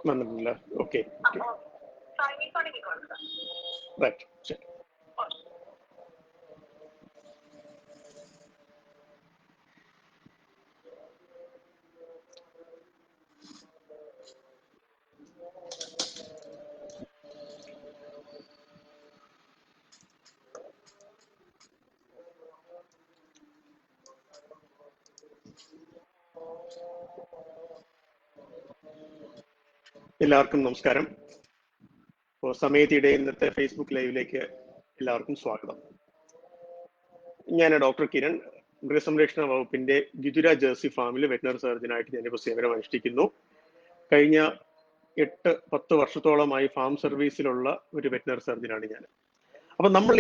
വന്നിട്ടില്ല. Okay, right, ശരി. എല്ലാവർക്കും നമസ്കാരം. ഇപ്പോൾ സമയത്തിടെ ഇന്നത്തെ ഫേസ്ബുക്ക് ലൈവിലേക്ക് എല്ലാവർക്കും സ്വാഗതം. ഞാൻ ഡോക്ടർ കിരൺ, മൃഗസംരക്ഷണ വകുപ്പിന്റെ വിതുര ജേഴ്സി ഫാമിൽ വെറ്റിനറി സർജനായിട്ട് ഞാനിപ്പോൾ സേവനം അനുഷ്ഠിക്കുന്നു. കഴിഞ്ഞ 8-10 വർഷത്തോളമായി ഫാം സർവീസിലുള്ള ഒരു വെറ്റിനറി സർജനാണ് ഞാൻ. അപ്പൊ നമ്മൾ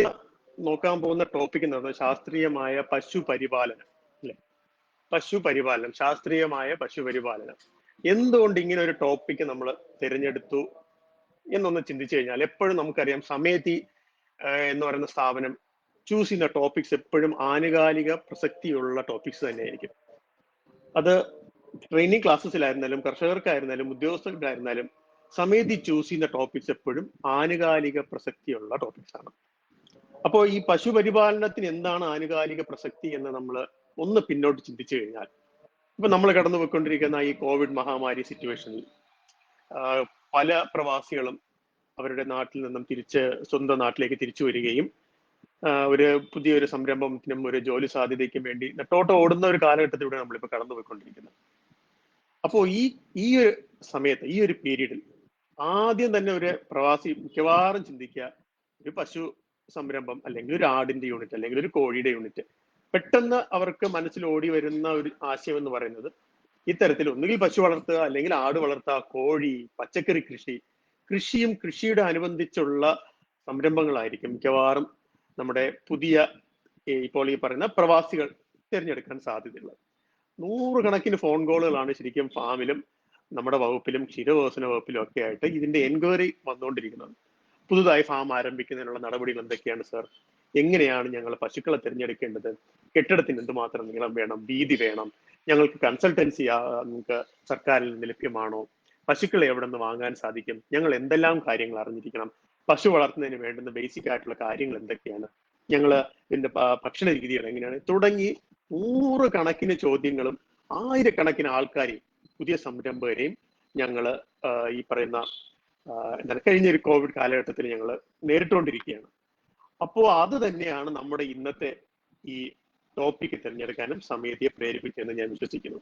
നോക്കാൻ പോകുന്ന ടോപ്പിക് എന്ന് പറഞ്ഞാൽ ശാസ്ത്രീയമായ പശുപരിപാലനം, അല്ലെ? പശുപരിപാലനം, ശാസ്ത്രീയമായ പശുപരിപാലനം. എന്തുകൊണ്ട് ഇങ്ങനെ ഒരു ടോപ്പിക്ക് നമ്മൾ തിരഞ്ഞെടുത്തു എന്നൊന്ന് ചിന്തിച്ചു കഴിഞ്ഞാൽ, എപ്പോഴും നമുക്കറിയാം സമയത്തി എന്ന് പറയുന്ന സ്ഥാപനം ചൂസ് ചെയ്യുന്ന ടോപ്പിക്സ് എപ്പോഴും ആനുകാലിക പ്രസക്തിയുള്ള ടോപ്പിക്സ് തന്നെയായിരിക്കും. അത് ട്രെയിനിങ് ക്ലാസ്സസിലായിരുന്നാലും കർഷകർക്കായിരുന്നാലും ഉദ്യോഗസ്ഥർക്കായിരുന്നാലും സമയത്തി ചൂസ് ചെയ്യുന്ന ടോപ്പിക്സ് എപ്പോഴും ആനുകാലിക പ്രസക്തിയുള്ള ടോപ്പിക്സ് ആണ്. അപ്പോൾ ഈ പശുപരിപാലനത്തിന് എന്താണ് ആനുകാലിക പ്രസക്തി എന്ന് നമ്മൾ ഒന്ന് പിന്നോട്ട് ചിന്തിച്ചു കഴിഞ്ഞാൽ, ഇപ്പൊ നമ്മൾ കടന്നു പോയിക്കൊണ്ടിരിക്കുന്ന ഈ കോവിഡ് മഹാമാരി സിറ്റുവേഷനിൽ പല പ്രവാസികളും അവരുടെ നാട്ടിൽ നിന്നും സ്വന്തം നാട്ടിലേക്ക് തിരിച്ചു വരികയും ഒരു പുതിയൊരു സംരംഭത്തിനും ഒരു ജോലി സാധ്യതയ്ക്കും വേണ്ടി നെട്ടോട്ടം ഓടുന്ന ഒരു കാലഘട്ടത്തിലൂടെ നമ്മളിപ്പോ കടന്നു പോയിക്കൊണ്ടിരിക്കുന്നത്. അപ്പോൾ ഈ ഒരു സമയത്ത്, ഈ ഒരു പീരീഡിൽ ആദ്യം തന്നെ ഒരു പ്രവാസി മിക്കവാറും ചിന്തിക്കുക, ഒരു പശു സംരംഭം അല്ലെങ്കിൽ ഒരു ആടിന്റെ യൂണിറ്റ് അല്ലെങ്കിൽ ഒരു കോഴിയുടെ യൂണിറ്റ്. പെട്ടെന്ന് അവർക്ക് മനസ്സിൽ ഓടി വരുന്ന ഒരു ആശയം എന്ന് പറയുന്നത് ഇത്തരത്തിൽ ഒന്നുകിൽ പശു വളർത്തുക, അല്ലെങ്കിൽ ആട് വളർത്തുക, കോഴി, പച്ചക്കറി കൃഷിയും കൃഷിയുടെ അനുബന്ധിച്ചുള്ള സംരംഭങ്ങളായിരിക്കും മിക്കവാറും നമ്മുടെ പുതിയ ഇപ്പോൾ ഈ പറയുന്ന പ്രവാസികൾ തിരഞ്ഞെടുക്കാൻ സാധ്യതയുള്ളത്. 100 കണക്കിന് ഫോൺ കോളുകളാണ് ശരിക്കും ഫാമിലും നമ്മുടെ വകുപ്പിലും ക്ഷീരവികസന വകുപ്പിലും ഒക്കെ ആയിട്ട് ഇതിന്റെ എൻക്വയറി വന്നുകൊണ്ടിരിക്കുന്നത്. പുതുതായി ഫാം ആരംഭിക്കുന്നതിനുള്ള നടപടികൾ എന്തൊക്കെയാണ് സർ? എങ്ങനെയാണ് ഞങ്ങൾ പശുക്കളെ തിരഞ്ഞെടുക്കേണ്ടത്? കെട്ടിടത്തിന് എന്തുമാത്രം നീളം വേണം, വീതി വേണം? ഞങ്ങൾക്ക് കൺസൾട്ടൻസി നിങ്ങൾക്ക് സർക്കാരിൽ നിന്ന് ലഭ്യമാണോ? പശുക്കളെ എവിടെ നിന്ന് വാങ്ങാൻ സാധിക്കും? ഞങ്ങൾ എന്തെല്ലാം കാര്യങ്ങൾ അറിഞ്ഞിരിക്കണം? പശു വളർത്തുന്നതിന് വേണ്ടുന്ന ബേസിക് ആയിട്ടുള്ള കാര്യങ്ങൾ എന്തൊക്കെയാണ്? ഞങ്ങൾ ഇതിന്റെ ഭക്ഷണ രീതികൾ എങ്ങനെയാണ്? തുടങ്ങി 100 കണക്കിന് ചോദ്യങ്ങളും 1000 ആൾക്കാരെയും പുതിയ സംരംഭകരെയും ഞങ്ങൾ ഈ പറയുന്ന എന്താണ് കഴിഞ്ഞ ഒരു കോവിഡ് കാലഘട്ടത്തിൽ ഞങ്ങൾ നേരിട്ടുകൊണ്ടിരിക്കുകയാണ്. അപ്പോൾ അത് തന്നെയാണ് നമ്മുടെ ഇന്നത്തെ ഈ ടോപ്പിക്ക് തിരഞ്ഞെടുക്കാനും സമിതിയെ പ്രേരിപ്പിച്ചെന്ന് ഞാൻ വിശ്വസിക്കുന്നു.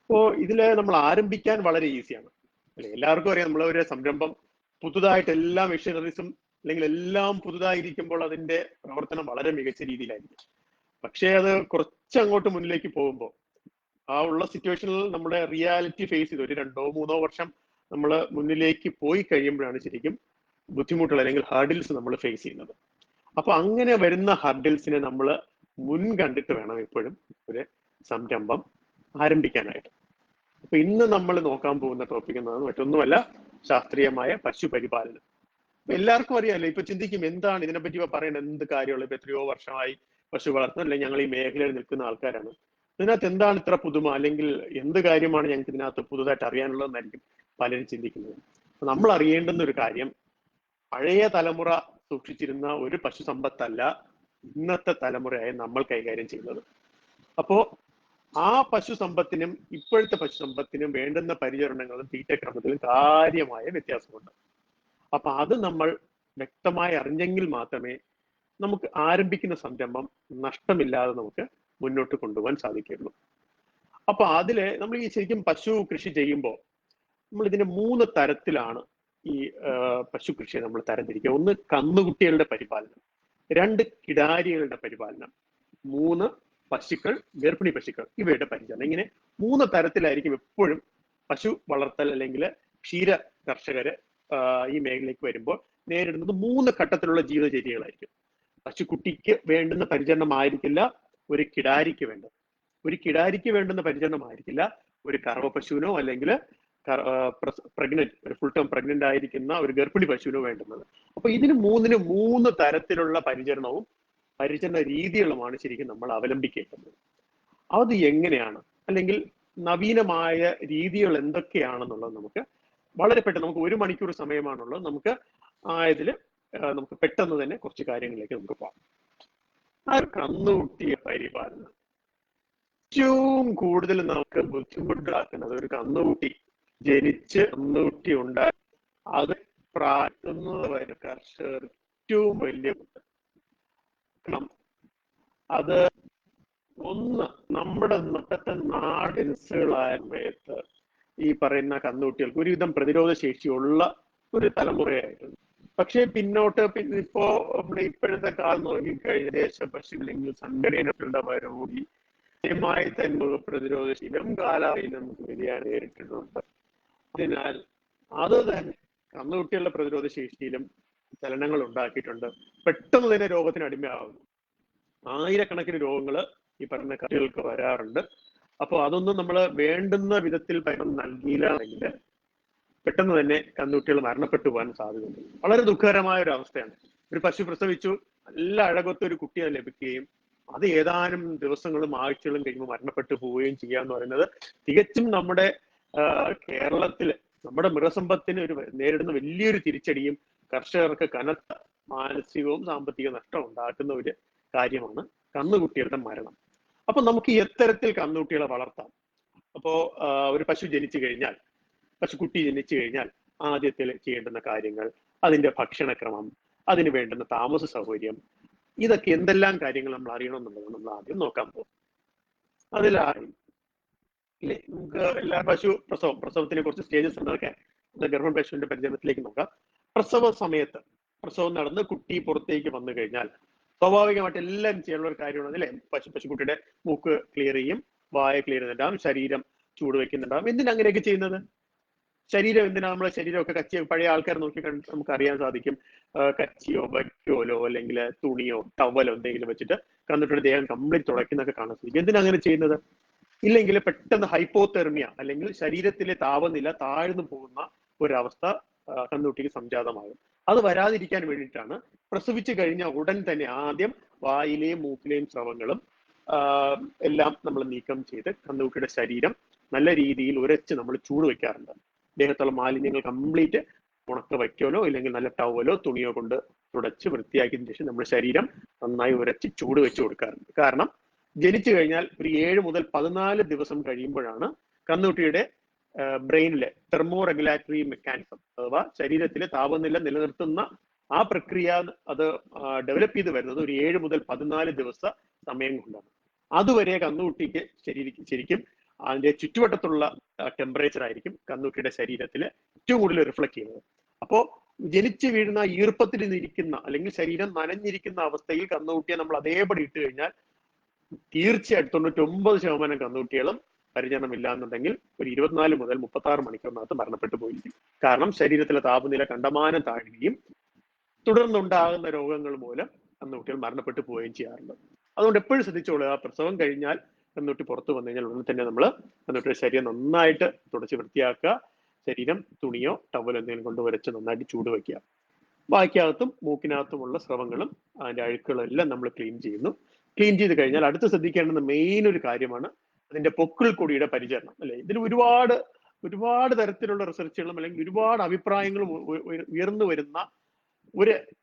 അപ്പോൾ ഇതില് നമ്മൾ ആരംഭിക്കാൻ വളരെ ഈസിയാണ്, അല്ലെ? എല്ലാവർക്കും അറിയാം, നമ്മളൊരു സംരംഭം പുതുതായിട്ട് എല്ലാ മെഷീനറീസും അല്ലെങ്കിൽ എല്ലാം പുതുതായിരിക്കുമ്പോൾ അതിന്റെ പ്രവർത്തനം വളരെ മികച്ച രീതിയിലായിരിക്കും. പക്ഷേ അത് കുറച്ചങ്ങോട്ട് മുന്നിലേക്ക് പോകുമ്പോൾ ആ ഉള്ള സിറ്റുവേഷനിൽ നമ്മുടെ റിയാലിറ്റി ഫേസ് ചെയ്ത് ഒരു 2-3 വർഷം നമ്മൾ മുന്നിലേക്ക് പോയി കഴിയുമ്പോഴാണ് ശരിക്കും ബുദ്ധിമുട്ടുകൾ അല്ലെങ്കിൽ ഹർഡിൽസ് നമ്മൾ ഫേസ് ചെയ്യുന്നത്. അപ്പൊ അങ്ങനെ വരുന്ന ഹർഡിൽസിനെ നമ്മൾ മുൻകണ്ടിട്ട് വേണം എപ്പോഴും ഒരു സംരംഭം ആരംഭിക്കാനായിട്ട്. അപ്പൊ ഇന്ന് നമ്മൾ നോക്കാൻ പോകുന്ന ടോപ്പിക് എന്നത് മറ്റൊന്നുമല്ല, ശാസ്ത്രീയമായ പശുപരിപാലനം. എല്ലാവർക്കും അറിയാമല്ലോ, ഇപ്പൊ ചിന്തിക്കും എന്താണ് ഇതിനെപ്പറ്റി പറയേണ്ടത്, എന്ത് കാര്യമുള്ളൂ? ഇപ്പൊ എത്രയോ വർഷമായി പശു വളർത്തുന്നത്, അല്ലെങ്കിൽ ഞങ്ങൾ ഈ മേഖലയിൽ നിൽക്കുന്ന ആൾക്കാരാണ്. ഇതിനകത്ത് എന്താണ് ഇത്ര പുതുമ, അല്ലെങ്കിൽ എന്ത് കാര്യമാണ് ഞങ്ങൾക്ക് ഇതിനകത്ത് പുതുതായിട്ട് അറിയാനുള്ളതെന്നായിരിക്കും പലരും ചിന്തിക്കുന്നത്. അപ്പൊ നമ്മൾ അറിയേണ്ടുന്ന ഒരു കാര്യം, പഴയ തലമുറ സൂക്ഷിച്ചിരുന്ന ഒരു പശു സമ്പത്തല്ല ഇന്നത്തെ തലമുറയായി നമ്മൾ കൈകാര്യം ചെയ്യുന്നത്. അപ്പോ ആ പശു സമ്പത്തിനും ഇപ്പോഴത്തെ പശു സമ്പത്തിനും വേണ്ടുന്ന പരിചരണങ്ങളും തീറ്റക്രമത്തിലും കാര്യമായ വ്യത്യാസമുണ്ട്. അപ്പൊ അത് നമ്മൾ വ്യക്തമായി അറിഞ്ഞെങ്കിൽ മാത്രമേ നമുക്ക് ആരംഭിക്കുന്ന സംരംഭം നഷ്ടമില്ലാതെ നമുക്ക് മുന്നോട്ട് കൊണ്ടുപോകാൻ സാധിക്കുകയുള്ളൂ. അപ്പൊ അതില് നമ്മൾ ഈ ശരിക്കും പശു കൃഷി ചെയ്യുമ്പോൾ നമ്മൾ ഇതിന്റെ 3 തരത്തിലാണ് ഈ പശു കൃഷിയെ നമ്മൾ തരംതിരിക്കുക. 1 കന്നുകുട്ടികളുടെ പരിപാലനം, 2 കിടാരികളുടെ പരിപാലനം, 3 പശുക്കൾ, ഗർഭിണി പശുക്കൾ, ഇവയുടെ പരിചരണം. ഇങ്ങനെ 3 തരത്തിലായിരിക്കും എപ്പോഴും പശു വളർത്തൽ അല്ലെങ്കിൽ ക്ഷീര കർഷകര് ഈ മേഖലയ്ക്ക് വരുമ്പോൾ നേരിടുന്നത്. 3 ഘട്ടത്തിലുള്ള ജീവിതചര്യകളായിരിക്കും. പശുക്കുട്ടിക്ക് വേണ്ടുന്ന പരിചരണമായിരിക്കില്ല ഒരു കിടാരിക്ക് വേണ്ടത്, ഒരു കിടാരിക്ക് വേണ്ടുന്ന പരിചരണമായിരിക്കില്ല ഒരു കറവ പശുവിനോ അല്ലെങ്കിൽ പ്രഗ്നന്റ്, ഒരു ഫുൾ ടൈം പ്രഗ്നന്റ് ആയിരിക്കുന്ന ഒരു ഗർഭിണി പശുവിനോ വേണ്ടുന്നത്. അപ്പൊ ഇതിന് 3 തരത്തിലുള്ള പരിചരണ രീതികളുമാണ് ശരിക്കും നമ്മൾ അവലംബിക്കേണ്ടത്. അത് എങ്ങനെയാണ്, അല്ലെങ്കിൽ നവീനമായ രീതികൾ എന്തൊക്കെയാണെന്നുള്ളത് നമുക്ക് വളരെ പെട്ടെന്ന്, നമുക്ക് 1 മണിക്കൂർ സമയമാണുള്ളത്, നമുക്ക് ആയതിൽ നമുക്ക് പെട്ടെന്ന് തന്നെ കുറച്ച് കാര്യങ്ങളിലേക്ക് നമുക്ക് പോകാം. ആ കന്നുകുട്ടിയെ പരിപാലനം ഏറ്റവും കൂടുതൽ നമുക്ക് ബുദ്ധിമുട്ടാക്കുന്നത് ഒരു കന്നുകുട്ടി ജനിച്ച് കന്നുകുട്ടി ഉണ്ടായി അത് പ്രാറ്റുന്നത് വരെ കർഷകർ ഏറ്റവും വലിയ അത് ഒന്ന് നമ്മുടെ ഇന്നത്തെ നാടിൻസുകളായ സമയത്ത് ഈ പറയുന്ന കന്നുകുട്ടികൾക്ക് ഒരുവിധം പ്രതിരോധ ശേഷിയുള്ള ഒരു തലമുറയായിരുന്നു. പക്ഷെ പിന്നോട്ട് ഇപ്പോ നമ്മുടെ ഇപ്പോഴത്തെ കാലം നോക്കിക്കഴിഞ്ഞ ദേശപശുക്കളിൽ സംഘടനകളുടെ വരവൂടി കൃത്യമായി തന്നെ പ്രതിരോധ ശീലം കാലാവധി നമുക്ക് വ്യതിയാനം നേരിട്ടിട്ടുണ്ട്. അതിനാൽ അത് തന്നെ കന്നുകുട്ടികളുടെ പ്രതിരോധ ശേഷിയിലും ചലനങ്ങൾ ഉണ്ടാക്കിയിട്ടുണ്ട്. പെട്ടെന്ന് തന്നെ രോഗത്തിന് അടിമയാകുന്നു. ആയിരക്കണക്കിന് രോഗങ്ങൾ ഈ പറഞ്ഞ കുട്ടികൾക്ക് വരാറുണ്ട്. അപ്പോൾ അതൊന്നും നമ്മൾ വേണ്ടുന്ന വിധത്തിൽ പകരം നൽകിയില്ലെങ്കിൽ പെട്ടെന്ന് തന്നെ കന്നുകുട്ടികൾ മരണപ്പെട്ടു പോകാൻ സാധ്യതയുണ്ട്. വളരെ ദുഃഖകരമായ ഒരു അവസ്ഥയാണ്. ഒരു പശു പ്രസവിച്ചു, നല്ല അഴകൊത്ത ഒരു കുട്ടിയെ ലഭിക്കുകയും അത് ഏതാനും ദിവസങ്ങളും ആഴ്ചകളും കഴിയുമ്പോൾ മരണപ്പെട്ടു പോവുകയും ചെയ്യുക എന്ന് പറയുന്നത് തികച്ചും നമ്മുടെ കേരളത്തില് നമ്മുടെ മൃഗസമ്പത്തിന് നേരിടുന്ന വലിയൊരു തിരിച്ചടിയും കർഷകർക്ക് കനത്ത മാനസികവും സാമ്പത്തിക നഷ്ടം ഉണ്ടാക്കുന്ന ഒരു കാര്യമാണ് കന്നുകുട്ടികളുടെ മരണം. അപ്പൊ നമുക്ക് എത്തരത്തിൽ കന്നുകുട്ടികളെ വളർത്താം? അപ്പോ ഒരു പശുക്കുട്ടി ജനിച്ചു കഴിഞ്ഞാൽ ആദ്യത്തിൽ ചെയ്യേണ്ടുന്ന കാര്യങ്ങൾ, അതിന്റെ ഭക്ഷണക്രമം, അതിന് വേണ്ടുന്ന താമസ സൗകര്യം, ഇതൊക്കെ എന്തെല്ലാം കാര്യങ്ങൾ നമ്മൾ അറിയണമെന്നുള്ളത് നമ്മൾ ആദ്യം നോക്കാൻ പോകും. അതിലായി നമുക്ക് എല്ലാ പ്രസവത്തിനെ കുറിച്ച് സ്റ്റേജസ് എന്നൊക്കെ ഗർഭം പശുവിന്റെ പരിചരണത്തിലേക്ക് നോക്കാം. പ്രസവം നടന്ന് കുട്ടി പുറത്തേക്ക് വന്നു കഴിഞ്ഞാൽ സ്വാഭാവികമായിട്ട് എല്ലാവരും ചെയ്യാനുള്ള ഒരു കാര്യമാണ് അല്ലേ? പശുക്കുട്ടിയുടെ മൂക്ക് ക്ലിയർ ചെയ്യും, വായ ക്ലിയർ ചെയ്യുന്നുണ്ടാവും, ശരീരം ചൂട് വെക്കുന്നുണ്ടാവും. എന്തിനാ അങ്ങനെയൊക്കെ ചെയ്യുന്നത്? ശരീരം എന്തിനാ? നമ്മളെ ശരീരമൊക്കെ കച്ചി പഴയ ആൾക്കാർ നോക്കി നമുക്ക് അറിയാൻ സാധിക്കും. കച്ചിയോ വൈക്കോലോ അല്ലെങ്കിൽ തുണിയോ ടവലോ എന്തെങ്കിലും വെച്ചിട്ട് കന്നിട്ട് ദേഹം കംപ്ലീറ്റ് തുടയ്ക്കുന്നൊക്കെ കാണാൻ സാധിക്കും. എന്തിനാ അങ്ങനെ ചെയ്യുന്നത്? ഇല്ലെങ്കിൽ പെട്ടെന്ന് ഹൈപ്പോതെർമിയ അല്ലെങ്കിൽ ശരീരത്തിലെ താപനില താഴ്ന്നു പോകുന്ന ഒരവസ്ഥ കന്നുകുട്ടിക്ക് സംജാതമാകും. അത് വരാതിരിക്കാൻ വേണ്ടിയിട്ടാണ് പ്രസവിച്ചു കഴിഞ്ഞ ഉടൻ തന്നെ ആദ്യം വായിലെയും മൂക്കിലെയും സ്രവങ്ങളും എല്ലാം നമ്മൾ നീക്കം ചെയ്ത് കന്നുകുട്ടിയുടെ ശരീരം നല്ല രീതിയിൽ ഉരച്ച് നമ്മൾ ചൂട് വെക്കാറുണ്ട്. ദേഹത്തുള്ള മാലിന്യങ്ങൾ കംപ്ലീറ്റ് ഉണക്ക വയ്ക്കോലോ ഇല്ലെങ്കിൽ നല്ല ടവലോ തുണിയോ കൊണ്ട് തുടച്ച് വൃത്തിയാക്കിയതിനു ശേഷം നമ്മൾ ശരീരം നന്നായി ഉരച്ച് ചൂട് വെച്ച് കൊടുക്കാറുണ്ട്. കാരണം ജനിച്ചു കഴിഞ്ഞാൽ ഒരു 7 മുതൽ 14 ദിവസം കഴിയുമ്പോഴാണ് കന്നുകുട്ടിയുടെ ബ്രെയിനിലെ തെർമോ റെഗുലേറ്ററി മെക്കാനിസം അഥവാ ശരീരത്തിലെ താപനില നിലനിർത്തുന്ന ആ പ്രക്രിയ അത് ഡെവലപ്പ് ചെയ്ത് വരുന്നത് ഒരു 7 മുതൽ 14 ദിവസ സമയം കൊണ്ടാണ്. അതുവരെ കന്നുകുട്ടിക്ക് ശരിക്കും അതിന്റെ ചുറ്റുവട്ടത്തുള്ള ടെമ്പറേച്ചർ ആയിരിക്കും കന്നുകുട്ടിയുടെ ശരീരത്തിൽ ഏറ്റവും കൂടുതൽ റിഫ്ലക്ട് ചെയ്യുന്നത്. അപ്പോൾ ജനിച്ചു വീഴുന്ന ഈർപ്പത്തിൽ നിന്നിരിക്കുന്ന അല്ലെങ്കിൽ ശരീരം നനഞ്ഞിരിക്കുന്ന അവസ്ഥയിൽ കന്നുകുട്ടിയെ നമ്മൾ അതേപടി ഇട്ട് കഴിഞ്ഞാൽ തീർച്ചയായിട്ടും 99% കന്നുകുട്ടികളും പരിചരണമില്ല എന്നുണ്ടെങ്കിൽ ഒരു 24 മുതൽ 36 മണിക്കൂറിനകത്ത് മരണപ്പെട്ടു പോയിരിക്കും. കാരണം ശരീരത്തിലെ താപനില കണ്ടമാനം താഴുകയും തുടർന്നുണ്ടാകുന്ന രോഗങ്ങൾ മൂലം കന്നുകുട്ടികൾ മരണപ്പെട്ടു പോവുകയും ചെയ്യാറുണ്ട്. അതുകൊണ്ട് എപ്പോഴും ശ്രദ്ധിച്ചോളുക, പ്രസവം കഴിഞ്ഞാൽ കന്നുകുട്ടി പുറത്തു വന്നു കഴിഞ്ഞാൽ ഉടനെ തന്നെ നമ്മൾ കന്നുകുട്ടിയുടെ ശരീരം നന്നായിട്ട് തുടച്ച് വൃത്തിയാക്കുക. ശരീരം തുണിയോ ടവലോ എന്തെങ്കിലും കൊണ്ട് ഉരച്ച് നന്നായിട്ട് ചൂട് വയ്ക്കുക. വായ്ക്കകത്തും മൂക്കിനകത്തുമുള്ള സ്രവങ്ങളും അതിന്റെ അഴുക്കുകളും എല്ലാം നമ്മൾ ക്ലീൻ ചെയ്യുന്നു. ക്ലീൻ ചെയ്ത് കഴിഞ്ഞാൽ അടുത്ത് ശ്രദ്ധിക്കേണ്ടുന്ന മെയിൻ ഒരു കാര്യമാണ് അതിന്റെ പൊക്കിൾ കൊടിയുടെ പരിചരണം അല്ലെ. ഇതിൽ ഒരുപാട് തരത്തിലുള്ള റിസർച്ചുകളും അല്ലെങ്കിൽ ഒരുപാട് അഭിപ്രായങ്ങളും ഉയർന്നു വരുന്ന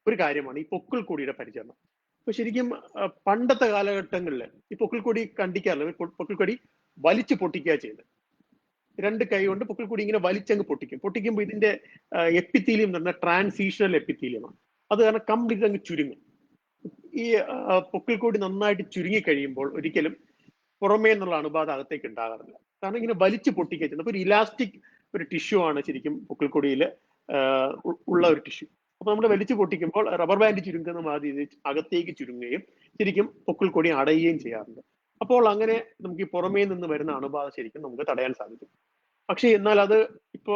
ഒരു കാര്യമാണ് ഈ പൊക്കിൾ കൊടിയുടെ പരിചരണം. അപ്പൊ ശരിക്കും പണ്ടത്തെ കാലഘട്ടങ്ങളിൽ ഈ പൊക്കിൾ കൊടി കണ്ടിക്കാറില്ല. പൊക്കിൾ കൊടി വലിച്ചു പൊട്ടിക്കുക ചെയ്യുന്നത്. 2 കൈ കൊണ്ട് പൊക്കിൾ കൊടി ഇങ്ങനെ വലിച്ചങ്ങ് പൊട്ടിക്കുമ്പോൾ ഇതിന്റെ എപ്പിത്തീലിയം എന്ന് പറഞ്ഞാൽ ട്രാൻസീഷണൽ എപ്പിത്തീലിയമാണ്. അത് കാരണം കംപ്ലീറ്റ് അങ്ങ് ചുരുങ്ങും. ഈ പൊക്കിൾ കൊടി നന്നായിട്ട് ചുരുങ്ങി കഴിയുമ്പോൾ ഒരിക്കലും പുറമേ എന്നുള്ള അണുബാധ അകത്തേക്ക് ഉണ്ടാകാറില്ല. കാരണം ഇങ്ങനെ വലിച്ചു പൊട്ടിക്കുക ചെയ്യുന്നത്. അപ്പൊ ഒരു ഇലാസ്റ്റിക് ഒരു ടിഷ്യൂ ആണ് ശരിക്കും പൊക്കിൾ കൊടിയിൽ ഉള്ള ഒരു ടിഷ്യൂ. അപ്പൊ നമ്മൾ വലിച്ചു പൊട്ടിക്കുമ്പോൾ റബ്ബർ ബാൻഡ് ചുരുങ്ങുന്ന മാതിരി അകത്തേക്ക് ചുരുങ്ങുകയും ശരിക്കും പൊക്കിൾ കൊടി അടയുകയും ചെയ്യാറുണ്ട്. അപ്പോൾ അങ്ങനെ നമുക്ക് ഈ പുറമേ നിന്ന് വരുന്ന അണുബാധ ശരിക്കും നമുക്ക് തടയാൻ സാധിക്കും. പക്ഷെ എന്നാൽ അത് ഇപ്പോ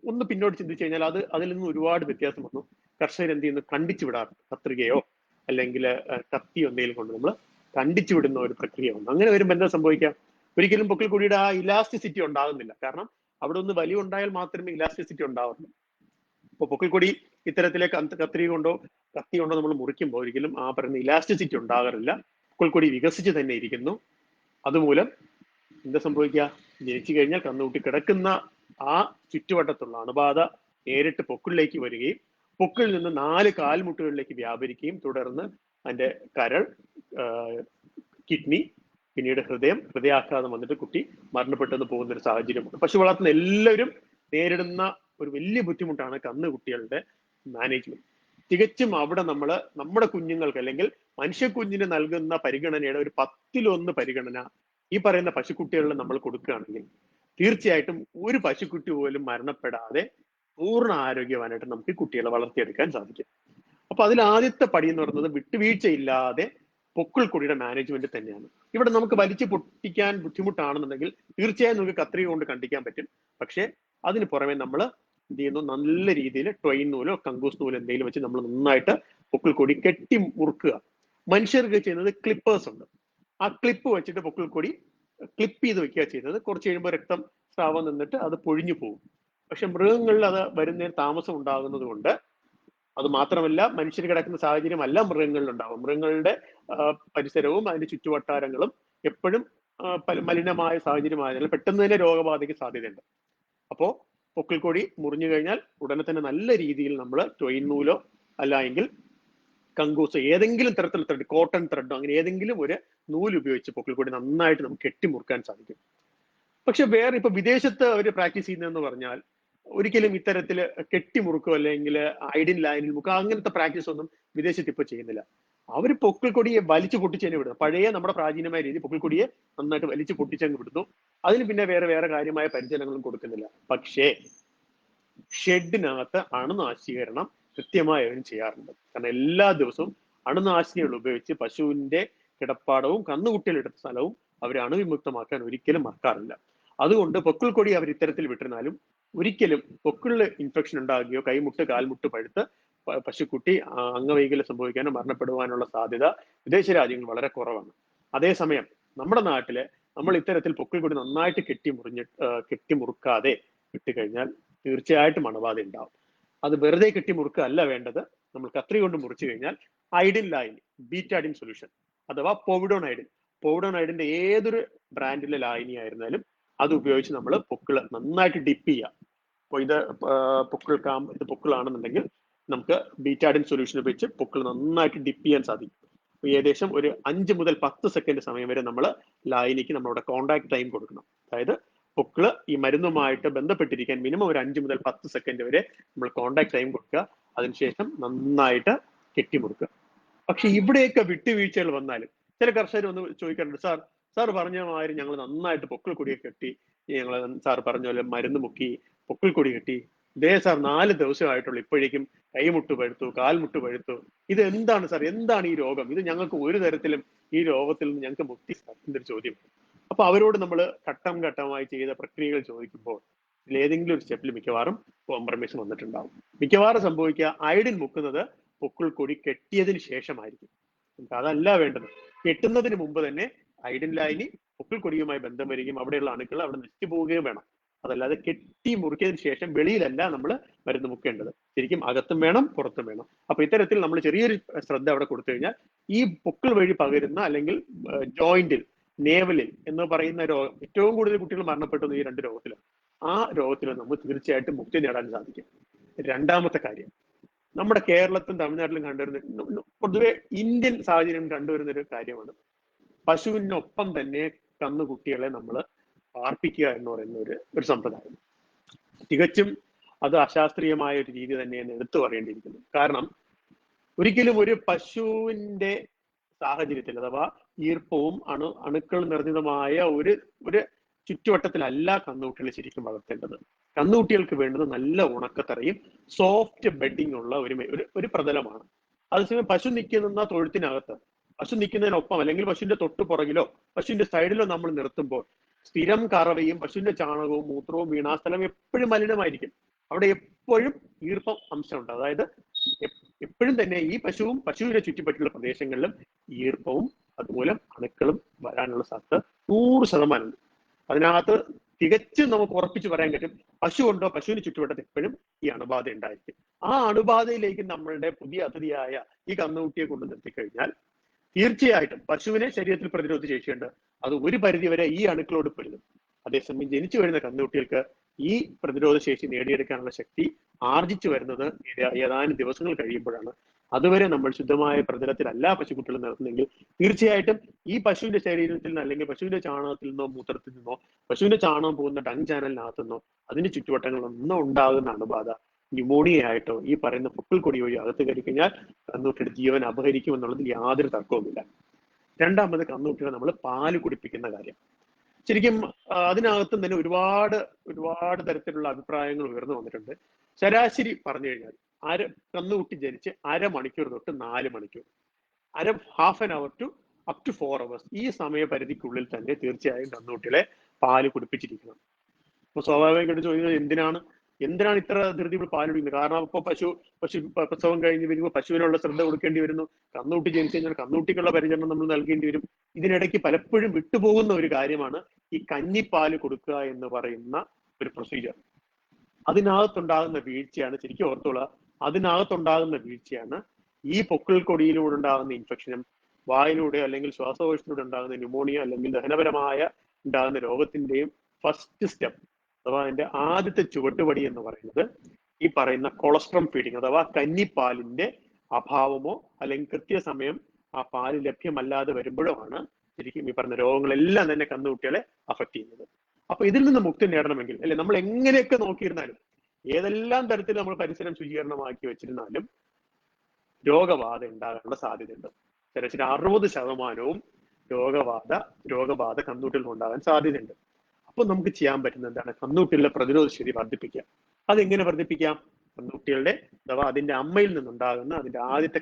ഒന്ന് പിന്നോട്ട് ചിന്തിച്ചു കഴിഞ്ഞാൽ അതിൽ നിന്ന് ഒരുപാട് വ്യത്യാസം വന്നു. കർഷകർ എന്ത് ചെയ്യുന്നു? കണ്ടിച്ചു വിടാറുണ്ട്. കത്രികയോ അല്ലെങ്കിൽ കത്തിയോ എന്തെങ്കിലും കൊണ്ട് നമ്മൾ കണ്ടിച്ചു വിടുന്ന ഒരു പ്രക്രിയ വന്നു. അങ്ങനെ വരുമ്പോൾ എന്താ സംഭവിക്കാം? ഒരിക്കലും പൊക്കിൾ കൊടിയുടെ ആ ഇലാസ്റ്റിസിറ്റി ഉണ്ടാകുന്നില്ല. കാരണം അവിടെ ഒന്ന് വലിവ് ഉണ്ടായാൽ മാത്രമേ ഇലാസ്റ്റിസിറ്റി ഉണ്ടാവുള്ളൂ. ഇപ്പൊ പൊക്കിൾ കൊടി ഇത്തരത്തിലെ കത്രിക കൊണ്ടോ കത്തി കൊണ്ടോ നമ്മൾ മുറിക്കുമ്പോൾ ഒരിക്കലും പറയുന്ന ഇലാസ്റ്റിസിറ്റി ഉണ്ടാകാറില്ല. പൊക്കിൾ കൊടി വികസിച്ച് തന്നെ ഇരിക്കുന്നു. അതുമൂലം എന്താ സംഭവിക്കുക? ജനിച്ചു കഴിഞ്ഞാൽ കന്നുകുട്ടി കിടക്കുന്ന ആ ചുറ്റുവട്ടത്തുള്ള അണുബാധ നേരിട്ട് പൊക്കിളിലേക്ക് വരികയും പൊക്കിളിൽ നിന്ന് 4 കാൽമുട്ടുകളിലേക്ക് വ്യാപരിക്കുകയും തുടർന്ന് അതിന്റെ കരൾ, കിഡ്നി, പിന്നീട് ഹൃദയാഘാതം വന്നിട്ട് കുട്ടി മരണപ്പെട്ടെന്ന് പോകുന്ന ഒരു സാഹചര്യമുണ്ട്. പശു വളർത്തുന്ന എല്ലാവരും നേരിടുന്ന ഒരു വലിയ ബുദ്ധിമുട്ടാണ് കന്നുകുട്ടികളുടെ മാനേജ്മെന്റ്. തികച്ചും അവിടെ നമ്മുടെ കുഞ്ഞുങ്ങൾക്ക് അല്ലെങ്കിൽ മനുഷ്യ കുഞ്ഞിന് നൽകുന്ന പരിഗണനയുടെ ഒരു 10-1 പരിഗണന ഈ പറയുന്ന പശുക്കുട്ടികളിൽ നമ്മൾ കൊടുക്കുകയാണെങ്കിൽ തീർച്ചയായിട്ടും ഒരു പശുക്കുട്ടി പോലും മരണപ്പെടാതെ പൂർണ്ണ ആരോഗ്യവാനായിട്ട് നമുക്ക് കുട്ടികളെ വളർത്തിയെടുക്കാൻ സാധിക്കും. അപ്പൊ അതിൽ ആദ്യത്തെ പടി എന്ന് പറയുന്നത് വിട്ടുവീഴ്ചയില്ലാതെ പൊക്കിൾക്കൊടിയുടെ മാനേജ്മെന്റ് തന്നെയാണ്. ഇവിടെ നമുക്ക് വലിച്ചു പൊട്ടിക്കാൻ ബുദ്ധിമുട്ടാണെന്നുണ്ടെങ്കിൽ തീർച്ചയായും നമുക്ക് കത്രിക കൊണ്ട് കണ്ടിക്കാൻ പറ്റും. പക്ഷെ അതിന് പുറമെ നമ്മൾ എന്ത് ചെയ്യുന്നു, നല്ല രീതിയിൽ ട്വൈൻ നൂലോ കങ്കൂസ് നൂലോ എന്തെങ്കിലും വെച്ച് നമ്മൾ നന്നായിട്ട് പൊക്കിൾക്കൊടി കെട്ടി മുറുക്കുക. മനുഷ്യർക്ക് ചെയ്യുന്നത് ക്ലിപ്പേഴ്സ് ഉണ്ട്. ആ ക്ലിപ്പ് വെച്ചിട്ട് പൊക്കിൾക്കൊടി ക്ലിപ്പ് ചെയ്ത് വെക്കുക ചെയ്യുന്നത്. കുറച്ച് കഴിയുമ്പോൾ രക്തം സ്രാവം നിന്നിട്ട് അത് പൊഴിഞ്ഞു പോകും. പക്ഷെ മൃഗങ്ങളിൽ അത് വരുന്നതിന് താമസം ഉണ്ടാകുന്നത് കൊണ്ട്, അത് മാത്രമല്ല മനുഷ്യർ കിടക്കുന്ന സാഹചര്യമല്ല മൃഗങ്ങളിൽ ഉണ്ടാവും. മൃഗങ്ങളുടെ പരിസരവും അതിന്റെ ചുറ്റുവട്ടാരങ്ങളും എപ്പോഴും മലിനമായ സാഹചര്യമായതിനാൽ പെട്ടെന്ന് തന്നെ രോഗബാധയ്ക്ക് സാധ്യതയുണ്ട്. അപ്പോ പൊക്കിൾക്കൊടി മുറിഞ്ഞു കഴിഞ്ഞാൽ ഉടനെ തന്നെ നല്ല രീതിയിൽ നമ്മൾ ട്വൈൻ നൂലോ അല്ല എങ്കിൽ കങ്കൂസ്, ഏതെങ്കിലും തരത്തിലുള്ള ത്രെഡ്, കോട്ടൺ ത്രെഡോ അങ്ങനെ ഏതെങ്കിലും ഒരു നൂല് ഉപയോഗിച്ച് പൊക്കിൾക്കൊടി നന്നായിട്ട് നമുക്ക് കെട്ടിമുറുക്കാൻ സാധിക്കും. പക്ഷെ വേറെ ഇപ്പൊ വിദേശത്ത് അവർ പ്രാക്ടീസ് ചെയ്യുന്നതെന്ന് പറഞ്ഞാൽ ഒരിക്കലും ഇത്തരത്തിൽ കെട്ടിമുറുക്കോ അല്ലെങ്കിൽ ഐഡിൻ ലൈനിൽ മുക്കുക അങ്ങനത്തെ പ്രാക്ടീസ് ഒന്നും വിദേശത്ത് ഇപ്പൊ ചെയ്യുന്നില്ല. അവർ പൊക്കിൾക്കൊടിയെ വലിച്ചു പൊട്ടിച്ചതിനെ വിടുന്നു. പഴയ നമ്മുടെ പ്രാചീനമായ രീതി പൊക്കിൾക്കൊടിയെ നന്നായിട്ട് വലിച്ചു പൊട്ടിച്ചങ്ങ് വിടുന്നു. അതിന് പിന്നെ വേറെ കാര്യമായ പരിചരണങ്ങളും കൊടുക്കുന്നില്ല. പക്ഷേ ഷെഡിനകത്ത് അണുനാശീകരണം കൃത്യമായി അവരും ചെയ്യാറുണ്ട്. കാരണം എല്ലാ ദിവസവും അണുനാശിനികൾ ഉപയോഗിച്ച് പശുവിന്റെ കിടപ്പാടവും കന്നുകുട്ടികളെടുത്ത സ്ഥലവും അവർ അണുവിമുക്തമാക്കാൻ ഒരിക്കലും മറക്കാറില്ല. അതുകൊണ്ട് പൊക്കിൾക്കൊടി അവർ ഇത്തരത്തിൽ വിട്ടിരുന്നാലും ഒരിക്കലും പൊക്കിളില് ഇൻഫെക്ഷൻ ഉണ്ടാകുകയോ കൈമുട്ട് കാൽമുട്ട് പഴുത്ത് പശുക്കുട്ടി അംഗവൈകല്യം സംഭവിക്കാനോ മരണപ്പെടുവാനുള്ള സാധ്യത വിദേശ രാജ്യങ്ങൾ വളരെ കുറവാണ്. അതേസമയം നമ്മുടെ നാട്ടില് നമ്മൾ ഇത്തരത്തിൽ പൊക്കിൾക്കൊടി നന്നായിട്ട് കെട്ടിമുറുക്കാതെ വിട്ടുകഴിഞ്ഞാൽ തീർച്ചയായിട്ടും അണുബാധ ഉണ്ടാവും. അത് വെറുതെ കെട്ടിമുറുക്കല്ല വേണ്ടത്. നമ്മൾ കത്രി കൊണ്ട് മുറിച്ചു കഴിഞ്ഞാൽ ഐഡിൻ ലൈൻ, ബീറ്റാഡിൻ സൊല്യൂഷൻ അഥവാ പോവിഡോൺ ഐഡിന്റെ ഏതൊരു ബ്രാൻഡിലെ ലായനി ആയിരുന്നാലും അത് ഉപയോഗിച്ച് നമ്മൾ പൊക്കിള് നന്നായിട്ട് ഡിപ്പ് ചെയ്യുക. അപ്പോൾ ഇത് പൊക്കിളാണെന്നുണ്ടെങ്കിൽ നമുക്ക് ബീറ്റാഡിൻ സൊല്യൂഷൻ ഉപയോഗിച്ച് പൊക്കിൾ നന്നായിട്ട് ഡിപ്പ് ചെയ്യാൻ സാധിക്കും. ഏകദേശം ഒരു 5 മുതൽ 10 സെക്കൻഡ് സമയം വരെ നമ്മൾ ലായനിക്ക് നമ്മളുടെ കോണ്ടാക്ട് ടൈം കൊടുക്കണം. അതായത് പൊക്കിള് ഈ മരുന്നുമായിട്ട് ബന്ധപ്പെട്ടിരിക്കാൻ മിനിമം ഒരു 5 മുതൽ 10 സെക്കൻഡ് വരെ നമ്മൾ കോണ്ടാക്ട് ടൈം കൊടുക്കുക. അതിനുശേഷം നന്നായിട്ട് കെട്ടിമുറുക്കുക. പക്ഷെ ഇവിടെയൊക്കെ വിട്ടുവീഴ്ചകൾ വന്നാലും ചില കർഷകർ ഒന്ന് ചോദിക്കാറുണ്ട്, സാർ പറഞ്ഞ മാതിരി ഞങ്ങൾ നന്നായിട്ട് പൊക്കിൾക്കൊടിയെ കെട്ടി, ഞങ്ങൾ സാർ പറഞ്ഞ പോലെ മരുന്ന് മുക്കി പൊക്കിൾക്കൊടി കെട്ടി, ഇതേ സാർ 4 ദിവസമായിട്ടുള്ളൂ, ഇപ്പോഴേക്കും കൈമുട്ട് പഴുത്തു, കാൽമുട്ട് പഴുത്തു, ഇത് എന്താണ് സാർ, എന്താണ് ഈ രോഗം, ഇത് ഞങ്ങൾക്ക് ഒരു തരത്തിലും ഈ രോഗത്തിൽ നിന്ന് ഞങ്ങൾക്ക് മുക്തി സാധിക്കുന്ന ഒരു ചോദ്യം. അപ്പൊ അവരോട് നമ്മൾ ഘട്ടം ഘട്ടമായി ചെയ്ത പ്രക്രിയകൾ ചോദിക്കുമ്പോൾ ഏതെങ്കിലും ഒരു സ്റ്റെപ്പിൽ മിക്കവാറും കോംപ്രമൈസ് വന്നിട്ടുണ്ടാവും. മിക്കവാറും സംഭവിക്കുക ഐഡിൻ മുക്കുന്നത് പൊക്കിൾക്കൊടി കെട്ടിയതിന് ശേഷമായിരിക്കും. നമുക്ക് അതല്ല വേണ്ടത്. കെട്ടുന്നതിന് മുമ്പ് തന്നെ ഐഡിൻ ലൈനി പൊക്കിൾക്കൊടിയുമായി ബന്ധം വരികയും അവിടെയുള്ള അണുക്കൾ അവിടെ നശിച്ചു പോവുകയും വേണം. അതല്ലാതെ കെട്ടി മുറിക്കിയതിന് ശേഷം വെളിയിലല്ല നമ്മൾ മരുന്ന് മുക്കേണ്ടത്. ശരിക്കും അകത്തും വേണം പുറത്തും വേണം. അപ്പൊ ഇത്തരത്തിൽ നമ്മൾ ചെറിയൊരു ശ്രദ്ധ അവിടെ കൊടുത്തു കഴിഞ്ഞാൽ ഈ പൊക്കിൾ വഴി പകരുന്ന അല്ലെങ്കിൽ ജോയിന്റിൽ, നേവലിൽ എന്ന് പറയുന്ന രോഗം, ഏറ്റവും കൂടുതൽ കുട്ടികൾ മരണപ്പെട്ടത് ഈ 2 രോഗത്തിലാണ്. ആ രോഗത്തിൽ നമുക്ക് തീർച്ചയായിട്ടും മുക്തി നേടാൻ സാധിക്കും. രണ്ടാമത്തെ കാര്യം, നമ്മുടെ കേരളത്തിലും തമിഴ്നാട്ടിലും കണ്ടുവരുന്ന, പൊതുവെ ഇന്ത്യൻ സാഹചര്യം കണ്ടുവരുന്ന ഒരു കാര്യമാണ് പശുവിനൊപ്പം തന്നെ കന്നുകുട്ടികളെ നമ്മൾ പാർപ്പിക്കുക എന്ന് പറയുന്ന ഒരു സമ്പ്രദായം. തികച്ചും അത് അശാസ്ത്രീയമായ ഒരു രീതി തന്നെയെന്ന് എടുത്തു പറയേണ്ടിയിരിക്കുന്നു. കാരണം ഒരിക്കലും ഒരു പശുവിന്റെ സാഹചര്യത്തിൽ അഥവാ ഈർപ്പവും അണുക്കൾ നിർമ്മിതമായ ഒരു ചുറ്റുവട്ടത്തിലല്ല കന്നുകുട്ടികളെ ശരിക്കും വളർത്തേണ്ടത്. കന്നുകുട്ടികൾക്ക് വേണ്ടത് നല്ല ഉണക്കത്തറയും സോഫ്റ്റ് ബെഡിങ് ഉള്ള ഒരു പ്രതലമാണ്. അതേസമയം പശു നിൽക്കുന്ന തൊഴുത്തിനകത്ത്, പശു നിൽക്കുന്നതിനൊപ്പം അല്ലെങ്കിൽ പശുവിന്റെ തൊട്ടു പുറകിലോ പശുവിന്റെ സൈഡിലോ നമ്മൾ നിർത്തുമ്പോൾ സ്ഥിരം കറവയും പശുവിന്റെ ചാണകവും മൂത്രവും വീണ ആ സ്ഥലം എപ്പോഴും മലിനമായിരിക്കും. അവിടെ എപ്പോഴും ഈർപ്പം അംശമുണ്ട്. അതായത് എപ്പോഴും തന്നെ ഈ പശുവിനെ ചുറ്റിപ്പറ്റിയുള്ള പ്രദേശങ്ങളിലും ഈർപ്പവും അതുമൂലം അണുക്കളും വരാനുള്ള സാധ്യത 100% ഉണ്ട്. അതിനകത്ത് തികച്ചും നമുക്ക് ഉറപ്പിച്ച് പറയാൻ പറ്റും, പശു ഉണ്ടോ പശുവിന് ചുറ്റുവട്ടത്ത് എപ്പോഴും ഈ അണുബാധ ഉണ്ടായിരിക്കും. ആ അണുബാധയിലേക്ക് നമ്മളുടെ പുതിയ അതിഥിയായ ഈ കന്നുകുട്ടിയെ കൊണ്ട് നിർത്തിക്കഴിഞ്ഞാൽ തീർച്ചയായിട്ടും പശുവിനെ ശരീരത്തിൽ പ്രതിരോധ ശേഷിയുണ്ട്. അത് ഒരു പരിധിവരെ ഈ അണുക്കളോട് പൊരുതും. അതേസമയം ജനിച്ചു വരുന്ന കന്നുകുട്ടികൾക്ക് ഈ പ്രതിരോധ ശേഷി നേടിയെടുക്കാനുള്ള ശക്തി ആർജിച്ചു വരുന്നത് ഏതാനും ദിവസങ്ങൾ കഴിയുമ്പോഴാണ്. അതുവരെ നമ്മൾ ശുദ്ധമായ പ്രതലത്തിലല്ല പശുക്കുട്ടികൾ നടത്തുന്നെങ്കിൽ തീർച്ചയായിട്ടും ഈ പശുവിന്റെ ശരീരത്തിൽ നിന്ന് അല്ലെങ്കിൽ പശുവിന്റെ ചാണകത്തിൽ നിന്നോ മൂത്രത്തിൽ നിന്നോ പശുവിന്റെ ചാണകം പോകുന്ന ഡങ് ചാനലിനകത്തുനിന്നോ അതിന്റെ ചുറ്റുവട്ടങ്ങളിലൊന്നും ഉണ്ടാകുന്ന അണുബാധ ന്യൂമോണിയ ആയിട്ടോ ഈ പറയുന്ന പൊക്കിൾ കൊടി വഴി അകത്ത് കയറി കഴിഞ്ഞാൽ കന്നുകുട്ടിയുടെ ജീവൻ അപഹരിക്കും എന്നുള്ളതിൽ യാതൊരു തർക്കവുമില്ല. രണ്ടാമത് കന്നുകുട്ടികളെ നമ്മൾ പാല് കുടിപ്പിക്കുന്ന കാര്യം. ശരിക്കും അതിനകത്തും തന്നെ ഒരുപാട് തരത്തിലുള്ള അഭിപ്രായങ്ങൾ ഉയർന്നു വന്നിട്ടുണ്ട്. ശരാശരി പറഞ്ഞു കഴിഞ്ഞാൽ കന്നുകുട്ടി ജനിച്ച് അരമണിക്കൂർ തൊട്ട് 4 മണിക്കൂർ, half an hour to up to 4 hours ഈ സമയപരിധിക്കുള്ളിൽ തന്നെ തീർച്ചയായും കന്നുകുട്ടികളെ പാല് കുടിപ്പിച്ചിരിക്കണം. അപ്പൊ സ്വാഭാവികമായിട്ട് ചോദിക്കുന്നത് എന്തിനാണ് ഇത്ര ധൃതി പാല് കുടിക്കുന്നത്? കാരണം ഇപ്പൊ പശു പ്രസവം കഴിഞ്ഞ് വരുമ്പോൾ പശുവിനുള്ള ശ്രദ്ധ കൊടുക്കേണ്ടി വരുന്നു. കന്നുകുട്ടി ജനിച്ചു കഴിഞ്ഞാൽ കന്നുകുട്ടിക്കുള്ള പരിചരണം നമ്മൾ നൽകേണ്ടി വരും. ഇതിനിടയ്ക്ക് പലപ്പോഴും വിട്ടുപോകുന്ന ഒരു കാര്യമാണ് ഈ കഞ്ഞിപ്പാല് കൊടുക്കുക എന്ന് പറയുന്ന ഒരു പ്രൊസീജിയർ. അതിനകത്തുണ്ടാകുന്ന വീഴ്ചയാണ്, ശരിക്കും ഓർത്തോളാം, അതിനകത്തുണ്ടാകുന്ന വീഴ്ചയാണ് ഈ പൊക്കിൾ കൊടിയിലൂടെ ഉണ്ടാകുന്ന ഇൻഫെക്ഷനും വായിലൂടെ അല്ലെങ്കിൽ ശ്വാസകോശത്തിലൂടെ ഉണ്ടാകുന്ന ന്യൂമോണിയ അല്ലെങ്കിൽ ദഹനപരമായ ഉണ്ടാകുന്ന രോഗത്തിന്റെയും ഫസ്റ്റ് സ്റ്റെപ്പ് അഥവാ അതിന്റെ ആദ്യത്തെ ചുവട്ടുപടി എന്ന് പറയുന്നത് ഈ പറയുന്ന കൊളസ്ട്രം ഫീഡിങ് അഥവാ കന്നിപ്പാലിന്റെ അഭാവമോ അല്ലെങ്കിൽ കൃത്യസമയം ആ പാല് ലഭ്യമല്ലാതെ വരുമ്പോഴോ ആണ് ശരിക്കും ഈ പറഞ്ഞ രോഗങ്ങളെല്ലാം തന്നെ കന്നുകുട്ടികളെ അഫക്ട് ചെയ്യുന്നത്. അപ്പൊ ഇതിൽ നിന്ന് മുക്തി നേടണമെങ്കിൽ അല്ലെ നമ്മൾ എങ്ങനെയൊക്കെ നോക്കിയിരുന്നാലും ഏതെല്ലാം തരത്തിൽ നമ്മൾ പരിസരം ശുചീകരണമാക്കി വെച്ചിരുന്നാലും രോഗബാധ ഉണ്ടാകാനുള്ള സാധ്യതയുണ്ട്. ശരാശരി 60% രോഗബാധ കന്നുകുട്ടികളിൽ ഉണ്ടാകാൻ സാധ്യതയുണ്ട്. അപ്പൊ നമുക്ക് ചെയ്യാൻ പറ്റുന്ന എന്താണ്? കന്നുകുട്ടികളുടെ പ്രതിരോധ ശേഷി വർദ്ധിപ്പിക്കുക. അതെങ്ങനെ വർദ്ധിപ്പിക്കാം? കന്നുകുട്ടികളുടെ അഥവാ അതിന്റെ അമ്മയിൽ നിന്നുണ്ടാകുന്ന അതിന്റെ ആദ്യത്തെ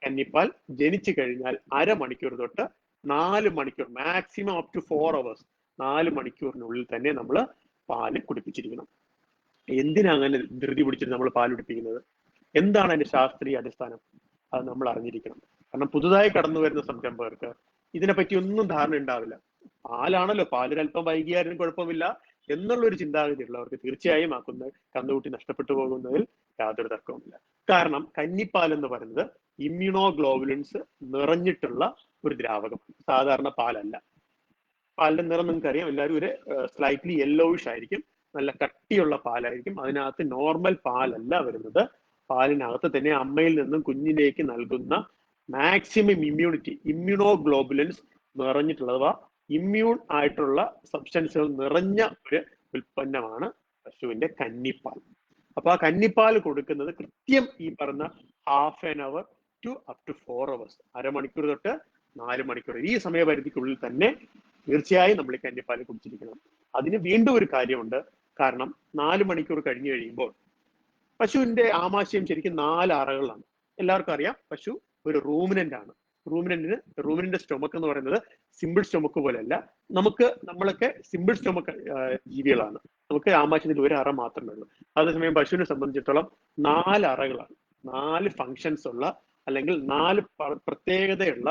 കന്നിപ്പാൽ ജനിച്ചു കഴിഞ്ഞാൽ അരമണിക്കൂർ തൊട്ട് 4 മണിക്കൂർ, മാക്സിമം അപ് ടു 4 hours 4 മണിക്കൂറിനുള്ളിൽ തന്നെ നമ്മൾ പാല് കുടിപ്പിച്ചിരിക്കണം. എന്തിനാ അങ്ങനെ ധൃതി പിടിച്ചിട്ട് നമ്മൾ പാൽ കുടിപ്പിക്കുന്നത്? എന്താണ് അതിന്റെ ശാസ്ത്രീയ അടിസ്ഥാനം? അത് നമ്മൾ അറിഞ്ഞിരിക്കണം. കാരണം പുതുതായി കടന്നു വരുന്ന സംരംഭകർക്ക് ഇതിനെപ്പറ്റി ഒന്നും ധാരണ ഉണ്ടാവില്ല. പാലാണല്ലോ, പാലിനല്പം വൈകിയാലും കുഴപ്പമില്ല എന്നുള്ളൊരു ചിന്താഗതി ഉള്ളവർക്ക് തീർച്ചയായും കന്നുകുട്ടി നഷ്ടപ്പെട്ടു പോകുന്നതിൽ യാതൊരു തർക്കവുമില്ല. കാരണം കന്നിപ്പാൽ എന്ന് പറയുന്നത് ഇമ്മ്യൂണോഗ്ലോബുലിൻസ് നിറഞ്ഞിട്ടുള്ള ഒരു ദ്രാവകം, സാധാരണ പാലല്ല. പാലിന്റെ നിറം നിങ്ങൾക്കറിയാം, എല്ലാവരും ഒരു സ്ലൈറ്റ്ലി യെല്ലോയിഷ് ആയിരിക്കും, നല്ല കട്ടിയുള്ള പാലായിരിക്കും. അതിനകത്ത് നോർമൽ പാലല്ല വരുന്നത്. പാലിനകത്ത് തന്നെ അമ്മയിൽ നിന്നും കുഞ്ഞിലേക്ക് നൽകുന്ന മാക്സിമം ഇമ്മ്യൂണോഗ്ലോബുലിൻസ് നിറഞ്ഞിട്ടുള്ള അഥവാ ഇമ്മ്യൂൺ ആയിട്ടുള്ള സബ്സ്റ്റൻസുകൾ നിറഞ്ഞ ഒരു ഉൽപ്പന്നമാണ് പശുവിന്റെ കന്നിപ്പാൽ. അപ്പൊ ആ കന്നിപ്പാൽ കൊടുക്കുന്നത് കൃത്യം ഈ പറഞ്ഞ half an hour to up to 4 hours, അരമണിക്കൂർ തൊട്ട് 4 മണിക്കൂർ ഈ സമയപരിധിക്കുള്ളിൽ തന്നെ തീർച്ചയായും നമ്മൾ ഈ കന്നിപ്പാൽ കുടിച്ചിരിക്കണം. അതിന് വീണ്ടും ഒരു കാര്യമുണ്ട്. കാരണം 4 മണിക്കൂർ കഴിഞ്ഞു കഴിയുമ്പോൾ പശുവിന്റെ ആമാശയം ശരിക്കും 4 അറകളാണ്. എല്ലാവർക്കും അറിയാം, പശു ഒരു റൂമിനന്റ് ആണ്. റൂമിനന്റ് സ്റ്റൊമക്ക് എന്ന് പറയുന്നത് സിമ്പിൾ സ്റ്റൊമക്ക് പോലെയല്ല. നമ്മളൊക്കെ സിമ്പിൾ സ്റ്റൊമക്ക് ജീവികളാണ്. നമുക്ക് ആമാശയത്തിൽ ഒരു അറ മാത്രമേ ഉള്ളൂ. അതേസമയം പശുവിനെ സംബന്ധിച്ചിടത്തോളം 4 അറകളാണ്. 4 ഫങ്ഷൻസ് ഉള്ള അല്ലെങ്കിൽ 4 പ്രത്യേകതയുള്ള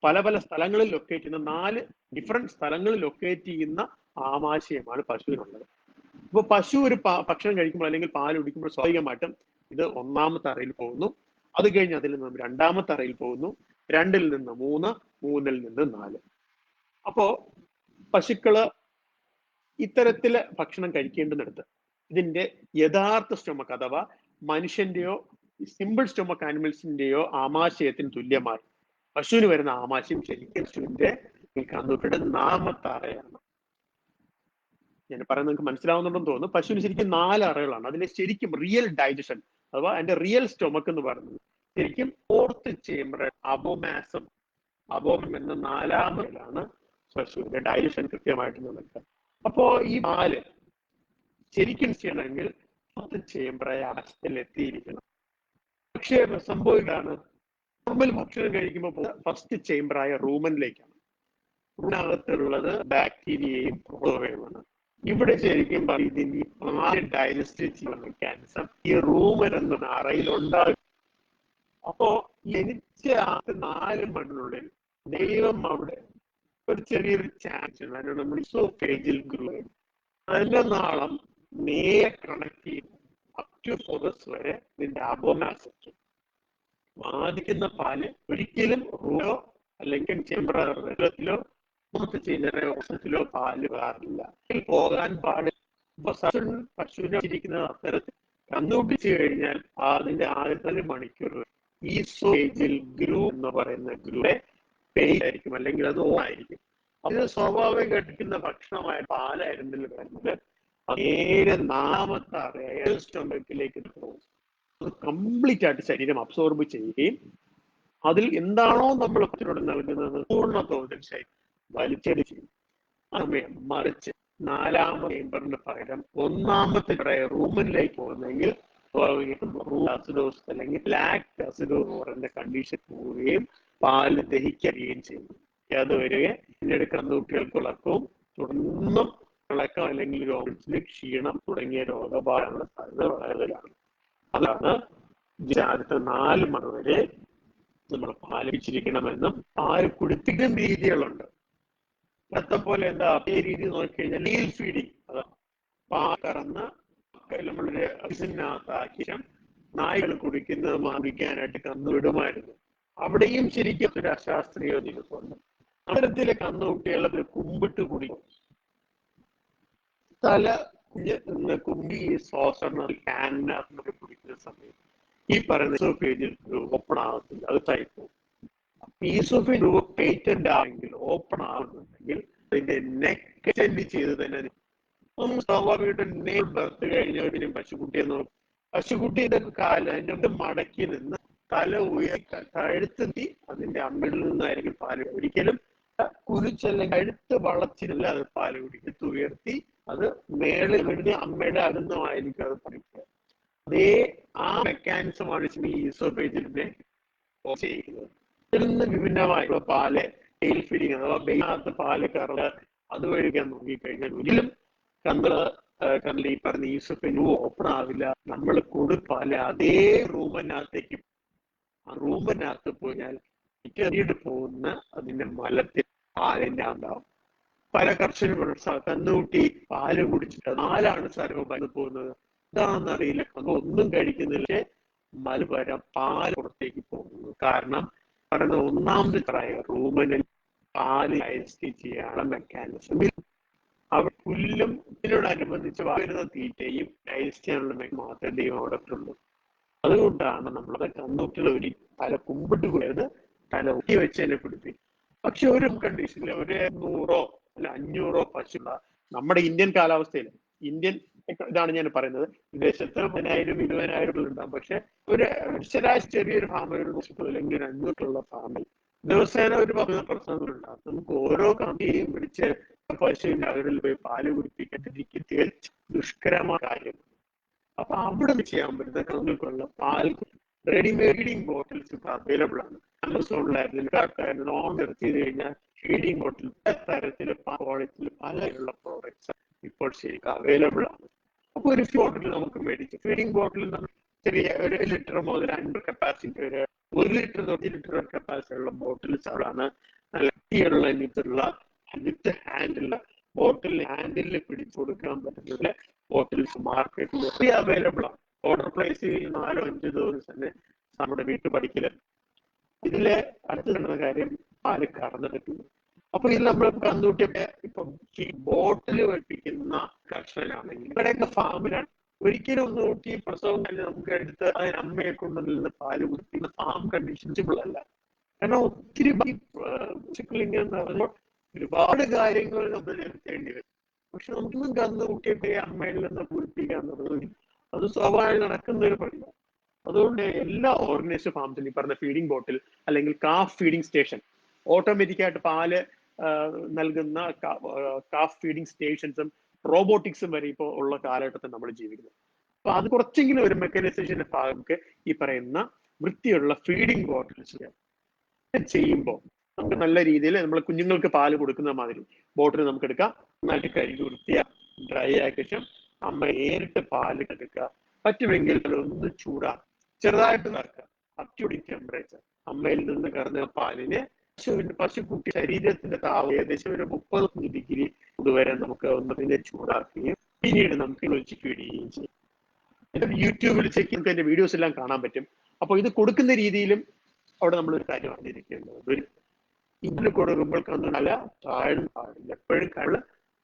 പല സ്ഥലങ്ങളിൽ ലൊക്കേറ്റ് ചെയ്യുന്ന 4 ഡിഫറെന്റ് സ്ഥലങ്ങളിൽ ലൊക്കേറ്റ് ചെയ്യുന്ന ആമാശയമാണ് പശുവിനുള്ളത്. ഇപ്പൊ പശു ഒരു ഭക്ഷണം കഴിക്കുമ്പോൾ അല്ലെങ്കിൽ പാൽ കുടിക്കുമ്പോൾ സ്വാഭാവികമായിട്ടും ഇത് 1ാമത്തെ അറയിൽ പോകുന്നു. അത് കഴിഞ്ഞ് അതിൽ നിന്നും 2ാമത്തെ അറയിൽ പോകുന്നു, 2ൽ നിന്ന് 3, 3ൽ നിന്ന് 4. അപ്പോ പശുക്കള് ഇത്തരത്തില് ഭക്ഷണം കഴിക്കേണ്ടുന്നിടത്ത് ഇതിന്റെ യഥാർത്ഥ സ്റ്റൊമക്ക് അഥവാ മനുഷ്യന്റെയോ സിമ്പിൾ സ്റ്റൊമക്ക് ആനിമൽസിന്റെയോ ആമാശയത്തിന് തുല്യമായി പശുവിന് വരുന്ന ആമാശയം ശരിക്കും പശുവിന്റെ കന്നുകുട്ടിയുടെ 4ാമത്തെ അറയാണ്. ഞാൻ പറയുന്നത് നിങ്ങൾക്ക് മനസ്സിലാവുന്നുണ്ടെന്ന് തോന്നുന്നു. പശുവിന് ശരിക്കും 4 അറകളാണ്. അതിന്റെ ശരിക്കും റിയൽ ഡൈജഷൻ അഥവാ അതിന്റെ റിയൽ സ്റ്റൊമക്ക് എന്ന് പറയുന്നത് ശരിക്കും 4th ചേംബർ അബോമാസം എന്ന 4ാമതിലാണ് പശുവിന്റെ ഡൈജഷൻ കൃത്യമായിട്ട് നടക്കുക. അപ്പോ ഈ പാല് ശരിക്കും ചെയ്യണമെങ്കിൽ 4th ചേംബറായ അവസ്ഥയിൽ എത്തിയിരിക്കണം. പക്ഷേ സംഭവിക്കാണ് നോർമൽ ഭക്ഷണം കഴിക്കുമ്പോൾ ഫസ്റ്റ് ചേംബറായ റൂമനിലേക്കാണ്. റൂമിനകത്തുള്ളത് ബാക്ടീരിയയും പ്രോട്ടോസോയുമാണ്. ഇവിടെ ശരിക്കും ഇതിന് പാല് ഡൈജസ്റ്റ് ചെയ്യുന്ന മെക്കാനിസം ഈ റൂമൻ എന്ന അറയിലുണ്ടാകും. അപ്പോ ജനിച്ച 4 മണിനുള്ളിൽ ദൈവം അവിടെ ഒരു ചെറിയൊരു ചാൻസ് ഉണ്ട്. അതിനോട് നമ്മൾ ഇസോഫേജിൽ ഗ്രൂവ് അതിന്റെ നാളം നേരെ കണക്ട് ചെയ്യും അപ് ടു 4 hours വരെ ഇതിന്റെ അബോമാസത്തിൽ ബാധിക്കുന്ന പാല് ഒരിക്കലും റൂമോ അല്ലെങ്കിൽ ചെമ്പറത്തിലോ ചിലരെ വർഷത്തിലോ പാല് കാറില്ല. പോകാൻ പാടില്ല. പശുവിനെ ഇരിക്കുന്ന അത്തരത്തിൽ കന്നുപിടിച്ചു കഴിഞ്ഞാൽ അതിന്റെ ആദ്യത്തെ മണിക്കൂർ ഈസോഫേജിൽ ഗ്രൂ എന്ന് പറയുന്ന ഗ്രൂടെ പേരായിരിക്കും, അല്ലെങ്കിൽ അത് ഓണായിരിക്കും. അത് സ്വാഭാവികം കഴിക്കുന്ന ഭക്ഷണമായ പാലായിരുന്നില്ല വരുന്നത്. നേരെ നാമത്തെ സ്റ്റൊമക്കിലേക്ക് പോകും. അത് കംപ്ലീറ്റ് ആയിട്ട് ശരീരം അബ്സോർബ് ചെയ്യുകയും അതിൽ എന്താണോ നമ്മൾ ഭക്ഷണം നൽകുന്നത് പൂർണ്ണ തോതിൽ ശരീരം വലിച്ചെടുക്കും. സമയം മറിച്ച് നാലാമത്തെ ചേമ്പറിന് പകരം ഒന്നാമത്തെ റൂമിലേക്ക് പോകുന്നെങ്കിൽ അസിഡോസ് അല്ലെങ്കിൽ ലാക്ട് അസിഡോസ് പറയുന്ന കണ്ടീഷൻ പോവുകയും പാല് ദഹിക്കുകയും ചെയ്യും. അത് വരിക പിന്നീട് കന്നുകുട്ടികൾക്ക് ഇളക്കവും തുടർന്നും ഇളക്കം അല്ലെങ്കിൽ രോഗത്തിന് ക്ഷീണം തുടങ്ങിയ രോഗബാധകളുടെ സാധ്യത വളരെയാണ്. അതാണ് അടുത്ത 4 മണി വരെ നമ്മൾ പാലിപ്പിച്ചിരിക്കണമെന്നും പാല് കുടിപ്പിക്കുന്ന രീതികളുണ്ട്. ഇന്നത്തെ പോലെ എന്താ ഈ രീതി നോക്കിക്കഴിഞ്ഞാൽ നീൽ ഫീഡിങ്, അതാ പാൽ കറന്ന് നമ്മളുടെ ഇതിനകത്താക്കി നായ്കൾ കുടിക്കുന്നത് മാറിക്കാനായിട്ട് കന്നുവിടുമായിരുന്നു. അവിടെയും ശരിക്കും ഒരു അശാസ്ത്രീയതയുണ്ട്. അത്തരത്തിലെ കന്നുകുട്ടികളെ കുമ്പിട്ട് കുടിക്കും. തല കുമ്പി സോസറിന് ക്യാനകത്ത് കുടിക്കുന്ന സമയത്ത് ഈ പറയുന്ന ഈസോഫേജിൽ ഓപ്പൺ ആകത്തില്ല, അത് ടൈപ്പ്. ഈസോഫേജ് പേറ്റന്റ് ആണെങ്കിൽ ഓപ്പൺ ആകുന്നുണ്ടെങ്കിൽ അതിന്റെ നെക്ക് എക്സ്റ്റെൻഡ് ചെയ്ത് തന്നെ നമ്മൾ സ്വാഭാവികമായിട്ട് നെയിൽ ബർത്ത് കഴിഞ്ഞ പശുക്കുട്ടിയെ നോക്കും. പശുക്കുട്ടിയുടെ കാല് അതിന്റെ മടക്കി നിന്ന് തല ഉയർത്തി കഴുത്തി അതിന്റെ അമ്മയിൽ നിന്നായിരിക്കും പാല്. ഒരിക്കലും കുരിച്ചല്ലെങ്കിൽ കഴുത്ത് വളച്ചില്ല അത് പാല് കുടിക്കത്ത് ഉയർത്തി അത് മേളിൽ വരുന്ന അമ്മയുടെ അരുന്നമായിരിക്കും അത് പഠിക്കുക. അതേ ആ മെക്കാനിസമാണ് ഈസോഫേജിനെ ചെയ്യുന്നത്. ഇതിൽ നിന്ന് വിഭിന്നമായിട്ടുള്ള പാല് ടെയിൽ ഫീഡിങ് അഥവാ ബെയിനകത്ത് പാല് കറന്ന് അത് കഴിക്കാൻ നോക്കിക്കഴിഞ്ഞാൽ ഒരിക്കലും കണ്ണിൽ ഈ പറഞ്ഞ ഈസോഫേജ് ഓപ്പൺ ആവില്ല. നമ്മൾ കൊടുപ്പാല് അതേ റൂമിനകത്തേക്ക്, ആ റൂമിനകത്ത് പോയാൽ പിന്നീട് പോകുന്ന അതിന്റെ മലത്തിൽ പാലിന്റെ ഉണ്ടാവും. പല കർഷകരും കന്നുകുട്ടി പാല് കുടിച്ചിട്ട് 4 സർവ്വം പോകുന്നത് എന്താണെന്ന് അറിയില്ല, ഒന്നും കഴിക്കുന്നില്ല, മലപരം പാല് പുറത്തേക്ക് പോകുന്നു. കാരണം പറയുന്ന ഒന്നാമത്തെ റൂമിനിൽ പാല് ഡൈജസ്റ്റ് ചെയ്യാനുള്ള മെക്കാനിസം. അവിടെ പുല്ലും ഇതിനോടനുബന്ധിച്ച് വരുന്ന തീറ്റയും ഡൈജസ്റ്റ് ചെയ്യാനുള്ള മാത്രമേ ദൈവം അവിടെ ഉള്ളൂ. അതുകൊണ്ടാണ് നമ്മളത് കന്നുകുട്ടികൾ ഒരു തല കുമ്പിട്ട് പോയത് തല ഊട്ടി വെച്ച് തന്നെ പിടിപ്പിക്കും. പക്ഷെ ഒരു കണ്ടീഷനിൽ ഒരു 100 അല്ല 500 പശുള്ള നമ്മുടെ ഇന്ത്യൻ കാലാവസ്ഥയിൽ, ഇന്ത്യൻ ഇതാണ് ഞാൻ പറയുന്നത്, വിദേശത്ത് 10,000 20,000 ഉണ്ടാകും. പക്ഷെ ഒരു ശരാശരി ചെറിയൊരു ഫാമിൽ അല്ലെങ്കിൽ 500 ഫാമിൽ ദിവസേന ഒരു 10% ഉണ്ടാകും. നമുക്ക് ഓരോ കമ്പിയെയും പിടിച്ച് പശുവിന്റെ അവരിൽ പോയി പാല് കുടിപ്പിക്കാതിരിക്കും തികച്ചും ദുഷ്കരമായ കാര്യം. അപ്പൊ അവിടെ ചെയ്യാൻ പറ്റുന്ന കന്നുകൾക്കുള്ള പാൽ റെഡിമെയ്ഡിങ് ബോട്ടിൽസ് ഇപ്പൊ അവൈലബിൾ ആണ്. ആമസോണിലായിരുന്നു ഓർഡർ ചെയ്ത് കഴിഞ്ഞാൽ ഫീഡിങ് ബോട്ടിൽ തരത്തില് ക്വാളിറ്റിയിൽ പലരുള്ള പ്രോഡക്ട്സ് ഇപ്പോൾ ശരിക്കും അവൈലബിൾ ആണ്. അപ്പൊ ഒരു ബോട്ടിൽ നമുക്ക് മേടിച്ചു ഫീഡിങ് ബോട്ടിൽ ചെറിയ 1 ലിറ്റർ മുതൽ 5 കപ്പാസിറ്റി വരെ 1 ലിറ്റർ 1 ലിറ്റർ കപ്പാസിറ്റി ഉള്ള ബോട്ടിൽസ് ആണ്. നല്ല കട്ടിയുള്ള വിത്ത് ഹാൻഡിലുള്ള ബോട്ടിൽ ഹാൻഡിൽ പിടിച്ചു കൊടുക്കാൻ പറ്റുന്ന ബോട്ടിൽസ് മാർക്കറ്റിൽ അവൈലബിൾ ആണ്. ഓർഡർ പ്ലേസ് ചെയ്ത് 4-5 ദിവസം തന്നെ നമ്മുടെ വീട്ടു പഠിക്കല്. ഇതിലെ അടുത്ത് നടന്ന കാര്യം പാല് കറന്നെടുക്കുന്നു. അപ്പൊ ഇത് നമ്മൾ കന്നുകുട്ടിയൊക്കെ ഇപ്പം ഈ ബോട്ടിൽ പഠിപ്പിക്കുന്ന കർഷകരാണെങ്കിൽ ഇവിടെയൊക്കെ ഫാമിലാണ്. ഒരിക്കലും ഒന്ന് നോക്കി പ്രസവം കഴിഞ്ഞ് നമുക്ക് എടുത്ത് അതിന് അമ്മയെ കൊണ്ടുവന്ന് പാല് കുടിക്കുന്ന ഫാം കണ്ടീഷൻസിബിൾ അല്ല. കാരണം ഒത്തിരി ഒരുപാട് കാര്യങ്ങൾ നമ്മൾ നിർത്തേണ്ടി വരും. പക്ഷെ നമുക്കൊന്നും കന്നുകുട്ടിയൊക്കെ അമ്മയിൽ നിന്ന് കുളിപ്പിക്കുക എന്നുള്ളത് അത് സ്വാഭാവികം നടക്കുന്ന ഒരു പണിയാണ്. അതുകൊണ്ട് എല്ലാ ഓർഗനൈസ്ഡ് ഫാംസിലും ഈ പറഞ്ഞ ഫീഡിംഗ് ബോട്ടിൽ അല്ലെങ്കിൽ കാഫ് ഫീഡിംഗ് സ്റ്റേഷൻ, ഓട്ടോമാറ്റിക്കായിട്ട് പാല് നൽകുന്ന കാഫ് ഫീഡിംഗ് സ്റ്റേഷൻസും റോബോട്ടിക്സും വരെ ഇപ്പോൾ ഉള്ള കാലഘട്ടത്തിൽ നമ്മൾ ജീവിക്കുന്നത്. അപ്പൊ അത് കുറച്ചെങ്കിലും ഒരു മെക്കനൈസേഷന്റെ ഭാഗമൊക്കെ ഈ പറയുന്ന വൃത്തിയുള്ള ഫീഡിംഗ് ബോട്ടിൽസ് ചെയ്യുമ്പോൾ നമുക്ക് നല്ല രീതിയിൽ നമ്മൾ കുഞ്ഞുങ്ങൾക്ക് പാല് കൊടുക്കുന്ന മാതിരി ബോട്ടിൽ നമുക്ക് എടുക്കാം, നന്നായിട്ട് കഴുകി വൃത്തിയാക്കി ഡ്രൈ ആക്കിയ ശേഷം അമ്മ നേരിട്ട് പാല് എടുക്കുക. പറ്റുമെങ്കിൽ ഒന്ന് ചൂടാക്കുക, ചെറുതായിട്ട് നടക്കുക, അപ്റ്റുടി ടെമ്പറേച്ചർ അമ്മയിൽ നിന്ന് കറന്ന പാലിനെ പശുക്കുട്ടി ശരീരത്തിന്റെ താപം ഏകദേശം ഒരു 30 ഡിഗ്രി ഇതുവരെ നമുക്ക് ഒന്നതിനെ ചൂടാക്കുകയും പിന്നീട് നമുക്ക് ഒഴിച്ച് ഫീഡിക്കുകയും ചെയ്യും. യൂട്യൂബിൽ ചെക്ക് നമുക്ക് അതിന്റെ വീഡിയോസ് എല്ലാം കാണാൻ പറ്റും. അപ്പൊ ഇത് കൊടുക്കുന്ന രീതിയിലും അവിടെ നമ്മളൊരു കാര്യം അറിഞ്ഞിരിക്കേണ്ടത്, ഇങ്ങനെ കൊടുക്കുമ്പോൾ തല താഴ്ന്നു പാടില്ല. എപ്പോഴും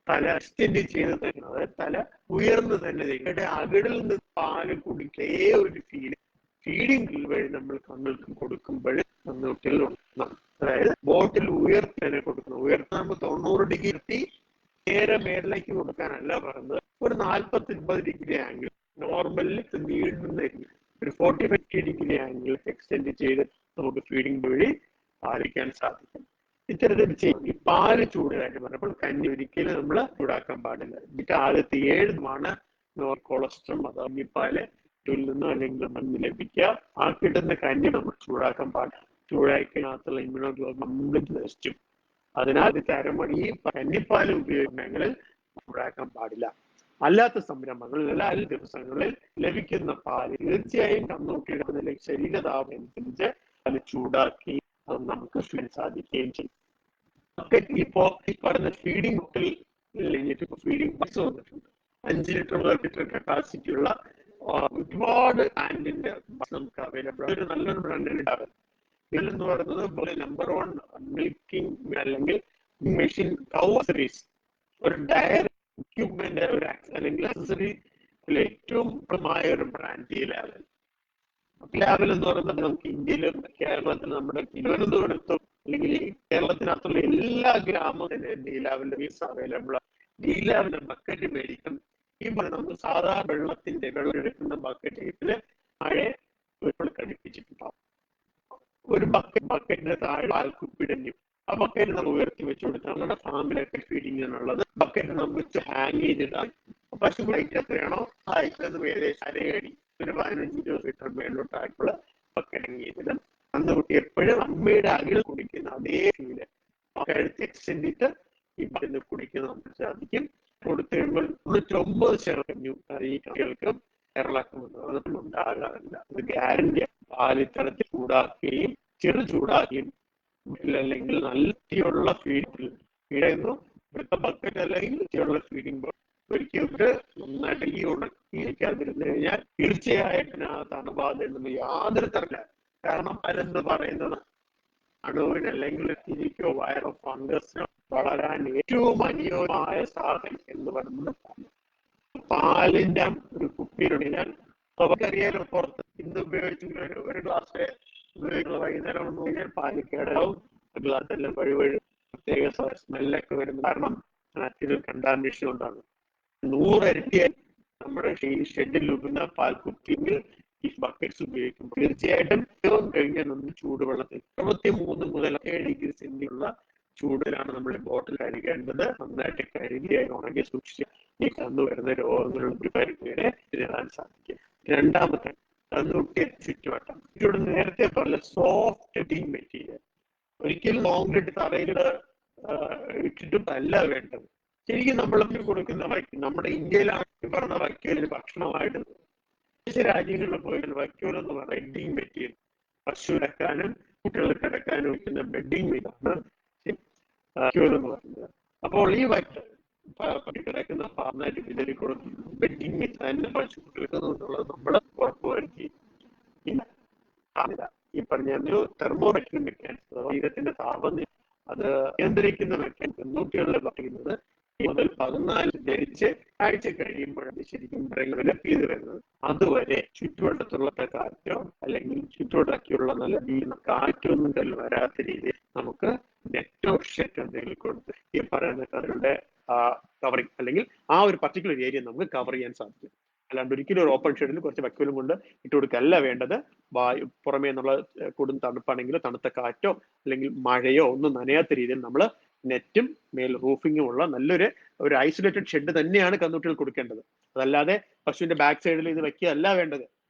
തല എക്സ്റ്റെൻഡ് ചെയ്ത് തന്നെ, അതായത് തല ഉയർന്നു തന്നെ നിങ്ങളുടെ അകിടിൽ നിന്ന് പാല് കുടിക്കേ ഒരു ഫീഡിങ് വഴി നമ്മൾ കന്നുകൾക്ക് കൊടുക്കുമ്പോൾ കന്നുകുട്ടികൾ ഉണർത്തണം. അതായത് ബോട്ടിൽ ഉയർത്തി തന്നെ കൊടുക്കണം. ഉയർത്തുമ്പോൾ 90 ഡിഗ്രി നേരെ മേളിലേക്ക് കൊടുക്കാനല്ല പറയുന്നത്. ഒരു 40-50 ഡിഗ്രി ആംഗിൾ നോർമലിൽ നീണ്ടുന്ന ഒരു 40-50 ഡിഗ്രി ആംഗിൾ എക്സ്റ്റെൻഡ് ചെയ്ത് നമുക്ക് ഫീഡിങ് വഴി പാലിക്കാൻ സാധിക്കും. ഇത്തരത്തിൽ ചെയ്യും. ഈ പാല് ചൂടായിട്ട് പറഞ്ഞപ്പോൾ കഞ്ഞി ഒരിക്കലും നമ്മൾ ചൂടാക്കാൻ പാടില്ല. എന്നിട്ട് ആദ്യത്തെ 7 കൊളസ്ട്രോൾ അതാമിപ്പാല് നിന്നും അല്ലെങ്കിൽ മണ്ണ് ലഭിക്കുക. ആ കിട്ടുന്ന കഞ്ഞി നമ്മൾ ചൂടാക്കാൻ പാടില്ല. ചൂടാക്കിനകത്തുള്ള ഇമ്മ്യൂണോഗ്ലോബിൻ കംപ്ലീറ്റ് നശിച്ചു. അതിനാൽ അരമണി കന്നിപ്പാല് ഉപയോഗിക്കണമെങ്കിൽ ചൂടാക്കാൻ പാടില്ല. അല്ലാത്ത സംരംഭങ്ങളിൽ എല്ലാ ദിവസങ്ങളിൽ ലഭിക്കുന്ന പാല് തീർച്ചയായും കന്നുകുട്ടിയുടെ ശരീരതാപം അനുസരിച്ച് അത് ചൂടാക്കി അത് നമുക്ക് സാധിക്കുകയും ചെയ്യും. ഇപ്പോ ഈ പറഞ്ഞ ഫീഡിംഗ് ബോട്ടിൽ ഫീഡിംഗ് ബോക്സ് വന്നിട്ടുണ്ട്. 5 ലിറ്റർ കപ്പാസിറ്റി ഉള്ള ഒരുപാട് ബ്രാൻഡിന്റെ നമുക്ക് അവൈലബിൾ ആണ്. ഒരു നല്ലൊരു ബ്രാൻഡിന് ഇതിലെന്ന് പറയുന്നത് നമ്പർ 1 മിൽക്കിംഗ് അല്ലെങ്കിൽ മെഷീൻ കൗ സീരീസ് ഒരു ഡയറി എക്യുപ്മെന്റ് അല്ലെങ്കിൽ അക്സസറി ഏറ്റവും പ്രമായ ഒരു ബ്രാൻഡ് ഈ ലാവൽ. ലാവൽ എന്ന് പറയുന്നത് നമുക്ക് ഇന്ത്യയിലും കേരളത്തിലും നമ്മുടെ തിരുവനന്തപുരത്തും അല്ലെങ്കിൽ കേരളത്തിനകത്തുള്ള എല്ലാ ഗ്രാമത്തിലും ഈ ലാവലിന്റെ മീൻസ് അവൈലബിൾ ആണ്. ഈ ലാവലിന്റെ ബക്കറ്റ് മേടിക്കും. ഈ നമുക്ക് സാധാരണ വെള്ളം എടുക്കുന്ന ബക്കറ്റില് മഴ ഘടിപ്പിച്ചിട്ടുണ്ടാവും. ഒരു ബക്കറ്റിന്റെ താഴെ പാൽക്കുപ്പിടഞ്ഞു. ആ ബക്കറ്റ് നമ്മൾ ഉയർത്തി വെച്ച് കൊടുത്താൽ നമ്മുടെ ഫാമിലൊക്കെ ഫീഡിങ്ങിനുള്ളത് ബക്കറ്റ് നമുക്ക് ഹാങ് ചെയ്തിടാം. പശുക്കളായിട്ട് എത്രയാണോ ആയിട്ടത് ഏകദേശം അരയടി ഒരു 15-20 ലിറ്റർ മേലോട്ടായിട്ടുള്ള ബക്കറ്റ് ചെയ്തിടും. കന്നുകുട്ടി എപ്പോഴും അമ്മയുടെ അകിൽ കുടിക്കുന്ന അതേ ഫീല് കഴുത്ത് എക്സ്റ്റെൻഡിട്ട് ഈ മരുന്ന് കുടിക്കുന്ന നമുക്ക് സാധിക്കും. കൊടുത്തു കഴിയുമ്പോൾ 99% ഈ കുട്ടികൾക്കും കേരളത്തിൽ ഉണ്ടാകാറില്ല. അത് ഗ്യാരണ്ടി. പാലിത്തരത്തിൽ ചൂടാക്കുകയും ചെറു ചൂടാക്കുകയും അല്ലെങ്കിൽ നല്ല ഫീഡിങ് ബക്കറ്റ് അല്ലെങ്കിൽ ഫീഡിങ് ഒരിക്കലും നന്നായിട്ട് ഈ ഉണക്കിയിരിക്കാതിരുന്നു കഴിഞ്ഞാൽ തീർച്ചയായിട്ടും ആ തണുപാതെന്ന് യാതൊരു തരമില്ല. കാരണം പലന്ന് പറയുന്നത് അണുവിന് അല്ലെങ്കിൽ തിരിക്കോ വൈറോ ഫംഗസിനോ വളരാൻ ഏറ്റവും അനുയോജ്യമായ സാധനം എന്ന് പറയുന്നത് പാലിന്റെ ഒരു കുപ്പിയിലുണ്ടെങ്കിൽ നമുക്കറിയാലോ പുറത്ത് ഇന്ന് ഉപയോഗിച്ചിട്ടുള്ള ഒരു ഗ്ലാസ് വൈകുന്നേരം കഴിഞ്ഞാൽ പാല് കേടാവും. ഗ്ലാസ്സെല്ലാം വഴി പ്രത്യേക സ്മെല്ലൊക്കെ വരുന്നത് കാരണം നാച്ചുറൽ കണ്ടാമിനേഷൻ കൊണ്ടാണ്. 100 ഇരട്ടിയായി നമ്മുടെ ഷെഡിൽ ഉപയോഗിക്കുന്ന പാൽക്കുപ്പിയിൽ ഈ ബക്കറ്റ്സ് ഉപയോഗിക്കും. തീർച്ചയായിട്ടും കഴിഞ്ഞാൽ നമ്മൾ ചൂടുവെള്ളത്തിൽ 63 മുതൽ 7 ഡിഗ്രി സെന്റിലുള്ള ചൂടിലാണ് നമ്മൾ ബോട്ടിൽ കഴുകേണ്ടത്. നന്നായിട്ട് കഴുകിയായി ഉണങ്ങി സൂക്ഷിച്ച് ഈ കന്നു വരുന്ന രോഗങ്ങളുടെ ഒരു പരിധിവരെ നേടാൻ സാധിക്കും. രണ്ടാമത്തെ കന്നുകുട്ടിയെ ചുറ്റുവട്ടം. ഇവിടെ നേരത്തെ പറഞ്ഞ സോഫ്റ്റ് ടീം മെറ്റീരിയൽ ഒരിക്കലും കോൺക്രീറ്റ് തറയിൽ ഇട്ടിട്ടും അല്ല വേണ്ടത്. ശരിക്കും നമ്മൾ കൊടുക്കുന്ന നമ്മുടെ ഇന്ത്യയിലാണ് പറഞ്ഞ വൈക്കോല് ഭക്ഷണമായിട്ട് രാജ്യങ്ങളിൽ പോയാൽ വൈക്കോൽ എന്ന് പറഞ്ഞ ബെഡിങ് മെറ്റീരിയൽ പശു കിടക്കാനും കുട്ടികൾ കിടക്കാനും വയ്ക്കുന്ന ബെഡിങ് മെറ്റീരിയലാണ് വൈക്കോൽ എന്ന് പറയുന്നത്. അപ്പോൾ ഈ പട്ടി കിടക്കുന്ന നന്നായിട്ട് വിതറി കൊടുക്കും ബെഡിങ് മെറ്റീരിയൽ പശു കൊടുക്കുന്നുള്ളത് നമ്മൾ ഉറപ്പുവരുത്തി. ഈ പറഞ്ഞ തെർമോമെട്രിക് മെക്കാനിസം ശരീരത്തിന്റെ താപനില അത് നിയന്ത്രിക്കുന്ന മെക്കാനിസം കുട്ടികളിൽ പറയുന്നത് മുതൽ 14 ധരിച്ച് ആഴ്ച കഴിയുമ്പോഴാണ് ശരിക്കും ഡെവലപ്പ് ചെയ്ത് വരുന്നത്. അതുവരെ ചുറ്റുവട്ടത്തുള്ള കാറ്റോ അല്ലെങ്കിൽ ചുറ്റുവട്ടക്കുള്ള നല്ല വീണ കാറ്റൊന്നും വരാത്ത രീതിയിൽ നമുക്ക് നെറ്റോ ഷെറ്റ് എന്തെങ്കിലും കൊടുത്ത് ഈ പറയുന്ന കഥകളുടെ കവറിങ് അല്ലെങ്കിൽ ആ ഒരു പർട്ടിക്കുലർ ഏരിയ നമുക്ക് കവർ ചെയ്യാൻ സാധിക്കും. അല്ലാണ്ട് ഒരിക്കലും ഒരു ഓപ്പൺ ഷെഡിൽ കുറച്ച് വൈക്കോലും കൊണ്ട് ഇട്ട് കൊടുക്കല്ല വേണ്ടത്. പുറമേ എന്നുള്ള കൊടും തണുപ്പാണെങ്കിൽ തണുത്ത കാറ്റോ അല്ലെങ്കിൽ മഴയോ ഒന്നും നനയാത്ത രീതിയിൽ നമ്മൾ നെറ്റും മേൽ റൂഫിങ്ങും ഉള്ള നല്ലൊരു ഐസൊലേറ്റഡ് ഷെഡ് തന്നെയാണ് കന്നുകുട്ടികൾ കൊടുക്കേണ്ടത്. അതല്ലാതെ പശുവിന്റെ ബാക്ക് സൈഡിൽ ഇത് വെക്കുകയല്ല വേണ്ടത്.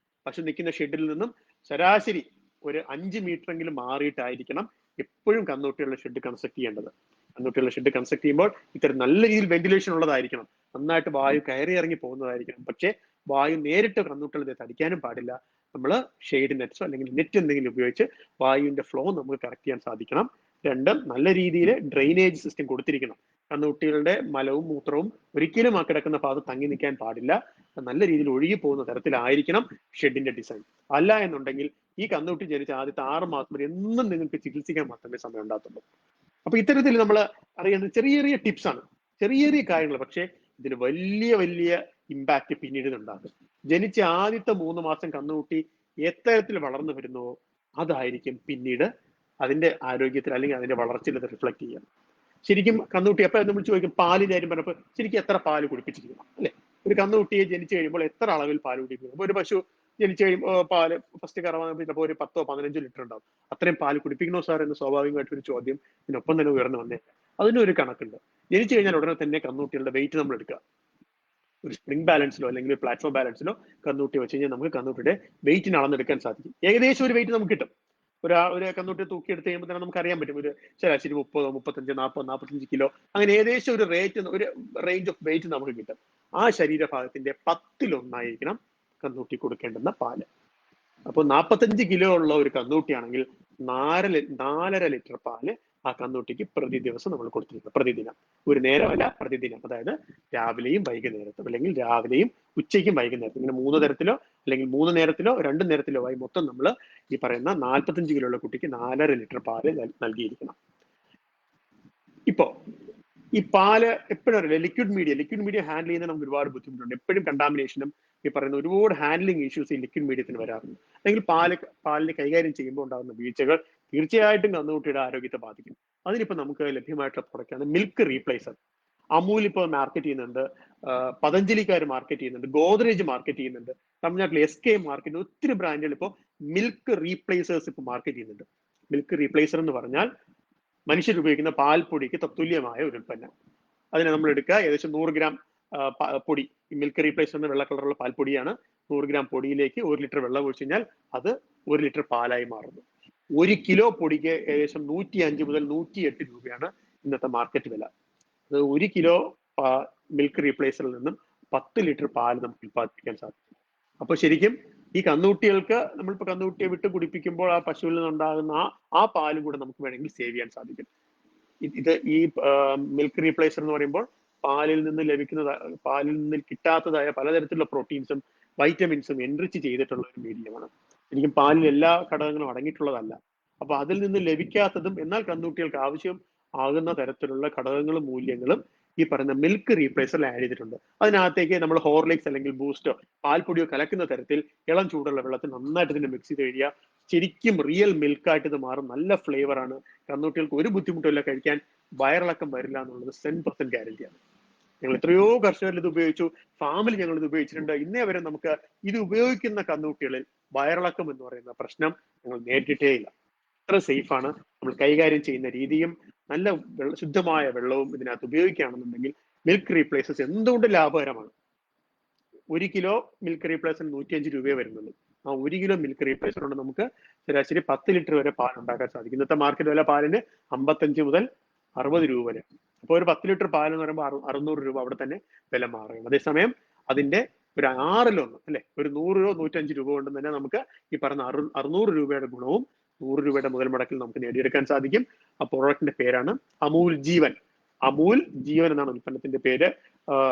പശു നിൽക്കുന്ന ഷെഡിൽ നിന്നും ശരാശരി ഒരു 5 മീറ്ററെങ്കിലും മാറിയിട്ടായിരിക്കണം എപ്പോഴും കന്നുകുട്ടികളുടെ ഷെഡ് കൺസ്ട്രക്ട് ചെയ്യേണ്ടത്. കന്നുകുട്ടികളുടെ ഷെഡ് കൺസ്ട്രക്ട് ചെയ്യുമ്പോൾ ഇത്തരം നല്ല രീതിയിൽ വെന്റിലേഷൻ ഉള്ളതായിരിക്കണം. നന്നായിട്ട് വായു കയറി ഇറങ്ങി പോകുന്നതായിരിക്കണം. പക്ഷേ വായു നേരിട്ട് കന്നുകുട്ടികളെ തടിക്കാനും പാടില്ല. നമ്മൾ ഷെയ്ഡ് നെറ്റ്സോ അല്ലെങ്കിൽ നെറ്റ് എന്തെങ്കിലും ഉപയോഗിച്ച് വായുവിന്റെ ഫ്ലോ നമുക്ക് കറക്റ്റ് ചെയ്യാൻ സാധിക്കണം. രണ്ടും നല്ല രീതിയിൽ ഡ്രെയിനേജ് സിസ്റ്റം കൊടുത്തിരിക്കണം. കന്നുകുട്ടികളുടെ മലവും മൂത്രവും ഒരിക്കലും ആ കിടക്കുന്ന ഭാഗത്ത് തങ്ങി നിൽക്കാൻ പാടില്ല. നല്ല രീതിയിൽ ഒഴുകി പോകുന്ന തരത്തിലായിരിക്കണം ഷെഡിന്റെ ഡിസൈൻ. അല്ല എന്നുണ്ടെങ്കിൽ ഈ കന്നുകുട്ടി ജനിച്ച ആദ്യത്തെ 6 മാസം വരെ എന്നും നിങ്ങൾക്ക് ചികിത്സിക്കാൻ മാത്രമേ സമയം ഉണ്ടാകത്തുള്ളൂ. അപ്പൊ ഇത്തരത്തിൽ നമ്മൾ അറിയുന്ന ചെറിയ ചെറിയ ടിപ്സ് ആണ്, ചെറിയ ചെറിയ കാര്യങ്ങൾ, പക്ഷേ ഇതിന് വലിയ വലിയ ഇമ്പാക്ട് പിന്നീട് ഉണ്ടാകും. ജനിച്ച ആദ്യത്തെ 3 മാസം കന്നുകുട്ടി എത്തരത്തിൽ വളർന്നു വരുന്നുവോ അതായിരിക്കും പിന്നീട് അതിന്റെ ആരോഗ്യത്തിൽ അല്ലെങ്കിൽ അതിന്റെ വളർച്ചയിൽ അത് റിഫ്ലക്ട് ചെയ്യാം. ശരിക്കും കന്നുകുട്ടി എപ്പോഴും നമ്മൾ ചോദിക്കും, പാലിന്റെ കാര്യം പറഞ്ഞപ്പോൾ ശരിക്കും എത്ര പാല് കുടിപ്പിച്ചിരിക്കണം അല്ലെ? ഒരു കന്നുകുട്ടിയെ ജനിച്ചു കഴിയുമ്പോൾ എത്ര അളവിൽ പാല് കുടിപ്പിക്കണം? അപ്പൊ ഒരു പശു ജനിച്ചു കഴിയുമ്പോൾ പാല് ഫസ്റ്റ് കറവാകുമ്പോൾ ഒരു 10-15 ലിറ്റർ ഉണ്ടാവും. അത്രയും പാല് കുടിപ്പിക്കണോ സാർ എന്ന് സ്വാഭാവികമായിട്ട് ഒരു ചോദ്യം ഇതിനൊപ്പം തന്നെ ഉയർന്നു വന്നേക്കാം. അതിനൊരു കണക്കുണ്ട്. ജനിച്ചു കഴിഞ്ഞാൽ ഉടനെ തന്നെ കന്നുകുട്ടികളുടെ വെയിറ്റ് നമ്മൾ എടുക്കുക. ഒരു സ്പ്രിംഗ് ബാലൻസിലോ അല്ലെങ്കിൽ ഒരു പ്ലാറ്റ്ഫോം ബാലൻസിലോ കന്നുകുട്ടി വെച്ച് കഴിഞ്ഞാൽ നമുക്ക് കന്നുകുട്ടിയുടെ വെയിറ്റിന് അളന്നെടുക്കാൻ സാധിക്കും. ഏകദേശം ഒരു വെയിറ്റ് നമുക്ക് കിട്ടും. ഒരു കന്നുകുട്ടി തൂക്കിയെടുത്ത് കഴിയുമ്പോൾ തന്നെ നമുക്ക് അറിയാൻ പറ്റും ഒരു ശരാശരി 30, 35, 40, 45 കിലോ, അങ്ങനെ ഏകദേശം ഒരു റേഞ്ച് ഓഫ് വെയിറ്റ് നമുക്ക് കിട്ടും. ആ ശരീരഭാഗത്തിന്റെ 10-1 കന്നുകുട്ടി കൊടുക്കേണ്ടുന്ന പാല്. അപ്പോൾ 45 കിലോ ഉള്ള ഒരു കന്നുകുട്ടിയാണെങ്കിൽ 4.5 ലിറ്റർ പാല് ആ കന്നുകുട്ടിക്ക് ദിവസം നമ്മൾ കൊടുത്തിരിക്കുന്നത്. പ്രതിദിനം, ഒരു നേരമല്ല, പ്രതിദിനം. അതായത് രാവിലെയും വൈകുന്നേരത്തും, അല്ലെങ്കിൽ രാവിലെയും ഉച്ചയ്ക്കും വൈകുന്നേരത്തും, ഇങ്ങനെ 3 തരത്തിലോ അല്ലെങ്കിൽ 3 നേരത്തിലോ 2 നേരത്തിലോ ആയി മൊത്തം നമ്മൾ ഈ പറയുന്ന 45 കിലോ ഉള്ള കുട്ടിക്ക് 4.5 ലിറ്റർ പാല് നൽകിയിരിക്കണം. ഇപ്പോ ഈ പാല് എപ്പോഴും അറിയില്ല, ലിക്വിഡ് മീഡിയ ഹാൻഡിൽ ചെയ്യുന്നത് നമുക്ക് ഒരുപാട് ബുദ്ധിമുട്ടുണ്ട്. എപ്പോഴും കണ്ടാമിനേഷനും ഈ പറയുന്ന ഒരുപാട് ഹാൻഡ്ലിംഗ് ഇഷ്യൂസ് ഈ ലിക്വിഡ് മീഡിയത്തിന് വരാറുണ്ട്. അല്ലെങ്കിൽ പാലിന് കൈകാര്യം ചെയ്യുമ്പോൾ ഉണ്ടാകുന്ന വീഴ്ചകൾ തീർച്ചയായിട്ടും കന്നുകുട്ടിയുടെ ആരോഗ്യത്തെ ബാധിക്കും. അതിനിപ്പോ നമുക്ക് ലഭ്യമായിട്ടുള്ള പ്രൊഡക്റ്റാണ് മിൽക്ക് റീപ്ലേസർ. അമൂൽ ഇപ്പോൾ മാർക്കറ്റ് ചെയ്യുന്നുണ്ട്, പതഞ്ജലിക്കാർ മാർക്കറ്റ് ചെയ്യുന്നുണ്ട്, ഗോദ്രേജ് മാർക്കറ്റ് ചെയ്യുന്നുണ്ട്, തമിഴ്നാട്ടിൽ SK മാർക്കറ്റ്, ഒത്തിരി ബ്രാൻഡുകൾ ഇപ്പോൾ മിൽക്ക് റീപ്ലേസേഴ്സ് ഇപ്പോൾ മാർക്കറ്റ് ചെയ്യുന്നുണ്ട്. മിൽക്ക് റീപ്ലേസർ എന്ന് പറഞ്ഞാൽ മനുഷ്യർ ഉപയോഗിക്കുന്ന പാൽപ്പൊടിക്ക് തത്തുല്യമായ ഒരു ഉൽപ്പന്നം. അതിനെ നമ്മൾ എടുക്കുക, ഏകദേശം 100 ഗ്രാം പൊടി, മിൽക്ക് റീപ്ലേസർ എന്ന വെള്ള കളറുള്ള പാൽപ്പൊടിയാണ്. 100 ഗ്രാം പൊടിയിലേക്ക് 1 ലിറ്റർ വെള്ളം ഒഴിച്ചു കഴിഞ്ഞാൽ അത് 1 ലിറ്റർ പാലായി മാറുന്നു. 1 കിലോ പൊടിക്ക് ഏകദേശം 105 മുതൽ 108 രൂപയാണ് ഇന്നത്തെ മാർക്കറ്റ് വില. അത് 1 കിലോ മിൽക്ക് റീപ്ലേസറിൽ നിന്നും 10 ലിറ്റർ പാല് നമുക്ക് ഉൽപ്പാദിപ്പിക്കാൻ സാധിക്കും. അപ്പൊ ശരിക്കും ഈ കന്നുകുട്ടികൾക്ക് നമ്മളിപ്പോ കന്നുകുട്ടിയെ വിട്ട് കുടിപ്പിക്കുമ്പോൾ ആ പശുവിൽ നിന്നുണ്ടാകുന്ന ആ പാലും കൂടെ നമുക്ക് വേണമെങ്കിൽ സേവ് ചെയ്യാൻ സാധിക്കും. ഈ മിൽക്ക് റീപ്ലേസർ എന്ന് പറയുമ്പോൾ പാലിൽ നിന്ന് കിട്ടാത്തതായ പലതരത്തിലുള്ള പ്രോട്ടീൻസും വൈറ്റമിൻസും എൻറിച്ച് ചെയ്തിട്ടുള്ള ഒരു മീഡിയമാണ്. ശരിക്കും പാലിൽ എല്ലാ ഘടകങ്ങളും അടങ്ങിയിട്ടുള്ളതല്ല. അപ്പൊ അതിൽ നിന്ന് ലഭിക്കാത്തതും എന്നാൽ കന്നുകുട്ടികൾക്ക് ആവശ്യം ആകുന്ന തരത്തിലുള്ള ഘടകങ്ങളും മൂല്യങ്ങളും ഈ പറയുന്ന മിൽക്ക് റീപ്ലേസറിൽ ആഡ് ചെയ്തിട്ടുണ്ട്. അതിനകത്തേക്ക് നമ്മൾ ഹോർലിക്സ് അല്ലെങ്കിൽ ബൂസ്റ്റോ പാൽപ്പൊടിയോ കലക്കുന്ന തരത്തിൽ ഇളം ചൂടുള്ള വെള്ളത്തിൽ നന്നായിട്ട് ഇതിനെ മിക്സ് ചെയ്ത് കഴിയുക. ശരിക്കും റിയൽ മിൽക്കായിട്ട് ഇത് മാറും. നല്ല ഫ്ലേവറാണ്. കന്നുകുട്ടികൾക്ക് ഒരു ബുദ്ധിമുട്ടില്ല, കഴിക്കാൻ വയറിളക്കം വരില്ല എന്നുള്ളത് 100% ഗ്യാരണ്ടിയാണ്. ഞങ്ങൾ എത്രയോ കർഷകരിൽ ഇത് ഉപയോഗിച്ചു, ഫാമിൽ ഞങ്ങൾ ഇത് ഉപയോഗിച്ചിട്ടുണ്ട്. ഇന്നേ വരെ നമുക്ക് ഇത് ഉപയോഗിക്കുന്ന കന്നുകുട്ടികളിൽ വയറിളക്കം എന്ന് പറയുന്ന പ്രശ്നം ഞങ്ങൾ നേരിട്ടേ ഇല്ല. അത്ര സേഫാണ്. നമ്മൾ കൈകാര്യം ചെയ്യുന്ന രീതിയും നല്ല ശുദ്ധമായ വെള്ളവും ഇതിനകത്ത് ഉപയോഗിക്കുകയാണെന്നുണ്ടെങ്കിൽ മിൽക്ക് റീപ്ലേസസ് എന്തുകൊണ്ട് ലാഭകരമാണ്. 1 കിലോ മിൽക്ക് റീപ്ലേസർ 105 രൂപയെ വരുന്നുള്ളൂ. ആ 1 കിലോ മിൽക്ക് റീപ്ലേസർ കൊണ്ട് നമുക്ക് ശരാശരി 10 ലിറ്റർ വരെ പാൽ ഉണ്ടാക്കാൻ സാധിക്കും. ഇന്നത്തെ മാർക്കറ്റ് വില പാലിന് 55 മുതൽ 60 രൂപ വരെ. അപ്പോൾ ഒരു 10 ലിറ്റർ പാൽ എന്ന് പറയുമ്പോൾ 600 രൂപ അവിടെ തന്നെ വില മാറുകയാണ്. അതേസമയം അതിന്റെ ഒരു 6-1 അല്ലെ, ഒരു 100 രൂപ 105 രൂപ കൊണ്ട് തന്നെ നമുക്ക് ഈ പറഞ്ഞ 600 രൂപയുടെ ഗുണവും 100 രൂപയുടെ മുതൽ മുടക്കിൽ നമുക്ക് നേടിയെടുക്കാൻ സാധിക്കും. ആ പ്രോഡക്റ്റിന്റെ പേരാണ് അമൂൽ ജീവൻ. അമൂൽ ജീവൻ എന്നാണ് ഉൽപ്പന്നത്തിന്റെ പേര്.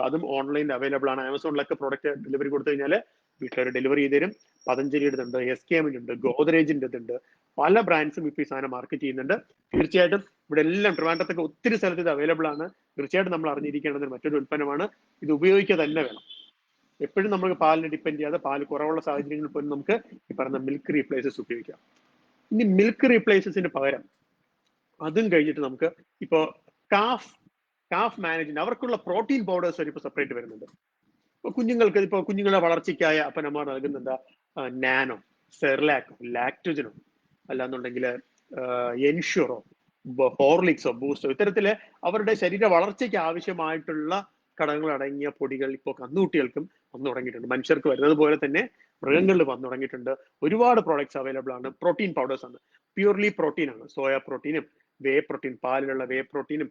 അതും ഓൺലൈനിൽ അവൈലബിൾ ആണ്. ആമസോണിലൊക്കെ പ്രോഡക്റ്റ് ഡെലിവറി കൊടുത്തു കഴിഞ്ഞാൽ വീട്ടിൽ ഡെലിവറി ചെയ്ത് തരും. പതഞ്ജലിയുടെ ഉണ്ട്, SK ഉണ്ട്, ഗോദ്രേജിന്റെ ഉണ്ട്, പല ബ്രാൻഡ്സും ഇപ്പോൾ ഈ സാധനം മാർക്കറ്റ് ചെയ്യുന്നുണ്ട്. തീർച്ചയായിട്ടും ഇവിടെ എല്ലാം ട്രിവാൻഡ്രത്തൊക്കെ ഒത്തിരി സ്ഥലത്ത് ഇത് അവൈലബിൾ ആണ്. തീർച്ചയായിട്ടും നമ്മൾ അറിഞ്ഞിരിക്കേണ്ടത് മറ്റൊരു ഉൽപ്പന്നമാണ്. ഇത് ഉപയോഗിക്കുക തന്നെ വേണം. എപ്പോഴും നമുക്ക് പാലിനെ ഡിപ്പെൻഡ് ചെയ്യാതെ പാല് കുറവുള്ള സാഹചര്യങ്ങളിൽ പോലും നമുക്ക് ഈ പറയുന്ന മിൽക്ക് റീപ്ലേസസ് ഉപയോഗിക്കാം. ഇനി മിൽക്ക് റീപ്ലേസസിന് പകരം അതും കഴിഞ്ഞിട്ട് നമുക്ക് ഇപ്പോ കാഫ് മാനേജ്മെന്റ് അവർക്കുള്ള പ്രോട്ടീൻ പൗഡേഴ്സ് വരെ ഇപ്പൊ സെപ്പറേറ്റ് വരുന്നുണ്ട്. കുഞ്ഞുങ്ങളുടെ വളർച്ചയ്ക്കായ അപ്പനമ്മ നൽകുന്നുണ്ട് നാനോ, സെർലാക്കോ, ലാക്ടോജനോ, അല്ലാന്നുണ്ടെങ്കിൽ എൻഷുറോ, ഹോർലിക്സോ, ബൂസ്റ്റോ, ഇത്തരത്തില് അവരുടെ ശരീര വളർച്ചയ്ക്ക് ആവശ്യമായിട്ടുള്ള ഘടകങ്ങൾ അടങ്ങിയ പൊടികൾ ഇപ്പോൾ കന്നുകുട്ടികൾക്കും വന്നു തുടങ്ങിയിട്ടുണ്ട്. മനുഷ്യർക്ക് വരുന്നത് പോലെ തന്നെ മൃഗങ്ങളിൽ വന്നു തുടങ്ങിയിട്ടുണ്ട്. ഒരുപാട് പ്രോഡക്ട്സ് അവൈലബിൾ ആണ്. പ്രോട്ടീൻ പൗഡേഴ്സ് ആണ്, പ്യൂർലി പ്രോട്ടീൻ ആണ്. സോയ പ്രോട്ടീനും വേ പ്രോട്ടീൻ, പാലിലുള്ള വേ പ്രോട്ടീനും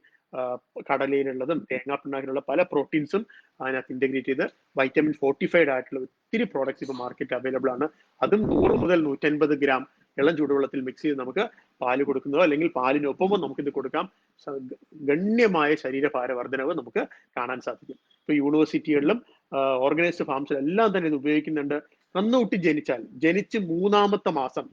കടലയിലുള്ളതും തേങ്ങാപ്പിണ്ണാക്കിലുള്ള പല പ്രോട്ടീൻസും അതിനകത്ത് ഇന്റഗ്രേറ്റ് ചെയ്ത് വൈറ്റമിൻ ഫോർട്ടിഫൈഡ് ആയിട്ടുള്ള ഒത്തിരി പ്രോഡക്ട്സ് ഇപ്പോൾ മാർക്കറ്റ് അവൈലബിൾ ആണ്. അതും 100 മുതൽ 150 ഗ്രാം ഇളം ചൂടുവെള്ളത്തിൽ മിക്സ് ചെയ്ത് നമുക്ക് പാല് കൊടുക്കുന്നതോ അല്ലെങ്കിൽ പാലിനൊപ്പമോ നമുക്കിത് കൊടുക്കാം. ഗണ്യമായ ശരീരഭാര വർധനവ് നമുക്ക് കാണാൻ സാധിക്കും. ഇപ്പൊ യൂണിവേഴ്സിറ്റികളിലും ഓർഗനൈസ്ഡ് ഫാംസിലും എല്ലാം തന്നെ ഇത് ഉപയോഗിക്കുന്നുണ്ട്. കന്നുകുട്ടി ജനിച്ച് 3-ാമത്തെ മാസം,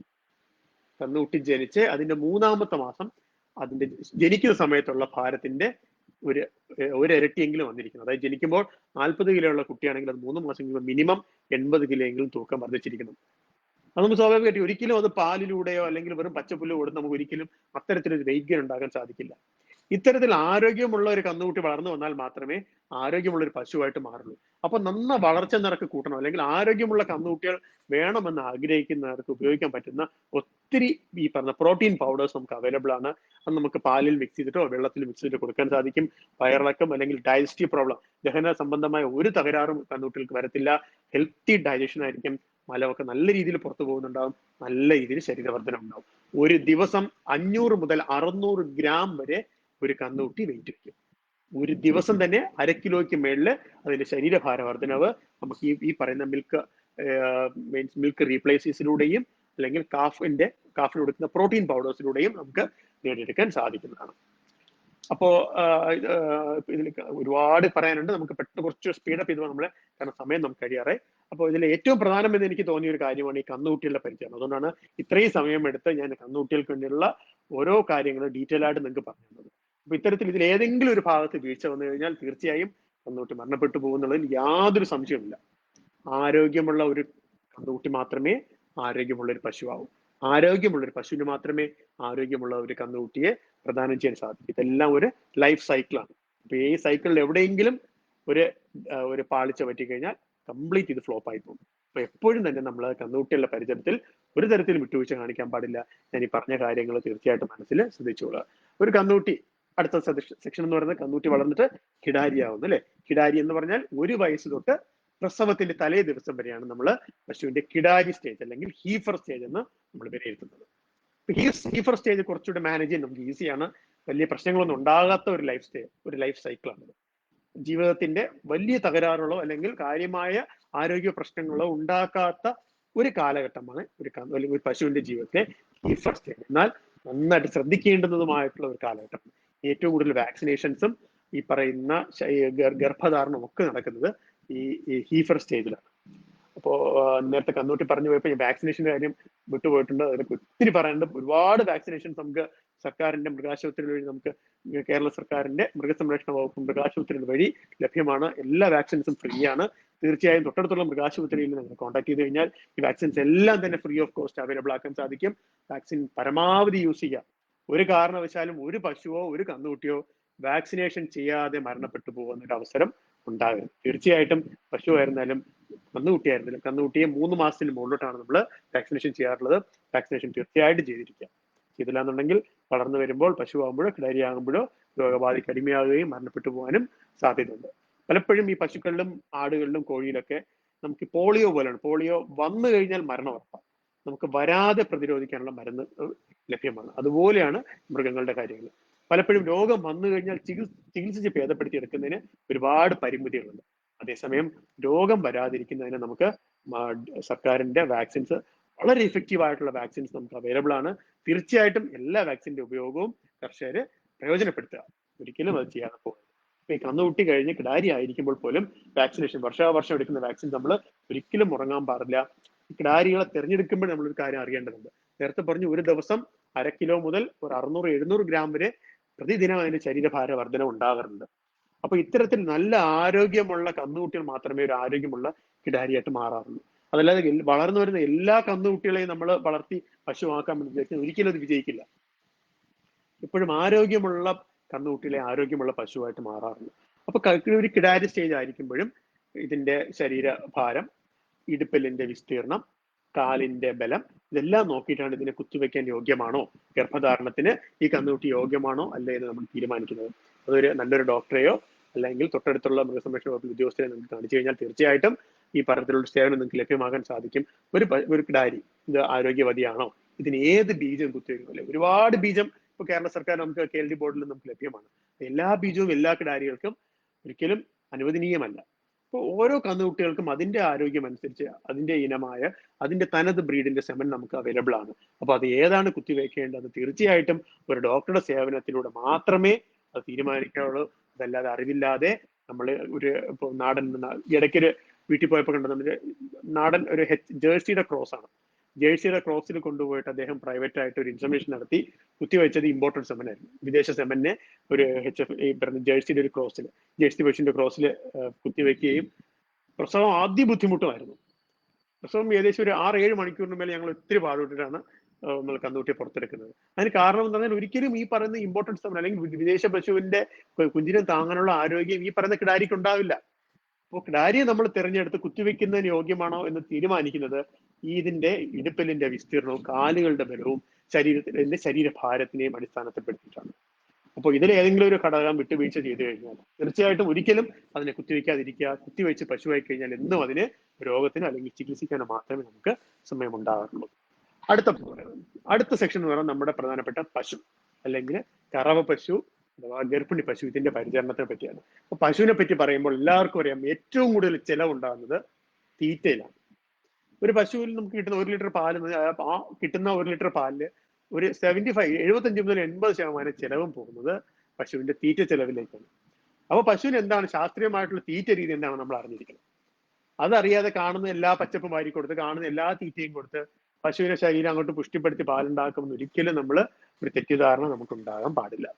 കന്നുകുട്ടി ജനിച്ച് അതിന്റെ 3-ാമത്തെ മാസം അതിന്റെ ജനിക്കുന്ന സമയത്തുള്ള ഭാരത്തിന്റെ ഒരു ഇരട്ടിയെങ്കിലും വന്നിരിക്കുന്നു. അതായത് ജനിക്കുമ്പോൾ 40 കിലോ ഉള്ള കുട്ടിയാണെങ്കിൽ അത് 3 മാസം കഴിയുമ്പോൾ മിനിമം 80 കിലോ എങ്കിലും തൂക്കം വർദ്ധിച്ചിരിക്കണം. അത് നമുക്ക് സ്വാഭാവികമായിട്ട് ഒരിക്കലും അത് പാലിലൂടെയോ അല്ലെങ്കിൽ വെറും പച്ചപ്പുല്ലോ കൊടുത്ത് നമുക്ക് ഒരിക്കലും അത്തരത്തിലൊരു വെയിറ്റ് ഗെയിൻ ഉണ്ടാക്കാൻ സാധിക്കില്ല. ഇത്തരത്തിൽ ആരോഗ്യമുള്ള ഒരു കന്നുകുട്ടി വളർന്നു വന്നാൽ മാത്രമേ ആരോഗ്യമുള്ള ഒരു പശുവായിട്ട് മാറുള്ളൂ. അപ്പൊ നന്ന വളർച്ച നിരക്ക് കൂട്ടണം, അല്ലെങ്കിൽ ആരോഗ്യമുള്ള കന്നുകുട്ടികൾ വേണമെന്ന് ആഗ്രഹിക്കുന്നവർക്ക് ഉപയോഗിക്കാൻ പറ്റുന്ന ഒത്തിരി ഈ പറഞ്ഞ പ്രോട്ടീൻ പൗഡേഴ്സ് നമുക്ക് അവൈലബിൾ ആണ്. അത് നമുക്ക് പാലിൽ മിക്സ് ചെയ്തിട്ടോ വെള്ളത്തിൽ മിക്സ് ചെയ്തിട്ട് കൊടുക്കാൻ സാധിക്കും. വയറിളക്കം അല്ലെങ്കിൽ ഡൈജസ്റ്റീവ് പ്രോബ്ലം, ദഹന സംബന്ധമായ ഒരു തകരാറും കന്നുകുട്ടികൾക്ക് വരത്തില്ല. ഹെൽത്തി ഡൈജഷൻ ആയിരിക്കും. മലമൊക്കെ നല്ല രീതിയിൽ പുറത്തു പോകുന്നുണ്ടാവും. നല്ല രീതിയിൽ ശരീരവർദ്ധനം ഉണ്ടാവും. ഒരു ദിവസം 500 മുതൽ 600 ഗ്രാം വരെ ഒരു കന്നുകുട്ടി വെയിറ്റ് വയ്ക്കും. ഒരു ദിവസം തന്നെ 1/2 കിലോയ്ക്ക് മേളില് അതിന്റെ ശരീരഭാര വർധനവ് നമുക്ക് ഈ പറയുന്ന മിൽക്ക് റീപ്ലേസസിലൂടെയും അല്ലെങ്കിൽ കാഫിന് കൊടുക്കുന്ന പ്രോട്ടീൻ പൗഡേഴ്സിലൂടെയും നമുക്ക് നേടിയെടുക്കാൻ സാധിക്കുന്നതാണ്. അപ്പോ ഇതിൽ ഒരുപാട് പറയാനുണ്ട്. നമുക്ക് പെട്ടെന്ന് കുറച്ച് സ്പീഡപ്പ് ചെയ്ത് നമ്മളെ, കാരണം സമയം നമുക്ക് കഴിയാറായി. അപ്പോൾ ഇതിൽ ഏറ്റവും പ്രധാനം എന്ന് എനിക്ക് തോന്നിയ ഒരു കാര്യമാണ് ഈ കന്നുകുട്ടികളുടെ പരിചയം. അതുകൊണ്ടാണ് ഇത്രയും സമയം എടുത്ത് ഞാൻ കന്നുകുട്ടികൾക്ക് വേണ്ടിയുള്ള ഓരോ കാര്യങ്ങളും ഡീറ്റെയിൽ ആയിട്ട് നിങ്ങൾക്ക് പറഞ്ഞു തന്നത്. അപ്പൊ ഇത്തരത്തിൽ ഇതിൽ ഏതെങ്കിലും ഒരു ഭാഗത്ത് വീഴ്ച വന്നു കഴിഞ്ഞാൽ തീർച്ചയായും കന്നുകുട്ടി മരണപ്പെട്ടു പോകുന്നുള്ളതിൽ യാതൊരു സംശയവുമില്ല. ആരോഗ്യമുള്ള ഒരു കന്നുകുട്ടി മാത്രമേ ആരോഗ്യമുള്ള ഒരു പശുവാകും. ആരോഗ്യമുള്ള ഒരു പശുവിന് മാത്രമേ ആരോഗ്യമുള്ള ഒരു കന്നുകുട്ടിയെ പ്രദാനം ചെയ്യാൻ സാധിക്കും. ഇതെല്ലാം ഒരു ലൈഫ് സൈക്കിളാണ്. അപ്പൊ ഈ സൈക്കിളിൽ എവിടെയെങ്കിലും ഒരു പാളിച്ച പറ്റിക്കഴിഞ്ഞാൽ കംപ്ലീറ്റ് ഇത് ഫ്ലോപ്പ് ആയി പോകും. അപ്പൊ എപ്പോഴും തന്നെ നമ്മൾ കന്നുകുട്ടികളുടെ പരിചരണത്തിൽ ഒരു തരത്തിലും വിട്ടുവീഴ്ച കാണിക്കാൻ പാടില്ല. ഞാൻ ഈ പറഞ്ഞ കാര്യങ്ങൾ തീർച്ചയായിട്ടും മനസ്സിൽ ശ്രദ്ധിച്ചോളുക. ഒരു കന്നുകുട്ടി, അടുത്ത സെക്ഷൻ എന്ന് പറയുന്നത് കന്നുകുട്ടി വളർന്നിട്ട് കിടാരിയാവുന്നു അല്ലെ. കിടാരി എന്ന് പറഞ്ഞാൽ 1 വയസ്സ് തൊട്ട് പ്രസവത്തിന്റെ തലേ ദിവസം വരെയാണ് നമ്മൾ പശുവിന്റെ കിടാരി സ്റ്റേജ് അല്ലെങ്കിൽ ഹീഫർ സ്റ്റേജ് എന്ന് നമ്മൾ വിലയിരുത്തുന്നത്. ഹീഫർ സ്റ്റേജ് കുറച്ചുകൂടെ മാനേജ് ചെയ്യാൻ നമുക്ക് ഈസിയാണ്. വലിയ പ്രശ്നങ്ങളൊന്നും ഉണ്ടാകാത്ത ഒരു ലൈഫ് സൈക്കിളാണ്. ജീവിതത്തിന്റെ വലിയ തകരാറുകളോ അല്ലെങ്കിൽ കാര്യമായ ആരോഗ്യ പ്രശ്നങ്ങളോ ഉണ്ടാക്കാത്ത ഒരു കാലഘട്ടമാണ് ഒരു പശുവിന്റെ ജീവിതത്തിലെ ഹീഫർ സ്റ്റേജ്. എന്നാൽ നന്നായിട്ട് ശ്രദ്ധിക്കേണ്ടുന്നതുമായിട്ടുള്ള ഒരു കാലഘട്ടം. ഏറ്റവും കൂടുതൽ വാക്സിനേഷൻസും ഈ പറയുന്ന ഗർഭധാരണവും ഒക്കെ നടക്കുന്നത് ഈ ഹീഫർ സ്റ്റേജിലാണ്. അപ്പോ നേരത്തെ കന്നുകുട്ടി പറഞ്ഞു പോയപ്പോൾ ഞാൻ വാക്സിനേഷന്റെ കാര്യം വിട്ടുപോയിട്ടുണ്ട്. അതിനൊക്കെ ഒത്തിരി പറയാനുണ്ട്. ഒരുപാട് വാക്സിനേഷൻസ് നമുക്ക് സർക്കാരിന്റെ മൃഗാശുപത്രികൾ വഴി, നമുക്ക് കേരള സർക്കാരിന്റെ മൃഗസംരക്ഷണ വകുപ്പ് മൃഗാശുപത്രികൾ വഴി ലഭ്യമാണ്. എല്ലാ വാക്സിൻസും ഫ്രീ ആണ്. തീർച്ചയായും തൊട്ടടുത്തുള്ള മൃഗാശുപത്രിയിൽ നിങ്ങൾ കോൺടാക്ട് ചെയ്ത് കഴിഞ്ഞാൽ ഈ വാക്സിൻസ് എല്ലാം തന്നെ ഫ്രീ ഓഫ് കോസ്റ്റ് അവൈലബിൾ ആക്കാൻ സാധിക്കും. വാക്സിൻ പരമാവധി യൂസ് ചെയ്യുക. ഒരു കാരണവശാലും ഒരു പശുവോ ഒരു കന്നുകുട്ടിയോ വാക്സിനേഷൻ ചെയ്യാതെ മരണപ്പെട്ടു പോകുന്ന ഒരു അവസരം ഉണ്ടാകരുത്. തീർച്ചയായിട്ടും പശു ആയിരുന്നാലും കന്നുകുട്ടിയായിരുന്നാലും കന്നുകുട്ടിയെ 3 മാസത്തിന് മുകളിലോട്ടാണ് നമ്മൾ വാക്സിനേഷൻ ചെയ്യാറുള്ളത്. വാക്സിനേഷൻ തീർച്ചയായിട്ടും ചെയ്തിരിക്കുക. ചെയ്തില്ല എന്നുണ്ടെങ്കിൽ വളർന്നു വരുമ്പോൾ പശുവാകുമ്പോഴോ കിടാരിയാകുമ്പോഴോ രോഗബാധയ്ക്ക് അടിമയാകുകയും മരണപ്പെട്ടു പോകാനും സാധ്യതയുണ്ട്. പലപ്പോഴും ഈ പശുക്കളിലും ആടുകളിലും കോഴിയിലൊക്കെ നമുക്ക് പോളിയോ പോലെയാണ്. പോളിയോ വന്നു കഴിഞ്ഞാൽ മരണം ഉറപ്പാണ്. നമുക്ക് വരാതെ പ്രതിരോധിക്കാനുള്ള മരുന്ന് ലഭ്യമാണ്. അതുപോലെയാണ് മൃഗങ്ങളുടെ കാര്യങ്ങൾ. പലപ്പോഴും രോഗം വന്നു കഴിഞ്ഞാൽ ചികിത്സിച്ച് ഭേദപ്പെടുത്തി എടുക്കുന്നതിന് ഒരുപാട് പരിമിതികളുണ്ട്. അതേസമയം രോഗം വരാതിരിക്കുന്നതിന് നമുക്ക് സർക്കാരിന്റെ വാക്സിൻസ്, വളരെ ഇഫക്റ്റീവ് ആയിട്ടുള്ള വാക്സിൻസ് നമുക്ക് അവൈലബിൾ ആണ്. തീർച്ചയായിട്ടും എല്ലാ വാക്സിന്റെ ഉപയോഗവും കർഷകര് പ്രയോജനപ്പെടുത്തുക. ഒരിക്കലും അത് ചെയ്യാതെ പോകുന്നത്. ഇപ്പൊ ഈ കന്നുകുട്ടി കഴിഞ്ഞ് കിടാരി ആയിരിക്കുമ്പോൾ പോലും വാക്സിനേഷൻ വർഷാവർഷം എടുക്കുന്ന വാക്സിൻ നമ്മൾ ഒരിക്കലും മുടങ്ങാൻ പാടില്ല. കിടാരികളെ തിരഞ്ഞെടുക്കുമ്പോൾ നമ്മളൊരു കാര്യം അറിയേണ്ടതുണ്ട്. നേരത്തെ പറഞ്ഞു, ഒരു ദിവസം 1/2 കിലോ മുതൽ ഒരു 600-700 ഗ്രാം വരെ പ്രതിദിനം അതിന്റെ ശരീരഭാര വർധന ഉണ്ടാകാറുണ്ട്. അപ്പൊ ഇത്തരത്തിൽ നല്ല ആരോഗ്യമുള്ള കന്നുകുട്ടികൾ മാത്രമേ ഒരു ആരോഗ്യമുള്ള കിടാരിയായിട്ട് മാറാറുള്ളൂ. അതല്ലാതെ വളർന്നു വരുന്ന എല്ലാ കന്നുകുട്ടികളെയും നമ്മൾ വളർത്തി പശുവാക്കാൻ വേണ്ടി വിചാരിച്ചാൽ ഒരിക്കലും അത് വിജയിക്കില്ല. എപ്പോഴും ആരോഗ്യമുള്ള കന്നുകുട്ടികളെ ആരോഗ്യമുള്ള പശുവായിട്ട് മാറാറുള്ളൂ. അപ്പൊ ഒരു കിടാരി സ്റ്റേജ് ആയിരിക്കുമ്പോഴും ഇതിന്റെ ശരീരഭാരം, ഇടുപ്പലിന്റെ വിസ്തീർണം, കാലിന്റെ ബലം, ഇതെല്ലാം നോക്കിയിട്ടാണ് ഇതിനെ കുത്തിവെക്കാൻ യോഗ്യമാണോ, ഗർഭധാരണത്തിന് ഈ കന്നുകുട്ടി യോഗ്യമാണോ അല്ലേ എന്ന് നമ്മൾ തീരുമാനിക്കുന്നത്. അതൊരു നല്ലൊരു ഡോക്ടറെയോ അല്ലെങ്കിൽ തൊട്ടടുത്തുള്ള മൃഗസംരക്ഷണ വകുപ്പ് ഉദ്യോഗസ്ഥരെ നമുക്ക് കാണിച്ചു കഴിഞ്ഞാൽ തീർച്ചയായിട്ടും ഈ പറഞ്ഞിട്ടുള്ള സേവനം നിങ്ങൾക്ക് ലഭ്യമാകാൻ സാധിക്കും. ഒരു കിടാരി ഇത് ആരോഗ്യവതിയാണോ, ഇതിന് ഏത് ബീജം കുത്തിവെക്കുന്നില്ല. ഒരുപാട് ബീജം ഇപ്പോൾ കേരള സർക്കാർ നമുക്ക് KLD ബോർഡിൽ നമുക്ക് ലഭ്യമാണ്. എല്ലാ ബീജവും എല്ലാ കിടാരികൾക്കും ഒരിക്കലും അനുവദനീയമല്ല. അപ്പോൾ ഓരോ കന്നുകുട്ടികൾക്കും അതിന്റെ ആരോഗ്യം അനുസരിച്ച് അതിന്റെ ഇനമായ അതിന്റെ തനത് ബ്രീഡിന്റെ സെമൻ നമുക്ക് അവൈലബിൾ ആണ്. അപ്പോൾ അത് ഏതാണ് കുത്തിവെക്കേണ്ടത് തീർച്ചയായിട്ടും ഒരു ഡോക്ടറുടെ സേവനത്തിലൂടെ മാത്രമേ അത് തീരുമാനിക്കാവുള്ളൂ. അതല്ലാതെ അറിവില്ലാതെ നമ്മൾ ഒരു ഇപ്പോൾ നാടൻ ഇടയ്ക്കൊരു വീട്ടിൽ പോയപ്പോൾ കണ്ടത് നാടൻ ഒരു ജേഴ്സിയുടെ ക്രോസ് ആണ്. ജേഴ്സിയുടെ ക്രോസിൽ കൊണ്ടുപോയിട്ട് അദ്ദേഹം പ്രൈവറ്റ് ആയിട്ട് ഒരു ഇൻഫർമേഷൻ നടത്തി കുത്തിവെച്ചത് ഇമ്പോർട്ടഡ് സെമൻ ആയിരുന്നു. വിദേശ സെമനെ ഒരു ജേഴ്സിയുടെ ഒരു ക്രോസിൽ, ജേഴ്സി പശുവിന്റെ ക്രോസിൽ കുത്തിവെക്കുകയും പ്രസവം ആദ്യ ബുദ്ധിമുട്ടുമായിരുന്നു. പ്രസവം ഏകദേശം ഒരു 6-7 മണിക്കൂറിന് മേലെ ഞങ്ങൾ ഒത്തിരി പാടുപെട്ടിട്ടാണ് നമ്മൾ കന്നുകുട്ടിയെ പുറത്തെടുക്കുന്നത്. അതിന് കാരണം എന്ന് പറഞ്ഞാൽ ഒരിക്കലും ഈ പറയുന്ന ഇമ്പോർട്ടൻസ് സെമൻ അല്ലെങ്കിൽ വിദേശ പശുവിന്റെ കുഞ്ഞിനെ താങ്ങാനുള്ള ആരോഗ്യം ഈ പറയുന്ന കിടാരിക്ക് ഉണ്ടാവില്ല. അപ്പോൾ കിടാരിയെ നമ്മൾ തിരഞ്ഞെടുത്ത് കുത്തിവെക്കുന്നതിന് യോഗ്യമാണോ എന്ന് തീരുമാനിക്കുന്നത് ഇതിന്റെ ഇടുപ്പലിന്റെ വിസ്തീർണവും കാലുകളുടെ ബലവും ശരീരത്തിന്റെ ശരീരഭാരത്തിനെയും അടിസ്ഥാനത്തിൽപ്പെടുത്തിയിട്ടാണ്. അപ്പോൾ ഇതിൽ ഏതെങ്കിലും ഒരു ഘടകം വിട്ടുവീഴ്ച ചെയ്തു കഴിഞ്ഞാൽ തീർച്ചയായിട്ടും ഒരിക്കലും അതിനെ കുത്തിവെക്കാതിരിക്കുക. കുത്തിവെച്ച് പശുവായി കഴിഞ്ഞാൽ എന്നും അതിന് രോഗത്തിന് അല്ലെങ്കിൽ ചികിത്സിക്കാനോ മാത്രമേ നമുക്ക് സമയമുണ്ടാകാറുള്ളൂ. അടുത്ത സെക്ഷൻ എന്ന് പറയുന്നത് നമ്മുടെ പ്രധാനപ്പെട്ട പശു അല്ലെങ്കിൽ കറവ പശു അഥവാ ഗർഭിണി പശു, ഇതിന്റെ പരിചരണത്തെ പറ്റിയാണ്. അപ്പൊ പശുവിനെ പറ്റി പറയുമ്പോൾ എല്ലാവർക്കും അറിയാം ഏറ്റവും കൂടുതൽ ചെലവുണ്ടാകുന്നത് തീറ്റയിലാണ്. ഒരു പശുവിൽ നമുക്ക് കിട്ടുന്ന 1 ലിറ്റർ പാല്, ആ കിട്ടുന്ന 1 ലിറ്റർ പാലില് ഒരു 75 മുതൽ 80% ചെലവും പോകുന്നത് പശുവിന്റെ തീറ്റ ചെലവിലേക്കാണ്. അപ്പൊ പശുവിന് എന്താണ് ശാസ്ത്രീയമായിട്ടുള്ള തീറ്റ രീതി എന്താണ് നമ്മൾ അറിഞ്ഞിരിക്കണം. അതറിയാതെ കാണുന്ന എല്ലാ പച്ചപ്പും വാരി കൊടുത്ത് കാണുന്ന എല്ലാ തീറ്റയും കൊടുത്ത് പശുവിനെ ശരീരം അങ്ങോട്ട് പുഷ്ടിപ്പെടുത്തി പാലുണ്ടാക്കുമെന്ന് ഒരിക്കലും നമ്മൾ ഒരു തെറ്റിദ്ധാരണ നമുക്ക് ഉണ്ടാകാൻ പാടില്ല.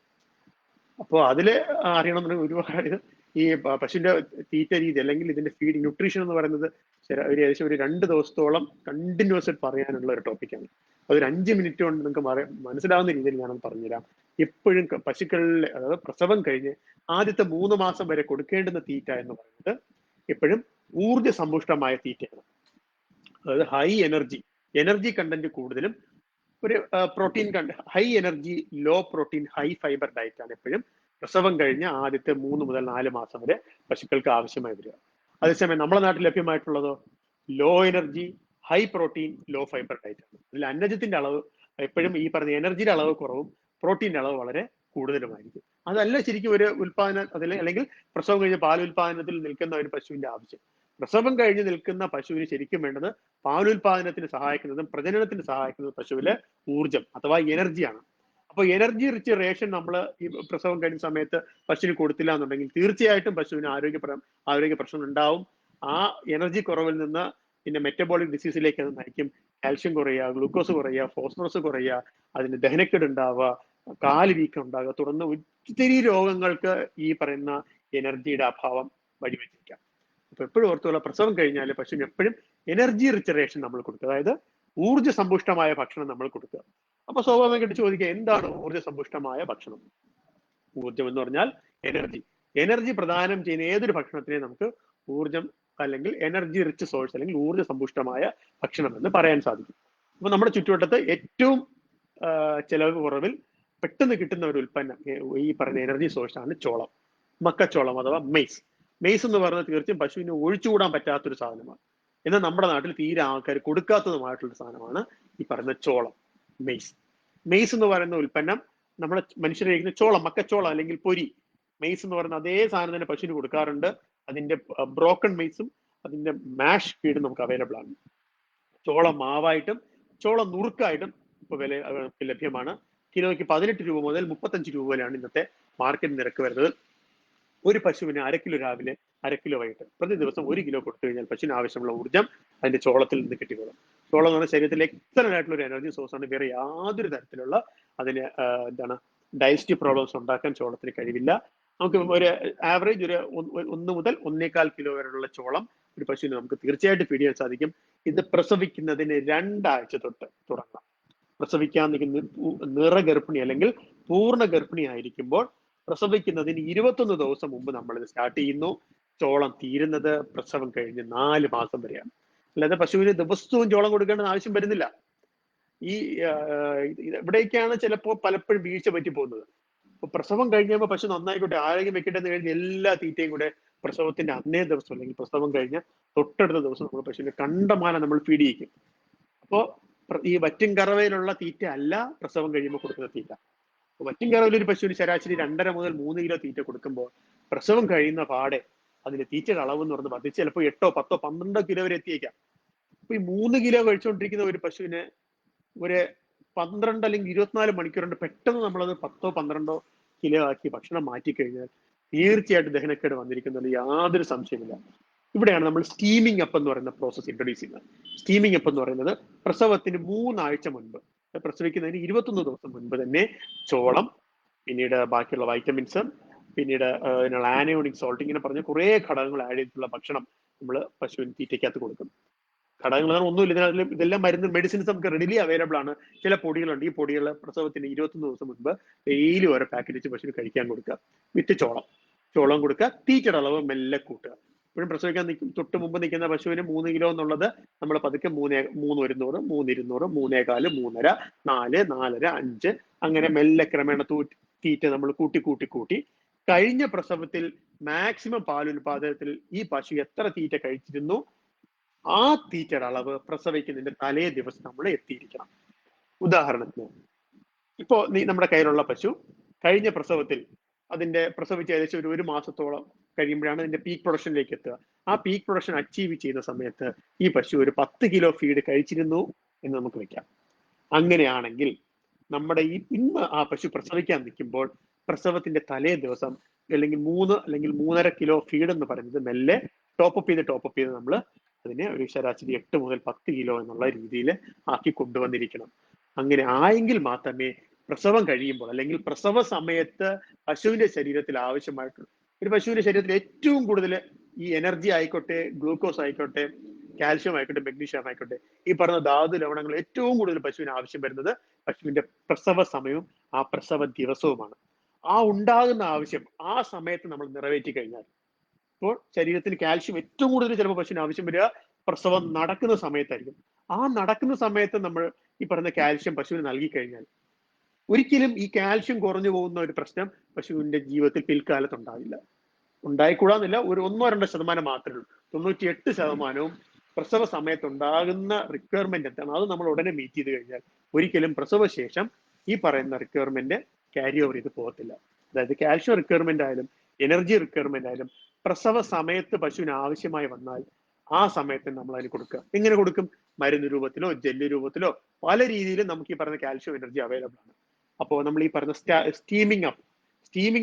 അപ്പോൾ അതില് അറിയണമെന്നുണ്ടെങ്കിൽ ഒരുപാട് ഈ പശുവിന്റെ തീറ്റ രീതി അല്ലെങ്കിൽ ഇതിന്റെ ഫീഡിങ് ന്യൂട്രീഷൻ എന്ന് പറയുന്നത് ഏകദേശം ഒരു 2 ദിവസത്തോളം കണ്ടിന്യൂസ് ആയിട്ട് പറയാനുള്ള ഒരു ടോപ്പിക്കാണ്. അതൊരു 5 മിനിറ്റ് കൊണ്ട് നിങ്ങൾക്ക് മനസ്സിലാവുന്ന രീതിയിൽ ഞാനത് പറഞ്ഞുതരാം. എപ്പോഴും പശുക്കളിൽ അതായത് പ്രസവം കഴിഞ്ഞ് ആദ്യത്തെ 3 മാസം വരെ കൊടുക്കേണ്ടുന്ന തീറ്റ എന്ന് പറയുന്നത് എപ്പോഴും ഊർജ്ജ സമ്പുഷ്ടമായ തീറ്റയാണ്. അതായത് ഹൈ എനർജി കണ്ടന്റ് കൂടുതലും ഒരു protein high energy low protein high fibre diet ആണ് എപ്പോഴും പ്രസവം കഴിഞ്ഞ് ആദ്യത്തെ 3 മുതൽ 4 മാസം വരെ പശുക്കൾക്ക് ആവശ്യമായി വരിക. അതേസമയം നമ്മുടെ നാട്ടിൽ ലഭ്യമായിട്ടുള്ളതോ low energy high protein low fibre diet ആണ്. അതിൽ അന്നജത്തിന്റെ അളവ് എപ്പോഴും ഈ പറഞ്ഞ എനർജിയുടെ അളവ് കുറവും പ്രോട്ടീന്റെ അളവ് വളരെ കൂടുതലുമായിരിക്കും. അതല്ല ശരിക്കും ഒരു ഉൽപാദന അല്ലെങ്കിൽ പ്രസവം കഴിഞ്ഞ് പാൽ ഉൽപാദനത്തിൽ നിൽക്കുന്ന ഒരു പശുവിന്റെ ആവശ്യം. പ്രസവം കഴിഞ്ഞ് നിൽക്കുന്ന പശുവിന് ശരിക്കും വേണ്ടത് പാലുൽപാദനത്തിന് സഹായിക്കുന്നതും പ്രജനനത്തിന് സഹായിക്കുന്നതും പശുവിലെ ഊർജം അഥവാ എനർജിയാണ്. അപ്പോൾ എനർജി റിച്ച് റേഷൻ നമ്മൾ ഈ പ്രസവം കഴിഞ്ഞ സമയത്ത് പശുവിന് കൊടുത്തില്ല എന്നുണ്ടെങ്കിൽ തീർച്ചയായിട്ടും പശുവിന് ആരോഗ്യ പ്രശ്നം ഉണ്ടാവും. ആ എനർജി കുറവിൽ നിന്ന് പിന്നെ മെറ്റബോളിക് ഡിസീസിലേക്ക് അത് നയിക്കും. കാൽഷ്യം കുറയുക, ഗ്ലൂക്കോസ് കുറയുക, ഫോസ്ഫറസ് കുറയുക, അതിന് ദഹനക്കേട് ഉണ്ടാവുക, കാല് വീക്കം ഉണ്ടാകുക, തുടർന്ന് ഒത്തിരി രോഗങ്ങൾക്ക് ഈ പറയുന്ന എനർജിയുടെ അഭാവം വഴിവെച്ചിരിക്കാം. അപ്പൊ എപ്പോഴും ഓർത്തുള്ള പ്രസവം കഴിഞ്ഞാൽ പശുവിന് എപ്പോഴും എനർജി റിച്ച് റേഷൻ നമ്മൾ കൊടുക്കുക, അതായത് ഊർജ്ജ സമ്പുഷ്ടമായ ഭക്ഷണം നമ്മൾ കൊടുക്കുക. അപ്പൊ സ്വാഭാവികമായിട്ട് ചോദിക്കുക എന്താണ് ഊർജ്ജ സമ്പുഷ്ടമായ ഭക്ഷണം? ഊർജ്ജം എന്ന് പറഞ്ഞാൽ എനർജി പ്രദാനം ചെയ്യുന്ന ഏതൊരു ഭക്ഷണത്തിനെയും നമുക്ക് ഊർജ്ജം അല്ലെങ്കിൽ എനർജി റിച്ച് സോഴ്സ് അല്ലെങ്കിൽ ഊർജ്ജ സമ്പുഷ്ടമായ ഭക്ഷണം എന്ന് പറയാൻ സാധിക്കും. അപ്പൊ നമ്മുടെ ചുറ്റുവട്ടത്ത് ഏറ്റവും ചെലവ് കുറവിൽ പെട്ടെന്ന് കിട്ടുന്ന ഒരു ഉൽപ്പന്നം ഈ പറയുന്ന എനർജി സോഴ്സ് ആണ് ചോളം, മക്കച്ചോളം അഥവാ മെയ്സ് എന്ന് പറയുന്നത് തീർച്ചയായും പശുവിന് ഒഴിച്ചുകൂടാൻ പറ്റാത്തൊരു സാധനമാണ്. എന്നാൽ നമ്മുടെ നാട്ടിൽ തീരെ ആൾക്കാർ കൊടുക്കാത്തതുമായിട്ടുള്ള സാധനമാണ് ഈ പറയുന്ന ചോളം, മെയ്സ് എന്ന് പറയുന്ന ഉൽപ്പന്നം നമ്മുടെ മനുഷ്യരെ കഴിക്കുന്ന ചോളം, മക്കച്ചോളം അല്ലെങ്കിൽ പൊരി. മെയ്സ് എന്ന് പറയുന്ന അതേ സാധനം തന്നെ പശുവിന് കൊടുക്കാറുണ്ട്. അതിന്റെ ബ്രോക്കൺ മെയ്സും അതിന്റെ മാഷ് ഫീഡും നമുക്ക് അവൈലബിൾ ആണ്. ചോളം മാവായിട്ടും ചോളം നുറുക്കായിട്ടും ഇപ്പൊ വില ലഭ്യമാണ്. കിലോയ്ക്ക് 18 രൂപ മുതൽ 35 രൂപ വരെയാണ് ഇന്നത്തെ മാർക്കറ്റ് നിരക്ക് വരുന്നത്. ഒരു പശുവിന് 1/2 കിലോ രാവിലെ 1/2 കിലോ വൈകിട്ട് പ്രതി ദിവസം 1 കിലോ കൊടുത്തു കഴിഞ്ഞാൽ പശുവിന് ആവശ്യമുള്ള ഊർജ്ജം അതിന്റെ ചോളത്തിൽ നിന്ന് കിട്ടിക്കോളും. ചോളം എന്ന് പറഞ്ഞാൽ ശരീരത്തിൽ എക്സലന്റ് ആയിട്ടുള്ള ഒരു എനർജി സോഴ്സ് ആണ്. വേറെ യാതൊരു തരത്തിലുള്ള അതിന് ഡൈജസ്റ്റീവ് പ്രോബ്ലംസ് ഉണ്ടാക്കാൻ ചോളത്തിന് കഴിവില്ല. നമുക്ക് ഒരു ആവറേജ് ഒരു 1 മുതൽ 1.25 കിലോ വരെയുള്ള ചോളം ഒരു പശുവിന് നമുക്ക് തീർച്ചയായിട്ടും ഫീഡ് ചെയ്യാൻ സാധിക്കും. ഇത് പ്രസവിക്കുന്നതിന് 2 ആഴ്ച തൊട്ട് തുടങ്ങാം. പ്രസവിക്കാൻ നിൽക്കുന്ന നിറഗർഭിണി അല്ലെങ്കിൽ പൂർണ്ണ ഗർഭിണി ആയിരിക്കുമ്പോൾ പ്രസവിക്കുന്നതിന് 21 ദിവസം മുമ്പ് നമ്മൾ ഇത് സ്റ്റാർട്ട് ചെയ്യുന്നു. ചോളം തീരുന്നത് പ്രസവം കഴിഞ്ഞ് 4 മാസം വരെയാണ്. അല്ലാതെ പശുവിന് ദിവസവും ചോളം കൊടുക്കേണ്ട ആവശ്യം വരുന്നില്ല. ഈ ഇവിടേക്കാണ് ചിലപ്പോൾ പലപ്പോഴും വീഴ്ച പറ്റി പോകുന്നത്. അപ്പൊ പ്രസവം കഴിഞ്ഞപ്പോൾ പശു നന്നായിക്കോട്ടെ ആരോഗ്യം വെക്കട്ടെ എന്ന് കഴിഞ്ഞ് എല്ലാ തീറ്റയും കൂടെ പ്രസവത്തിന്റെ അന്നേ ദിവസം അല്ലെങ്കിൽ പ്രസവം കഴിഞ്ഞ് തൊട്ടടുത്ത ദിവസം നമ്മൾ പശുവിനെ കണ്ടമാനം നമ്മൾ ഫീഡ് ചെയ്യിക്കും. അപ്പോൾ ഈ വറ്റും കറവയിലുള്ള തീറ്റ അല്ല പ്രസവം കഴിയുമ്പോൾ കൊടുക്കുന്ന തീറ്റ. വറ്റിൻകറവിൽ ഒരു പശുവിന് ശരാശരി 2.5 മുതൽ 3 കിലോ തീറ്റ കൊടുക്കുമ്പോൾ പ്രസവം കഴിയുന്ന പാടെ അതിന്റെ തീറ്റയുടെ അളവ് എന്ന് പറഞ്ഞ് വർദ്ധിച്ച് ചിലപ്പോൾ 8, 10, 12 കിലോ വരെ എത്തിയേക്കാം. അപ്പൊ ഈ 3 കിലോ കഴിച്ചുകൊണ്ടിരിക്കുന്ന ഒരു പശുവിന് ഒരു 12 അല്ലെങ്കിൽ 24 മണിക്കൂർ കൊണ്ട് പെട്ടെന്ന് നമ്മളത് 10, 12 കിലോ ആക്കി ഭക്ഷണം മാറ്റിക്കഴിഞ്ഞാൽ തീർച്ചയായിട്ടും ദഹനക്കേട് വന്നിരിക്കുന്നതിൽ യാതൊരു സംശയമില്ല. ഇവിടെയാണ് നമ്മൾ സ്റ്റീമിംഗ് അപ്പ് എന്ന് പറയുന്ന പ്രോസസ്സ് ഇൻട്രൊഡ്യൂസ് ചെയ്യുന്നത്. സ്റ്റീമിംഗ് അപ്പ് എന്ന് പറയുന്നത് പ്രസവത്തിന് 3 ആഴ്ച മുൻപ്, പ്രസവിക്കുന്നതിന് 21 ദിവസം മുൻപ് തന്നെ ചോളം, പിന്നീട് ബാക്കിയുള്ള വൈറ്റമിൻസ്, പിന്നീട് ആനയോണിക് സോൾട്ട്, ഇങ്ങനെ പറഞ്ഞ കുറെ ഘടകങ്ങൾ ആഡ് ചെയ്തിട്ടുള്ള ഭക്ഷണം നമ്മൾ പശുവിന് തീറ്റയ്ക്കകത്ത് കൊടുക്കും. ഘടകങ്ങൾ ഒന്നുമില്ല, ഇതെല്ലാം മരുന്ന് മെഡിസിൻസ് നമുക്ക് റെഡിലി അവൈലബിൾ ആണ്. ചില പൊടികളുണ്ട്. ഈ പൊടികൾ പ്രസവത്തിന് 21 ദിവസം മുൻപ് ഡെയിലി ഓരോ പാക്കറ്റ് വെച്ച് പശുവിന് കഴിക്കാൻ കൊടുക്കുക. വിത്ത് ചോളം കൊടുക്കുക. തീറ്റയുടെ അളവ് മെല്ലെ കൂട്ടുക. ഇപ്പോഴും പ്രസവിക്കാൻ തൊട്ട് മുമ്പ് നിൽക്കുന്ന പശുവിന് 3 കിലോ എന്നുള്ളത് നമ്മൾ പതുക്കെ 3, 100, 3, 200, 3.25, 3.5, 4, 4.5, 5 അങ്ങനെ മെല്ലെ ക്രമേണ തീറ്റ നമ്മൾ കൂട്ടി കഴിഞ്ഞ പ്രസവത്തിൽ മാക്സിമം പാലുൽപാദനത്തിൽ ഈ പശു എത്ര തീറ്റ കഴിച്ചിരുന്നു ആ തീറ്റയുടെ അളവ് പ്രസവിക്കുന്നതിന്റെ തലേ ദിവസം നമ്മൾ എത്തിയിരിക്കണം. ഉദാഹരണത്തിന് ഇപ്പോ നമ്മുടെ കയ്യിലുള്ള പശു കഴിഞ്ഞ പ്രസവത്തിൽ അതിന്റെ പ്രസവിച്ച് ഏകദേശം ഒരു മാസത്തോളം കഴിയുമ്പോഴാണ് അതിന്റെ പീക്ക് പ്രൊഡക്ഷനിലേക്ക് എത്തുക. ആ പീക്ക് പ്രൊഡക്ഷൻ അച്ചീവ് ചെയ്യുന്ന സമയത്ത് ഈ പശു ഒരു 10 കിലോ ഫീഡ് കഴിച്ചിരുന്നു എന്ന് നമുക്ക് വെക്കാം. അങ്ങനെയാണെങ്കിൽ നമ്മുടെ ഇന്ന് ആ പശു പ്രസവിക്കാൻ നിൽക്കുമ്പോൾ പ്രസവത്തിന്റെ തലേ ദിവസം അല്ലെങ്കിൽ 3 അല്ലെങ്കിൽ 3.5 കിലോ ഫീഡ് എന്ന് പറയുന്നത് മെല്ലെ ടോപ്പ് അപ്പ് ചെയ്ത് നമ്മൾ അതിനെ ഒരു ശരാശരി 8 മുതൽ 10 കിലോ എന്നുള്ള രീതിയിൽ ആക്കി കൊണ്ടുവന്നിരിക്കണം. അങ്ങനെ ആയെങ്കിൽ മാത്രമേ പ്രസവം കഴിയുമ്പോൾ അല്ലെങ്കിൽ പ്രസവ സമയത്ത് പശുവിന്റെ ശരീരത്തിൽ ആവശ്യമായിട്ടുള്ള, ഒരു പശുവിന്റെ ശരീരത്തിൽ ഏറ്റവും കൂടുതൽ ഈ എനർജി ആയിക്കോട്ടെ, ഗ്ലൂക്കോസ് ആയിക്കോട്ടെ, കാൽഷ്യം ആയിക്കോട്ടെ, മെഗ്നീഷ്യം ആയിക്കോട്ടെ, ഈ പറഞ്ഞ ധാതു ലവണങ്ങൾ ഏറ്റവും കൂടുതൽ പശുവിന് ആവശ്യം വരുന്നത് പശുവിന്റെ പ്രസവ സമയവും ആ പ്രസവ ദിവസവുമാണ്. ആ ഉണ്ടാകുന്ന ആവശ്യം ആ സമയത്ത് നമ്മൾ നിറവേറ്റി കഴിഞ്ഞാൽ, ഇപ്പോൾ ശരീരത്തിന് കാൽഷ്യം ഏറ്റവും കൂടുതൽ ചിലപ്പോൾ പശുവിന് ആവശ്യം വരിക പ്രസവം നടക്കുന്ന സമയത്തായിരിക്കും. ആ നടക്കുന്ന സമയത്ത് നമ്മൾ ഈ പറഞ്ഞ കാൽഷ്യം പശുവിന് നൽകി കഴിഞ്ഞാൽ ഒരിക്കലും ഈ കാൽഷ്യം കുറഞ്ഞു പോകുന്ന ഒരു പ്രശ്നം പശുവിന്റെ ജീവിതത്തിൽ പിൽക്കാലത്ത് ഉണ്ടാവില്ല. ഉണ്ടായിക്കൂടാന്നില്ല, ഒരു 1-2% മാത്രമേ ഉള്ളൂ. 98% പ്രസവ സമയത്ത് ഉണ്ടാകുന്ന റിക്വയർമെന്റ് എന്താണ് അത് നമ്മൾ ഉടനെ മീറ്റ് ചെയ്ത് കഴിഞ്ഞാൽ ഒരിക്കലും പ്രസവശേഷം ഈ പറയുന്ന റിക്വയർമെന്റ് ക്യാരി ഓവർ ചെയ്ത് പോകത്തില്ല. അതായത് കാൽഷ്യം റിക്വയർമെന്റ് ആയാലും എനർജി റിക്വയർമെന്റ് ആയാലും പ്രസവ സമയത്ത് പശുവിന് ആവശ്യമായി വന്നാൽ ആ സമയത്ത് നമ്മൾ അതിന് കൊടുക്കുക. എങ്ങനെ കൊടുക്കും? മരുന്ന് രൂപത്തിലോ ജെല്ല് രൂപത്തിലോ പല രീതിയിലും നമുക്ക് ഈ പറയുന്ന കാൽഷ്യം എനർജി അവൈലബിൾ ആണ്. അപ്പോൾ നമ്മൾ ഈ പറഞ്ഞ സ്റ്റീമിംഗ്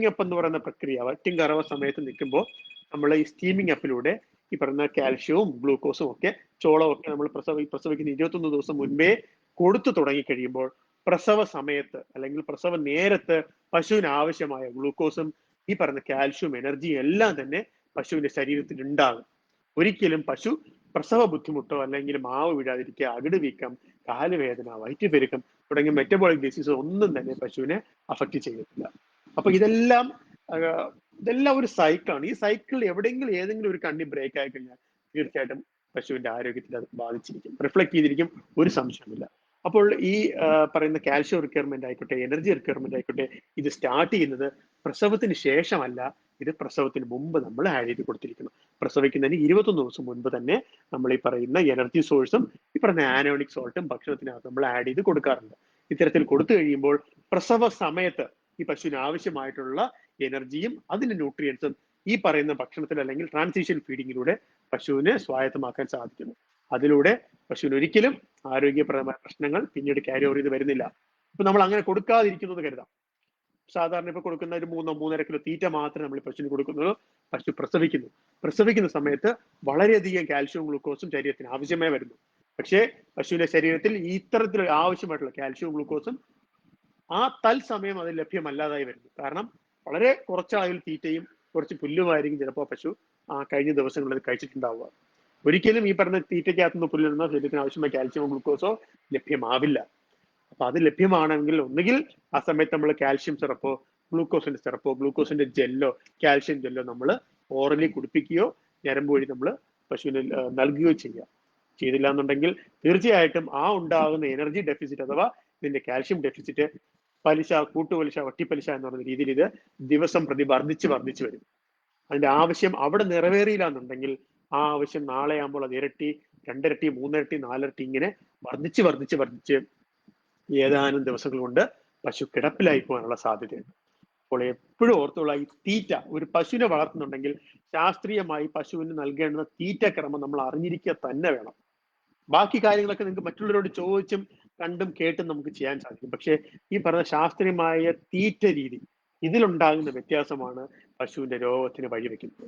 അപ്പ് എന്ന് പറയുന്ന പ്രക്രിയ വറ്റിൻകറവ സമയത്ത് നിൽക്കുമ്പോൾ നമ്മൾ ഈ സ്റ്റീമിംഗ് അപ്പിലൂടെ ഈ പറയുന്ന കാൽഷ്യവും ഗ്ലൂക്കോസും ഒക്കെ ചോളവും ഒക്കെ നമ്മൾ പ്രസവിക്കുന്ന 21 ദിവസം മുൻപേ കൊടുത്തു തുടങ്ങി കഴിയുമ്പോൾ പ്രസവ സമയത്ത് അല്ലെങ്കിൽ പ്രസവ നേരത്ത് പശുവിന് ആവശ്യമായ ഗ്ലൂക്കോസും ഈ പറഞ്ഞ കാൽഷ്യവും എനർജിയും എല്ലാം തന്നെ പശുവിന്റെ ശരീരത്തിൽ ഉണ്ടാകും. ഒരിക്കലും പശു പ്രസവ ബുദ്ധിമുട്ടോ അല്ലെങ്കിൽ മാവ് വീഴാതിരിക്കുക, അകിട് വീക്കം, കാലുവേദന, വയറ്റുപെരുക്കം തുടങ്ങിയ മെറ്റബോളിക് ഡിസീസ് ഒന്നും തന്നെ പശുവിനെ അഫക്റ്റ് ചെയ്യത്തില്ല. അപ്പൊ ഇതെല്ലാം ഒരു സൈക്കിളാണ്. ഈ സൈക്കിൾ എവിടെയെങ്കിലും ഏതെങ്കിലും ഒരു കണ്ണി ബ്രേക്ക് ആയി കഴിഞ്ഞാൽ തീർച്ചയായിട്ടും പശുവിന്റെ ആരോഗ്യത്തിൽ അത് ബാധിച്ചിരിക്കും, റിഫ്ലക്ട് ചെയ്തിരിക്കും, ഒരു സംശയമില്ല. അപ്പോൾ ഈ പറയുന്ന കാൽഷ്യം റിക്വയർമെന്റ് ആയിക്കോട്ടെ, എനർജി റിക്വയർമെന്റ് ആയിക്കോട്ടെ, ഇത് സ്റ്റാർട്ട് ചെയ്യുന്നത് പ്രസവത്തിന് ശേഷമല്ല, ഇത് പ്രസവത്തിന് മുമ്പ് നമ്മൾ ആഡ് ചെയ്ത് കൊടുത്തിരിക്കണം. പ്രസവിക്കുന്നതിന് 21 ദിവസം മുൻപ് തന്നെ നമ്മൾ ഈ പറയുന്ന എനർജി സോഴ്സും ഈ പറയുന്ന ആനോണിക് സോൾട്ടും ഭക്ഷണത്തിനകത്ത് നമ്മൾ ആഡ് ചെയ്ത് കൊടുക്കാറുണ്ട്. ഇത്തരത്തിൽ കൊടുത്തു കഴിയുമ്പോൾ പ്രസവ സമയത്ത് ഈ പശുവിന് ആവശ്യമായിട്ടുള്ള എനർജിയും അതിന്റെ ന്യൂട്രിയൻസും ഈ പറയുന്ന ഭക്ഷണത്തിൽ അല്ലെങ്കിൽ ട്രാൻസിഷൻ ഫീഡിങ്ങിലൂടെ പശുവിനെ സ്വായത്തമാക്കാൻ സാധിക്കുന്നു. അതിലൂടെ പശുവിന് ഒരിക്കലും ആരോഗ്യപ്രദമായ പ്രശ്നങ്ങൾ പിന്നീട് ക്യാരി ഓവർ ചെയ്ത് വരുന്നില്ല. ഇപ്പൊ നമ്മൾ അങ്ങനെ കൊടുക്കാതിരിക്കുന്നത് കരുതാം. സാധാരണ ഇപ്പൊ കൊടുക്കുന്ന ഒരു 3-3.5 കിലോ തീറ്റ മാത്രമേ നമ്മൾ പശുവിന് കൊടുക്കുന്നുള്ളൂ. പശു പ്രസവിക്കുന്ന സമയത്ത് വളരെയധികം കാൽഷ്യവും ഗ്ലൂക്കോസും ശരീരത്തിന് ആവശ്യമായി വരുന്നു. പക്ഷേ പശുവിന്റെ ശരീരത്തിൽ ഇത്തരത്തിൽ ആവശ്യമായിട്ടുള്ള കാൽഷ്യവും ഗ്ലൂക്കോസും ആ തൽസമയം അത് ലഭ്യമല്ലാതായി വരുന്നു. കാരണം വളരെ കുറച്ച് അളവിൽ തീറ്റയും കുറച്ച് പുല്ലുമായിരിക്കും ചിലപ്പോൾ പശു കഴിഞ്ഞ ദിവസങ്ങളിൽ കഴിച്ചിട്ടുണ്ടാവുക. ഒരിക്കലും ഈ പറഞ്ഞ തീറ്റയ്ക്കകത്തുനിന്ന് പുല്ലിടുന്ന ശരീരത്തിന് ആവശ്യമായ കാൽഷ്യമോ ഗ്ലൂക്കോസോ ലഭ്യമാവില്ല. അപ്പൊ അത് ലഭ്യമാണെങ്കിൽ ഒന്നുകിൽ ആ സമയത്ത് നമ്മൾ കാൽഷ്യം സിറപ്പോ ഗ്ലൂക്കോസിന്റെ ജെല്ലോ കാൽഷ്യം ജെല്ലോ നമ്മൾ ഓറലി കുടിപ്പിക്കുകയോ ഞരമ്പ് വഴി നമ്മൾ പശുവിന് നൽകുകയോ ചെയ്തില്ല എന്നുണ്ടെങ്കിൽ തീർച്ചയായിട്ടും ആ ഉണ്ടാകുന്ന എനർജി ഡെഫിസിറ്റ് അഥവാ ഇതിന്റെ കാൽഷ്യം ഡെഫിസിറ്റ് പലിശ, കൂട്ടുപലിശ, വട്ടിപ്പലിശ എന്ന് പറയുന്ന രീതിയിൽ ഇത് ദിവസം പ്രതി വർദ്ധിച്ച് വരും. അതിന്റെ ആവശ്യം അവിടെ നിറവേറിയില്ല എന്നുണ്ടെങ്കിൽ ആ ആവശ്യം നാളെ ആകുമ്പോൾ അത് ഇരട്ടി, 2 ഇരട്ടി, 3 ഇരട്ടി, 4 ഇരട്ടി ഇങ്ങനെ വർദ്ധിച്ച് ഏതാനും ദിവസങ്ങൾ കൊണ്ട് പശു കിടപ്പിലായി പോകാനുള്ള സാധ്യതയുണ്ട്. അപ്പോൾ എപ്പോഴും ഓർത്തുള്ള ഈ തീറ്റ, ഒരു പശുവിനെ വളർത്തുന്നുണ്ടെങ്കിൽ ശാസ്ത്രീയമായി പശുവിന് നൽകേണ്ടുന്ന തീറ്റ ക്രമം നമ്മൾ അറിഞ്ഞിരിക്കുക തന്നെ വേണം. ബാക്കി കാര്യങ്ങളൊക്കെ നിങ്ങൾക്ക് മറ്റുള്ളവരോട് ചോദിച്ചും കണ്ടും കേട്ടും നമുക്ക് ചെയ്യാൻ സാധിക്കും. പക്ഷേ ഈ പറഞ്ഞ ശാസ്ത്രീയമായ തീറ്റ രീതി, ഇതിലുണ്ടാകുന്ന വ്യത്യാസമാണ് പശുവിന്റെ രോഗത്തിന് വഴിവെക്കുന്നത്.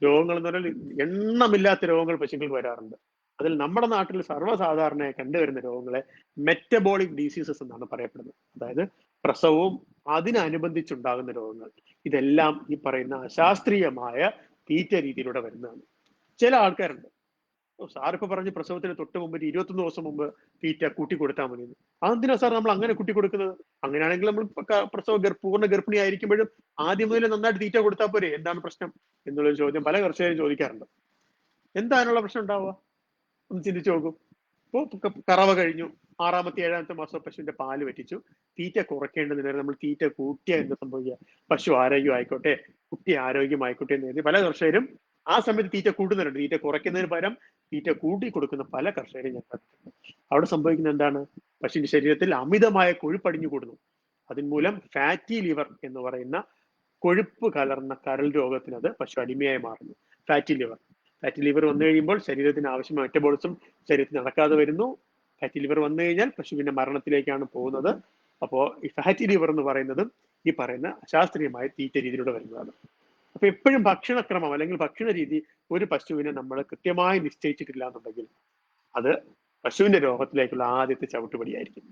രോഗങ്ങൾ എന്ന് പറഞ്ഞാൽ എണ്ണമില്ലാത്ത രോഗങ്ങൾ പശുക്കൾക്ക് വരാറുണ്ട്. അതിൽ നമ്മുടെ നാട്ടിൽ സർവ്വസാധാരണയായി കണ്ടുവരുന്ന രോഗങ്ങളെ മെറ്റബോളിക് ഡിസീസസ് എന്നാണ് പറയപ്പെടുന്നത്. അതായത് പ്രസവവും അതിനനുബന്ധിച്ചുണ്ടാകുന്ന രോഗങ്ങൾ. ഇതെല്ലാം ഈ പറയുന്ന അശാസ്ത്രീയമായ തീറ്റ രീതിയിലൂടെ വരുന്നതാണ്. ചില ആൾക്കാരുണ്ട്, സാറിപ്പോ പറഞ്ഞ് പ്രസവത്തിന് തൊട്ട് മുമ്പ് 21 ദിവസം മുമ്പ് തീറ്റ കൂട്ടി കൊടുത്താൽ മതി. അതെന്തിനാ സാർ നമ്മൾ അങ്ങനെ കൂട്ടി കൊടുക്കുന്നത്? അങ്ങനെയാണെങ്കിൽ നമ്മൾ പൂർണ്ണ ഗർഭിണി ആയിരിക്കുമ്പോഴും ആദ്യം മുതലേ നന്നായിട്ട് തീറ്റ കൊടുത്താൽ പോരെ, എന്താണ് പ്രശ്നം എന്നുള്ളൊരു ചോദ്യം പല കർഷകരും ചോദിക്കാറുണ്ട്. എന്താണുള്ള പ്രശ്നം ഉണ്ടാവുക? ഒന്ന് ചിന്തിച്ചു നോക്കൂ. ഇപ്പൊ കറവ കഴിഞ്ഞു, 6ാമത്തെ 7ാമത്തെ മാസം പശുവിന്റെ പാല് പറ്റിച്ചു, തീറ്റ കുറയ്ക്കേണ്ടതിന് നമ്മൾ തീറ്റ കൂട്ടിയ എന്താ സംഭവിക്കുക? പശു ആരോഗ്യമായിക്കോട്ടെ, കുട്ടി ആരോഗ്യമായിക്കോട്ടെ എന്ന് കരുതി പല കർഷകരും ആ സമയത്ത് തീറ്റ കൂട്ടുന്നുണ്ട്. തീറ്റ കുറയ്ക്കുന്നതിന് പകരം തീറ്റ കൂട്ടി കൊടുക്കുന്ന പല കർഷകരും ഞാൻ കണ്ടിട്ടുണ്ട്. അവിടെ സംഭവിക്കുന്നത് എന്താണ്? പശുവിന്റെ ശരീരത്തിൽ അമിതമായ കൊഴുപ്പടിഞ്ഞു കൂടുന്നു. അതിന്മൂലം ഫാറ്റി ലിവർ എന്ന് പറയുന്ന കൊഴുപ്പ് കലർന്ന കരൾ രോഗത്തിന് അത് പശു അടിമയായി മാറുന്നു. ഫാറ്റി ലിവർ വന്നു കഴിയുമ്പോൾ ശരീരത്തിന് ആവശ്യമായ മെറ്റബോളിസം ശരീരത്തിൽ നടക്കാതെ വരുന്നു. ഫാറ്റി ലിവർ വന്നു കഴിഞ്ഞാൽ പശുവിന്റെ മരണത്തിലേക്കാണ് പോകുന്നത്. അപ്പോൾ ഈ ഫാറ്റി ലിവർ എന്ന് പറയുന്നതും ഈ പറയുന്ന അശാസ്ത്രീയമായ തീറ്റ രീതിയിലൂടെ വരുന്നതാണ്. അപ്പൊ എപ്പോഴും ഭക്ഷണക്രമം അല്ലെങ്കിൽ ഭക്ഷണ രീതി ഒരു പശുവിനെ നമ്മൾ കൃത്യമായി നിശ്ചയിച്ചിട്ടില്ല എന്നുണ്ടെങ്കിൽ അത് പശുവിന്റെ രോഗത്തിലേക്കുള്ള ആദ്യത്തെ ചവിട്ടുപടിയായിരിക്കും.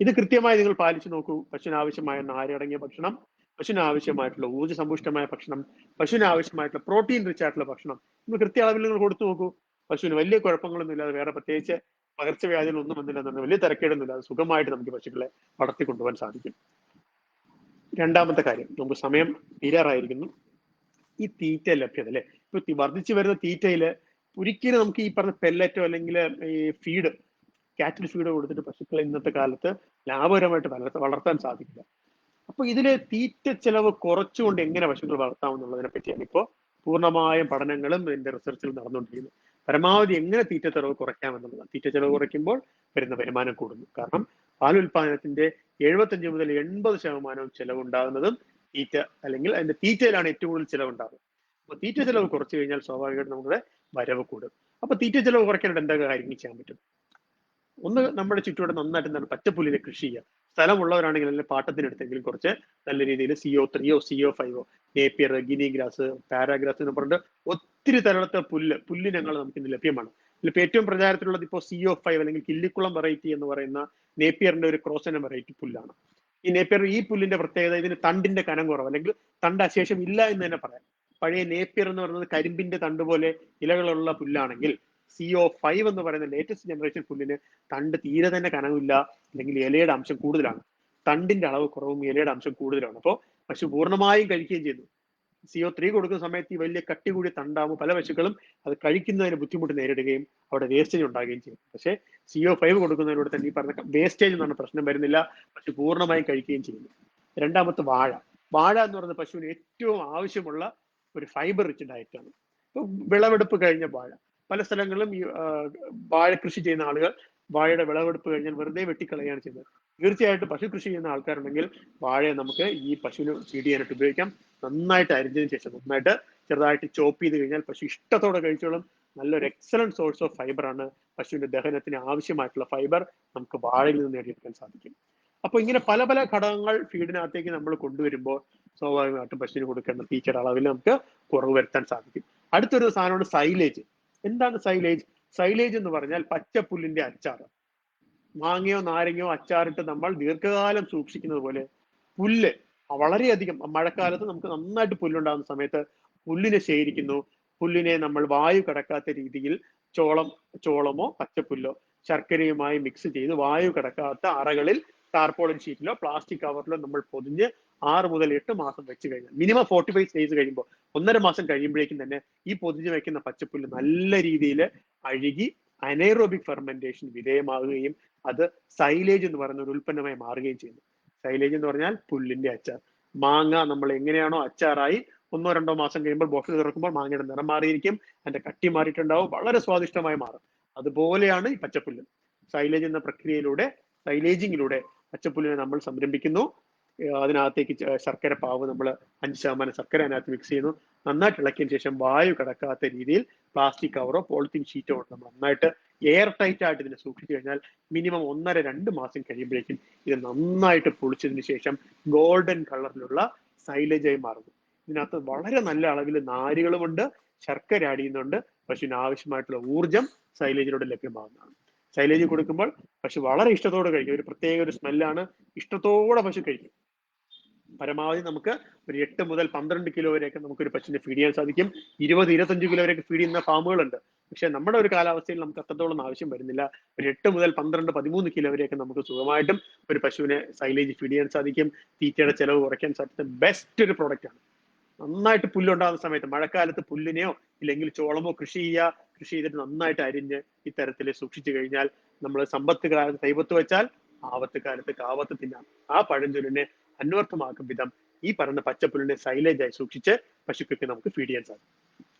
ഇത് കൃത്യമായി നിങ്ങൾ പാലിച്ചു നോക്കൂ. പശുവിന് ആവശ്യമായ നാരടങ്ങിയ ഭക്ഷണം, പശുവിന് ആവശ്യമായിട്ടുള്ള ഊർജ്ജസമ്പുഷ്ടമായ ഭക്ഷണം, പശുവിന് ആവശ്യമായിട്ടുള്ള പ്രോട്ടീൻ റിച്ച് ആയിട്ടുള്ള ഭക്ഷണം നിങ്ങൾ കൃത്യ അളവിൽ നിങ്ങൾ കൊടുത്തു നോക്കൂ. പശുവിന് വലിയ കുഴപ്പങ്ങളൊന്നും ഇല്ലാതെ, വേറെ പ്രത്യേകിച്ച് പകർച്ചവ്യാധികളൊന്നും വന്നില്ലെന്നുണ്ടെങ്കിൽ, വലിയ തിരക്കേടൊന്നും ഇല്ലാതെ സുഖമായിട്ട് നമുക്ക് പശുക്കളെ വളർത്തിക്കൊണ്ടുപോകാൻ സാധിക്കും. രണ്ടാമത്തെ കാര്യം, നമുക്ക് സമയം തീരാറായിരിക്കുന്നു. ഈ തീറ്റ ലഭ്യത അല്ലെ, ഇപ്പൊ വർദ്ധിച്ചു വരുന്ന തീറ്റയില് ഒരിക്കലും നമുക്ക് ഈ പറഞ്ഞ പെല്ലറ്റോ അല്ലെങ്കിൽ ഈ ഫീഡ്, കാറ്റിൽ ഫീഡ് കൊടുത്തിട്ട് പശുക്കളെ ഇന്നത്തെ കാലത്ത് ലാഭകരമായിട്ട് വളർത്താൻ സാധിക്കില്ല. അപ്പൊ ഇതിലെ തീറ്റ ചെലവ് കുറച്ചുകൊണ്ട് എങ്ങനെ പശുക്കൾ വളർത്താമെന്നുള്ളതിനെ പറ്റിയാണ് ഇപ്പോൾ പൂർണ്ണമായും പഠനങ്ങളും ഇതിന്റെ റിസർച്ചിൽ നടന്നുകൊണ്ടിരിക്കുന്നത്. പരമാവധി എങ്ങനെ തീറ്റ ചെലവ് കുറയ്ക്കാമെന്നുള്ളതാണ്. തീറ്റ ചെലവ് കുറയ്ക്കുമ്പോൾ വരുന്ന വരുമാനം കൂടുന്നു. കാരണം പാലുൽപാദനത്തിന്റെ 75 മുതൽ 80% ചെലവുണ്ടാകുന്നതും തീറ്റ അല്ലെങ്കിൽ അതിന്റെ തീറ്റയിലാണ് ഏറ്റവും കൂടുതൽ ചെലവുണ്ടാകുന്നത്. അപ്പൊ തീറ്റ ചെലവ് കുറച്ചു കഴിഞ്ഞാൽ സ്വാഭാവികമായിട്ട് നമ്മുടെ വരവ് കൂടും. അപ്പൊ തീറ്റ ചെലവ് കുറയ്ക്കാനായിട്ട് എന്തൊക്കെ കാര്യങ്ങൾ ചെയ്യാൻ പറ്റും? ഒന്ന്, നമ്മുടെ ചുറ്റുവട്ടം നന്നായിട്ട് എന്താണ് പച്ചപ്പുല്ലിനെ കൃഷി ചെയ്യുക. സ്ഥലമുള്ളവരാണെങ്കിൽ അല്ലെങ്കിൽ പാട്ടത്തിനെടുത്തെങ്കിലും കുറച്ച് നല്ല രീതിയിൽ CO3 CO5 Napier, guinea grass, പാരാഗ്രാസ് എന്ന് പറഞ്ഞിട്ട് ഒത്തിരി തരത്തെ പുല്ലിനങ്ങൾ നമുക്ക് ഇന്ന് ലഭ്യമാണ്. ഇതിലിപ്പോൾ ഏറ്റവും പ്രചാരത്തിലുള്ളത് ഇപ്പോൾ CO5 അല്ലെങ്കിൽ കില്ലിക്കുളം വെറൈറ്റി എന്ന് പറയുന്ന നേപ്പിയറിന്റെ ഒരു ക്രോസന വെറൈറ്റി പുല്ലാണ്. ഈ നേപ്പിയർ, ഈ പുല്ലിന്റെ പ്രത്യേകത ഇതിന് തണ്ടിന്റെ കനം കുറവ് അല്ലെങ്കിൽ തണ്ട് അശേഷം ഇല്ല എന്ന് തന്നെ പറയാം. പഴയ നേപ്പിയർ എന്ന് പറയുന്നത് കരിമ്പിന്റെ തണ്ട് പോലെ ഇലകളുള്ള പുല്ലാണെങ്കിൽ CO5 എന്ന് പറയുന്ന ലേറ്റസ്റ്റ് ജനറേഷൻ പുല്ലിന് തണ്ട് തീരെ തന്നെ കനമില്ല, അല്ലെങ്കിൽ ഇലയുടെ അംശം കൂടുതലാണ്. തണ്ടിന്റെ അളവ് കുറവും ഇലയുടെ അംശം കൂടുതലാണ്. അപ്പോൾ പശു പൂർണ്ണമായും കഴിക്കുകയും ചെയ്യുന്നു. CO3 കൊടുക്കുന്ന സമയത്ത് ഈ വലിയ കട്ടി കൂടി തണ്ടാകുമ്പോൾ പല പശുക്കളും അത് കഴിക്കുന്നതിന് ബുദ്ധിമുട്ട് നേരിടുകയും അവിടെ വേസ്റ്റേജ് ഉണ്ടാകുകയും ചെയ്യും. പക്ഷേ CO5 കൊടുക്കുന്നതിലൂടെ തന്നെ ഈ പറഞ്ഞ വേസ്റ്റേജ് എന്ന് പറഞ്ഞ പ്രശ്നം വരുന്നില്ല, പശു പൂർണ്ണമായും കഴിക്കുകയും ചെയ്യുന്നു. രണ്ടാമത്തെ വാഴ എന്ന് പറയുന്ന പശുവിന് ഏറ്റവും ആവശ്യമുള്ള ഒരു ഫൈബർ റിച്ച് ഡയറ്റാണ്. ഇപ്പൊ വിളവെടുപ്പ് കഴിഞ്ഞ വാഴ, പല സ്ഥലങ്ങളിലും ഈ വാഴ കൃഷി ചെയ്യുന്ന ആളുകൾ വാഴയുടെ വിളവെടുപ്പ് കഴിഞ്ഞാൽ വെറുതെ വെട്ടിക്കളയാണ് ചെയ്യുന്നത്. തീർച്ചയായിട്ടും പശു കൃഷി ചെയ്യുന്ന ആൾക്കാരുണ്ടെങ്കിൽ വാഴയെ നമുക്ക് ഈ പശുവിന് ഫീഡ് ചെയ്യാനായിട്ട് ഉപയോഗിക്കാം. നന്നായിട്ട് അരിഞ്ഞതിന് ശേഷം നന്നായിട്ട് ചെറുതായിട്ട് ചോപ്പ് ചെയ്ത് കഴിഞ്ഞാൽ പശു ഇഷ്ടത്തോടെ കഴിച്ചോളും. നല്ലൊരു എക്സലന്റ് സോഴ്സ് ഓഫ് ഫൈബറാണ്. പശുവിന്റെ ദഹനത്തിന് ആവശ്യമായിട്ടുള്ള ഫൈബർ നമുക്ക് വാഴയിൽ നിന്ന് നേടിയെടുക്കാൻ സാധിക്കും. അപ്പൊ ഇങ്ങനെ പല പല ഘടകങ്ങൾ ഫീഡിനകത്തേക്ക് നമ്മൾ കൊണ്ടുവരുമ്പോൾ സ്വാഭാവികമായിട്ടും പശുവിന് കൊടുക്കേണ്ട തീറ്റയുടെ അളവിൽ നമുക്ക് കുറവ് വരുത്താൻ സാധിക്കും. അടുത്തൊരു സാധനമാണ് സൈലേജ്. എന്താണ് സൈലേജ്? സൈലേജ് എന്ന് പറഞ്ഞാൽ പച്ചപ്പുല്ലിന്റെ അച്ചാർ. മാങ്ങയോ നാരങ്ങയോ അച്ചാറിട്ട് നമ്മൾ ദീർഘകാലം സൂക്ഷിക്കുന്നത് പോലെ പുല്ല് വളരെയധികം മഴക്കാലത്ത് നമുക്ക് നന്നായിട്ട് പുല്ലുണ്ടാകുന്ന സമയത്ത് പുല്ലിനെ ശേഖരിക്കുന്നു. പുല്ലിനെ നമ്മൾ വായു കടക്കാത്ത രീതിയിൽ ചോളമോ പച്ചപ്പുല്ലോ ശർക്കരയുമായി മിക്സ് ചെയ്ത് വായു കടക്കാത്ത അറകളിൽ ടാർപോളിൻ ഷീറ്റിലോ പ്ലാസ്റ്റിക് കവറിലോ നമ്മൾ പൊതിഞ്ഞ് 6 മുതൽ 8 മാസം വെച്ച് കഴിഞ്ഞാൽ, മിനിമം 45 ഡേയ്സ് കഴിയുമ്പോൾ 1.5 മാസം കഴിയുമ്പോഴേക്കും തന്നെ ഈ പൊതിഞ്ഞ് വെക്കുന്ന പച്ചപ്പുല്ല് നല്ല രീതിയിൽ അഴുകി അനൈറോബിക് ഫെർമെന്റേഷൻ വിധേയമാകുകയും അത് സൈലേജ് എന്ന് പറയുന്ന ഒരു ഉൽപ്പന്നമായി മാറുകയും ചെയ്യുന്നു. സൈലേജ് എന്ന് പറഞ്ഞാൽ പുല്ലിന്റെ അച്ചാർ. മാങ്ങ നമ്മൾ എങ്ങനെയാണോ അച്ചാറായി 1-2 മാസം കഴിയുമ്പോൾ ബോട്ടിൽ തുറക്കുമ്പോൾ മാങ്ങയുടെ നിറം മാറിയിരിക്കും, അതിന്റെ കട്ടി മാറിയിട്ടുണ്ടാവും, വളരെ സ്വാദിഷ്ടമായി മാറും. അതുപോലെയാണ് ഈ പച്ചപ്പുല്ല്. സൈലേജ് എന്ന പ്രക്രിയയിലൂടെ, സൈലേജിങ്ങിലൂടെ പച്ചപ്പുല്ലിനെ നമ്മൾ സംരംഭിക്കുന്നു. അതിനകത്തേക്ക് ശർക്കര പാവ് നമ്മൾ 5% ശർക്കര അതിനകത്ത് മിക്സ് ചെയ്യുന്നു. നന്നായിട്ട് ഇളക്കിയതിന് ശേഷം വായു കടക്കാത്ത രീതിയിൽ പ്ലാസ്റ്റിക് കവറോ പോളിത്തീൻ ഷീറ്റോ കൊണ്ട് നമ്മൾ നന്നായിട്ട് എയർ ടൈറ്റ് ആയിട്ട് ഇതിനെ സൂക്ഷിച്ചു കഴിഞ്ഞാൽ മിനിമം 1.5-2 മാസം കഴിയുമ്പോഴേക്കും ഇത് നന്നായിട്ട് പൊളിച്ചതിന് ശേഷം ഗോൾഡൻ കളറിലുള്ള സൈലേജായി മാറുന്നു. ഇതിനകത്ത് വളരെ നല്ല അളവിൽ നാരുകളുമുണ്ട്, ശർക്കര ആഡ് ചെയ്യുന്നുണ്ട്. പശുവിന് ആവശ്യമായിട്ടുള്ള ഊർജ്ജം സൈലേജിലൂടെ ലഭ്യമാകുന്നതാണ്. സൈലേജ് കൊടുക്കുമ്പോൾ പശു വളരെ ഇഷ്ടത്തോടെ കഴിക്കും. ഒരു പ്രത്യേക ഒരു സ്മെല്ലാണ്, ഇഷ്ടത്തോടെ പശു കഴിക്കും. പരമാവധി നമുക്ക് ഒരു 8 മുതൽ 12 കിലോ വരെയൊക്കെ നമുക്ക് ഒരു പശുവിനെ ഫീഡ് ചെയ്യാൻ സാധിക്കും. 20-25 കിലോ വരെയൊക്കെ ഫീഡ് ചെയ്യുന്ന ഫാമുകളുണ്ട്. പക്ഷെ നമ്മുടെ ഒരു കാലാവസ്ഥയിൽ നമുക്ക് അത്രത്തോളം ആവശ്യം വരുന്നില്ല. ഒരു 8 മുതൽ 12-13 കിലോ വരെയൊക്കെ നമുക്ക് സുഖമായിട്ടും ഒരു പശുവിനെ സൈലേജ് ഫീഡ് ചെയ്യാൻ സാധിക്കും. തീറ്റയുടെ ചെലവ് കുറയ്ക്കാൻ സാധിക്കുന്ന ബെസ്റ്റ് ഒരു പ്രോഡക്റ്റ് ആണ്. നന്നായിട്ട് പുല്ലുണ്ടാകുന്ന സമയത്ത് മഴക്കാലത്ത് പുല്ലിനെയോ ഇല്ലെങ്കിൽ ചോളമോ കൃഷി ചെയ്തിട്ട് നന്നായിട്ട് അരിഞ്ഞ് ഇത്തരത്തിൽ സൂക്ഷിച്ചു കഴിഞ്ഞാൽ നമ്മൾ സമ്പത്ത് കാലത്ത് കൈവത്ത് വെച്ചാൽ ആവത്ത് കാലത്ത് കാവത്ത് തിന്നാം. ആ പഴഞ്ചൊല്ലിനെ അന്വർത്ഥമാക്കും വിധം ഈ പറയുന്ന പച്ചപ്പുല്ലിനെ സൈലേജായി സൂക്ഷിച്ച് പശുക്കൾക്ക് നമുക്ക് ഫീഡ് ചെയ്യാൻ സാധിക്കും.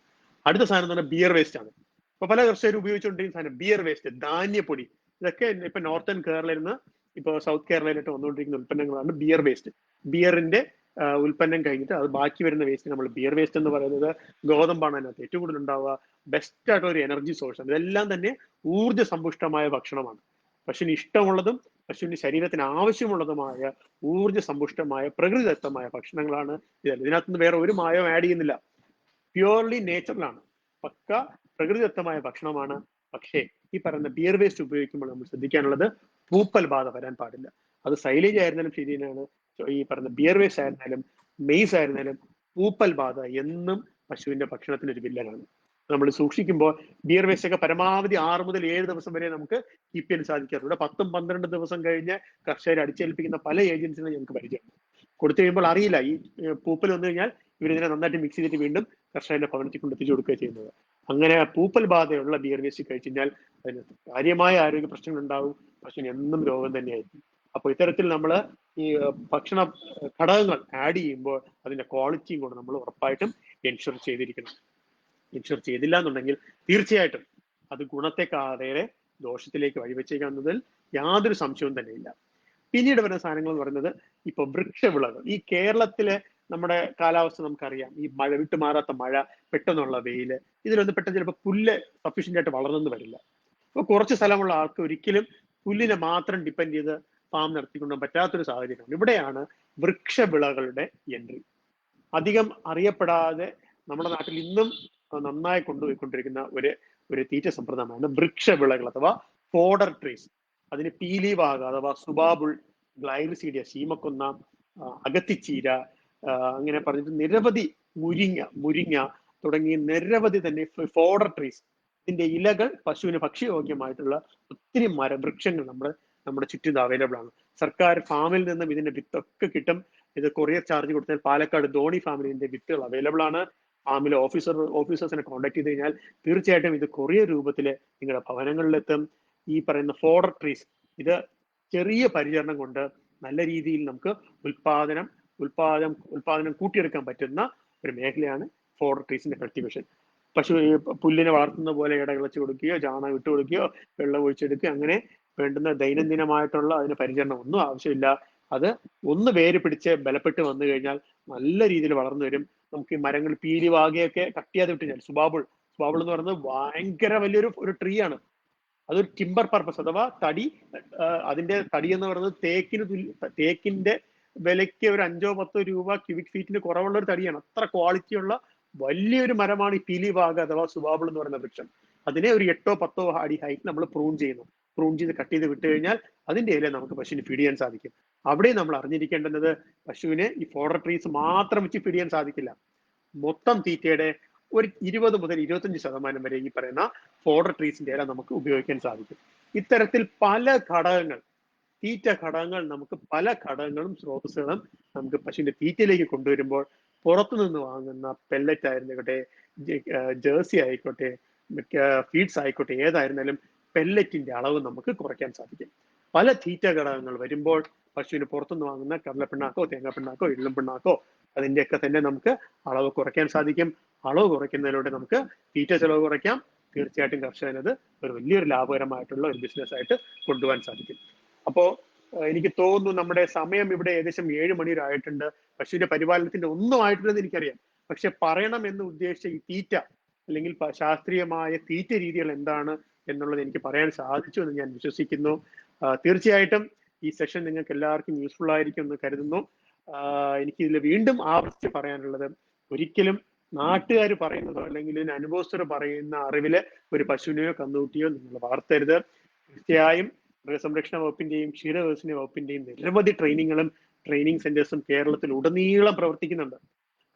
അടുത്ത സാധനം എന്ന് പറഞ്ഞാൽ ബിയർ വേസ്റ്റ് ആണ്. ഇപ്പൊ പല കർഷകരും ഉപയോഗിച്ചുകൊണ്ടിരിക്കുന്ന സാധനം ബിയർ വേസ്റ്റ്, ധാന്യപ്പൊടി. ഇതൊക്കെ ഇപ്പൊ നോർത്തേൺ കേരളയിൽ നിന്ന് ഇപ്പൊ സൗത്ത് കേരളയിലായിട്ട് വന്നുകൊണ്ടിരിക്കുന്ന ഉൽപ്പന്നങ്ങളാണ് ബിയർ വേസ്റ്റ്. ബിയറിന്റെ ഉൽപ്പന്നം കഴിഞ്ഞിട്ട് അത് ബാക്കി വരുന്ന വേസ്റ്റ് നമ്മൾ ബിയർ വേസ്റ്റ് എന്ന് പറയുന്നത്. ഗോതമ്പാണ് അതിനകത്ത് ഏറ്റവും കൂടുതൽ ഉണ്ടാവുക. ബെസ്റ്റ് ആയിട്ട് ഒരു എനർജി സോഴ്സ് ആണ്. ഇതെല്ലാം തന്നെ ഊർജ്ജ സമ്പുഷ്ടമായ ഭക്ഷണമാണ്. പശുവിന് ഇഷ്ടമുള്ളതും പശുവിന്റെ ശരീരത്തിന് ആവശ്യമുള്ളതുമായ ഊർജ്ജ സമ്പുഷ്ടമായ പ്രകൃതിദത്തമായ ഭക്ഷണങ്ങളാണ് ഇതെല്ലാം. ഇതിനകത്തുനിന്ന് വേറെ ഒരു മായവും ആഡ് ചെയ്യുന്നില്ല. പ്യുവർലി നേച്ചുറലാണ്, പക്ക പ്രകൃതിദത്തമായ ഭക്ഷണമാണ്. പക്ഷേ ഈ പറയുന്ന ബിയർ വേസ്റ്റ് ഉപയോഗിക്കുമ്പോൾ നമ്മൾ ശ്രദ്ധിക്കാനുള്ളത് പൂപ്പൽ ബാധ വരാൻ പാടില്ല. അത് സൈലേജ് ആയിരുന്നാലും ശരി തന്നെയാണ്, ഈ പറയുന്ന ബിയർ വേസ്റ്റ് ആയിരുന്നാലും മെയ്സ് ആയിരുന്നാലും പൂപ്പൽ ബാധ എന്നും പശുവിന്റെ ഭക്ഷണത്തിന് ഒരു വില്ലനാണ്. നമ്മൾ സൂക്ഷിക്കുമ്പോൾ ബിയർ വേസ്റ്റ് ഒക്കെ പരമാവധി 6 മുതൽ 7 ദിവസം വരെ നമുക്ക് കീപ്പ് ചെയ്യാൻ സാധിക്കാറുണ്ട്. 10-12 ദിവസം കഴിഞ്ഞ് കർഷകരെ അടിച്ചേൽപ്പിക്കുന്ന പല ഏജൻസികളും ഞങ്ങൾക്ക് പരിചയമുണ്ട്. കൊടുത്തു കഴിയുമ്പോൾ അറിയില്ല, ഈ പൂപ്പൽ വന്നു കഴിഞ്ഞാൽ ഇവരിതിനെ നന്നായിട്ട് മിക്സ് ചെയ്തിട്ട് വീണ്ടും കർഷകന്റെ ഭവനത്തിൽ കൊണ്ടെത്തിച്ചു കൊടുക്കുക ചെയ്യുന്നത്. അങ്ങനെ പൂപ്പൽ ബാധയുള്ള ബിയർ വേസ്റ്റ് കഴിച്ചു കഴിഞ്ഞാൽ അതിന് കാര്യമായ ആരോഗ്യ പ്രശ്നങ്ങൾ ഉണ്ടാവും. പശുവിന് എന്നും രോഗം തന്നെയായിരിക്കും. അപ്പൊ ഇത്തരത്തിൽ നമ്മൾ ഈ ഭക്ഷണ ഘടകങ്ങൾ ആഡ് ചെയ്യുമ്പോൾ അതിന്റെ ക്വാളിറ്റിയും കൂടെ നമ്മൾ ഉറപ്പായിട്ടും എൻഷുർ ചെയ്തിരിക്കണം. എൻഷുർ ചെയ്തില്ല എന്നുണ്ടെങ്കിൽ തീർച്ചയായിട്ടും അത് ഗുണത്തെക്കാളേറെ ദോഷത്തിലേക്ക് വഴിവെച്ചേക്കുന്നതിൽ യാതൊരു സംശയവും തന്നെയില്ല. പിന്നീട് വരുന്ന സാധനങ്ങൾ എന്ന് പറയുന്നത് ഇപ്പൊ വൃക്ഷവിളകൾ. ഈ കേരളത്തിലെ നമ്മുടെ കാലാവസ്ഥ നമുക്കറിയാം. ഈ മഴ വിട്ടുമാറാത്ത മഴ, പെട്ടെന്നുള്ള വെയില്, ഇതിലൊന്നും പെട്ടെന്ന് ചിലപ്പോൾ പുല്ല് സഫീഷ്യന്റ് ആയിട്ട് വളർന്നെന്ന് വരില്ല. അപ്പൊ കുറച്ച് സ്ഥലമുള്ള ആൾക്ക് ഒരിക്കലും പുല്ലിനെ മാത്രം ഡിപ്പെൻഡ് ചെയ്ത് ഫാം നടത്തിക്കൊണ്ടും പറ്റാത്തൊരു സാഹചര്യമാണ്. ഇവിടെയാണ് വൃക്ഷവിളകളുടെ എൻട്രി. അധികം അറിയപ്പെടാതെ നമ്മുടെ നാട്ടിൽ ഇന്നും നന്നായി കൊണ്ടുപോയിക്കൊണ്ടിരിക്കുന്ന ഒരു തീറ്റ സമ്പ്രദായമാണ് വൃക്ഷവിളകൾ അഥവാ ഫോഡർ ട്രീസ്. അതിന് പീലിവാക അഥവാ സുബാബുൾ, ഗ്ലൈറിസീഡിയ, ശീമക്കൊന്ന, അകത്തിച്ചീര, അങ്ങനെ പറഞ്ഞിട്ട് നിരവധി, മുരിങ്ങ തുടങ്ങിയ നിരവധി തന്നെ ഫോഡർ ട്രീസ്. ഇതിന്റെ ഇലകൾ പശുവിന് ഭക്ഷ്യയോഗ്യമായിട്ടുള്ള ഒത്തിരി വൃക്ഷങ്ങൾ നമ്മുടെ ചുറ്റും അവൈലബിൾ ആണ്. സർക്കാർ ഫാമിൽ നിന്നും ഇതിന്റെ വിത്തൊക്കെ കിട്ടും. ഇത് കൊറിയർ ചാർജ് കൊടുത്താൽ പാലക്കാട് ധോണി ഫാമിൽ ഇതിന്റെ വിത്തുകൾ അവൈലബിൾ ആണ്. ഫാമിലെ ഓഫീസേഴ്സിനെ കോൺടാക്ട് ചെയ്ത് കഴിഞ്ഞാൽ തീർച്ചയായിട്ടും ഇത് കൊറിയർ രൂപത്തിൽ നിങ്ങളുടെ ഭവനങ്ങളിലെത്തും. ഈ പറയുന്ന ഫോഡർ ട്രീസ് ഇത് ചെറിയ പരിചരണം കൊണ്ട് നല്ല രീതിയിൽ നമുക്ക് ഉൽപാദനം കൂട്ടിയെടുക്കാൻ പറ്റുന്ന ഒരു മേഖലയാണ് ഫോഡർ ട്രീസിന്റെ കൾട്ടിവേഷൻ. പശു പുല്ലിനെ വളർത്തുന്ന പോലെ ഇടകിളച്ച് കൊടുക്കുകയോ ചാണകം ഇട്ട് കൊടുക്കുകയോ വെള്ളം ഒഴിച്ചെടുക്കുകയോ അങ്ങനെ വേണ്ടുന്ന ദൈനംദിനമായിട്ടുള്ള അതിന് പരിചരണം ഒന്നും ആവശ്യമില്ല. അത് ഒന്ന് വേര് പിടിച്ച് ബലപ്പെട്ട് വന്നു കഴിഞ്ഞാൽ നല്ല രീതിയിൽ വളർന്നു വരും. നമുക്ക് ഈ മരങ്ങൾ പീലിവാകയൊക്കെ കട്ട് ചെയ്ത് വിട്ട് കഴിഞ്ഞാൽ സുബാബുൾ എന്ന് പറയുന്നത് ഭയങ്കര വലിയൊരു ട്രീ ആണ്. അതൊരു ടിമ്പർ പർപ്പസ് അഥവാ തടി. അതിന്റെ തടി എന്ന് പറയുന്നത് തേക്കിന്റെ വിലയ്ക്ക് ഒരു 5-10 രൂപ ക്യൂബിക് ഫീറ്റിന് കുറവുള്ള ഒരു തടിയാണ്. അത്ര ക്വാളിറ്റിയുള്ള വലിയൊരു മരമാണ് ഈ പീലിവാക അഥവാ സുബാബിൾ എന്ന് പറയുന്ന വൃക്ഷം. അതിനെ ഒരു 8-10 അടി ഹൈറ്റ് നമ്മൾ പ്രൂൺ ചെയ്ത് കട്ട് ചെയ്ത് വിട്ട് കഴിഞ്ഞാൽ അതിന്റെ ഇല നമുക്ക് പശുവിന് ഫീഡ് ചെയ്യാൻ സാധിക്കും. അവിടെ നമ്മൾ അറിഞ്ഞിരിക്കേണ്ടുന്നത് പശുവിനെ ഈ ഫോഡർ ട്രീസ് മാത്രം വെച്ച് ഫീഡ് ചെയ്യാൻ സാധിക്കില്ല. മൊത്തം തീറ്റയുടെ ഒരു 20 മുതൽ 25% വരെ ഈ പറയുന്ന ഫോഡർ ട്രീസിന്റെ ഇല നമുക്ക് ഉപയോഗിക്കാൻ സാധിക്കും. ഇത്തരത്തിൽ പല ഘടകങ്ങൾ, തീറ്റ ഘടകങ്ങൾ, നമുക്ക് പല ഘടകങ്ങളും സ്രോതസ്സുകളും നമുക്ക് പശുവിന്റെ തീറ്റയിലേക്ക് കൊണ്ടുവരുമ്പോൾ പുറത്തുനിന്ന് വാങ്ങുന്ന പെല്ലറ്റ് ആയിരുന്നോട്ടെ, ജേഴ്സി ആയിക്കോട്ടെ, ഫീഡ്സ് ആയിക്കോട്ടെ, ഏതായിരുന്നാലും പെല്ലറ്റിന്റെ അളവ് നമുക്ക് കുറയ്ക്കാൻ സാധിക്കും. പല തീറ്റ ഘടകങ്ങൾ വരുമ്പോൾ പശുവിന് പുറത്തുനിന്ന് വാങ്ങുന്ന കടലപ്പിണ്ണാക്കോ, തേങ്ങാപ്പിണ്ണാക്കോ, എള്ളും പിണ്ണാക്കോ അതിന്റെയൊക്കെ തന്നെ നമുക്ക് അളവ് കുറയ്ക്കാൻ സാധിക്കും. അളവ് കുറയ്ക്കുന്നതിലൂടെ നമുക്ക് തീറ്റ ചെലവ് കുറയ്ക്കാം. തീർച്ചയായിട്ടും കർഷകനത് ഒരു വലിയൊരു ലാഭകരമായിട്ടുള്ള ഒരു ബിസിനസ് ആയിട്ട് കൊണ്ടുപോകാൻ സാധിക്കും. അപ്പോ എനിക്ക് തോന്നുന്നു നമ്മുടെ സമയം ഇവിടെ ഏകദേശം 7 മണി വരെ ആയിട്ടുണ്ട്. പശുവിന്റെ പരിപാലനത്തിന്റെ ഒന്നും ആയിട്ടില്ലെന്ന് എനിക്കറിയാം. പക്ഷെ പറയണം എന്ന് ഉദ്ദേശിച്ച ഈ തീറ്റ അല്ലെങ്കിൽ ശാസ്ത്രീയമായ തീറ്റ രീതികൾ എന്താണ് എന്നുള്ളത് എനിക്ക് പറയാൻ സാധിച്ചു എന്ന് ഞാൻ വിശ്വസിക്കുന്നു. തീർച്ചയായിട്ടും ഈ സെഷൻ നിങ്ങൾക്ക് എല്ലാവർക്കും യൂസ്ഫുൾ ആയിരിക്കും എന്ന് കരുതുന്നു. എനിക്ക് ഇതിൽ വീണ്ടും ആവർത്തിച്ച് പറയാനുള്ളത്, ഒരിക്കലും നാട്ടുകാർ പറയുന്നതോ അല്ലെങ്കിൽ ഇതിന് അനുഭവസ്ഥർ പറയുന്ന അറിവില് ഒരു പശുവിനെയോ കന്നുകുട്ടിയോ നിങ്ങൾ വളർത്തരുത്. തീർച്ചയായും മൃഗസംരക്ഷണ വകുപ്പിന്റെയും ക്ഷീരവികസന വകുപ്പിന്റെയും നിരവധി ട്രെയിനിങ് സെന്റേഴ്സും കേരളത്തിൽ ഉടനീളം പ്രവർത്തിക്കുന്നുണ്ട്.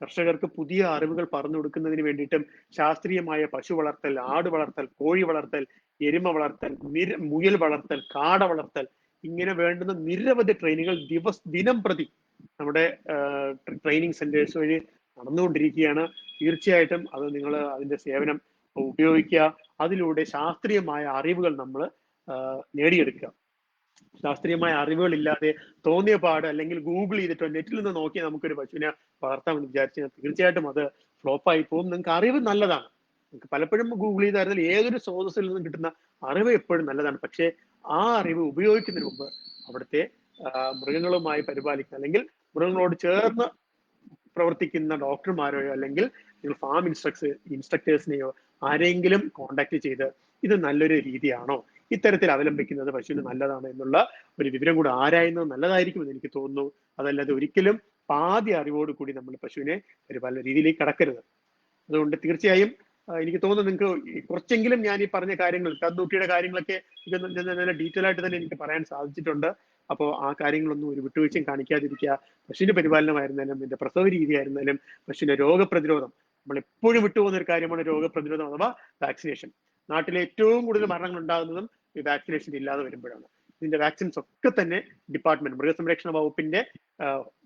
കർഷകർക്ക് പുതിയ അറിവുകൾ പറഞ്ഞു കൊടുക്കുന്നതിന് വേണ്ടിയിട്ടും ശാസ്ത്രീയമായ പശു വളർത്തൽ, ആട് വളർത്തൽ, കോഴി വളർത്തൽ, എരുമ വളർത്തൽ, മുയൽ വളർത്തൽ, കാട വളർത്തൽ, ഇങ്ങനെ വേണ്ടുന്ന നിരവധി ട്രെയിനിങ്ങൾ ദിനം പ്രതി നമ്മുടെ ട്രെയിനിങ് സെന്റേഴ്സ് വഴി നടന്നുകൊണ്ടിരിക്കുകയാണ്. തീർച്ചയായിട്ടും അത് നിങ്ങൾ അതിന്റെ സേവനം ഉപയോഗിക്കുക. അതിലൂടെ ശാസ്ത്രീയമായ അറിവുകൾ നമ്മൾ നേടിയെടുക്കുക. ശാസ്ത്രീയമായ അറിവുകൾ ഇല്ലാതെ തോന്നിയ പാട് അല്ലെങ്കിൽ ഗൂഗിൾ ചെയ്തിട്ടോ നെറ്റിൽ നിന്ന് നോക്കി നമുക്കൊരു പശുവിനെ വളർത്താമെന്ന് വിചാരിച്ചാൽ തീർച്ചയായിട്ടും അത് ഫ്ലോപ്പായി പോകും. നിങ്ങൾക്ക് അറിവ് നല്ലതാണ്, നിങ്ങൾക്ക് പലപ്പോഴും ഗൂഗിൾ ചെയ്തായിരുന്നാൽ ഏതൊരു സ്രോതസ്സിൽ നിന്നും കിട്ടുന്ന അറിവ് എപ്പോഴും നല്ലതാണ്. പക്ഷേ ആ അറിവ് ഉപയോഗിക്കുന്നതിന് മുമ്പ് അവിടുത്തെ മൃഗങ്ങളുമായി പരിപാലിക്കുക അല്ലെങ്കിൽ മൃഗങ്ങളോട് ചേർന്ന് പ്രവർത്തിക്കുന്ന ഡോക്ടർമാരെയോ അല്ലെങ്കിൽ നിങ്ങൾ ഫാം ഇൻസ്ട്രക്ടേഴ്സിനെയോ ആരെങ്കിലും കോണ്ടാക്ട് ചെയ്ത് ഇത് നല്ലൊരു രീതിയാണോ, ഇത്തരത്തിൽ അവലംബിക്കുന്നത് പശുവിന് നല്ലതാണ് എന്നുള്ള ഒരു വിവരം കൂടെ ആരായുന്നത് നല്ലതായിരിക്കുമെന്ന് എനിക്ക് തോന്നുന്നു. അതല്ലാതെ ഒരിക്കലും പാതി അറിവോട് കൂടി നമ്മൾ പശുവിനെ പരിപാലന രീതിയിലേക്ക് കടക്കരുത്. അതുകൊണ്ട് തീർച്ചയായും എനിക്ക് തോന്നുന്നു നിങ്ങൾക്ക് കുറച്ചെങ്കിലും ഞാൻ ഈ പറഞ്ഞ കാര്യങ്ങൾ, കന്നുകുട്ടിയുടെ കാര്യങ്ങളൊക്കെ നല്ല ഡീറ്റെയിൽ ആയിട്ട് തന്നെ എനിക്ക് പറയാൻ സാധിച്ചിട്ടുണ്ട്. അപ്പോൾ ആ കാര്യങ്ങളൊന്നും ഒരു വിട്ടുവീഴ്ചയും കാണിക്കാതിരിക്കുക. പശുവിന്റെ പരിപാലനമായിരുന്നാലും ഇതിന്റെ പ്രസവ രീതി ആയിരുന്നാലും പശുവിന്റെ രോഗപ്രതിരോധം, നമ്മൾ എപ്പോഴും വിട്ടുപോകുന്ന ഒരു കാര്യമാണ് രോഗപ്രതിരോധം അഥവാ വാക്സിനേഷൻ. നാട്ടിലെ ഏറ്റവും കൂടുതൽ മരണങ്ങൾ ഉണ്ടാകുന്നതും ഈ വാക്സിനേഷൻ ഇല്ലാതെ വരുമ്പോഴാണ്. ഇതിന്റെ വാക്സിൻസ് ഒക്കെ തന്നെ ഡിപ്പാർട്ട്മെന്റ് മൃഗസംരക്ഷണ വകുപ്പിന്റെ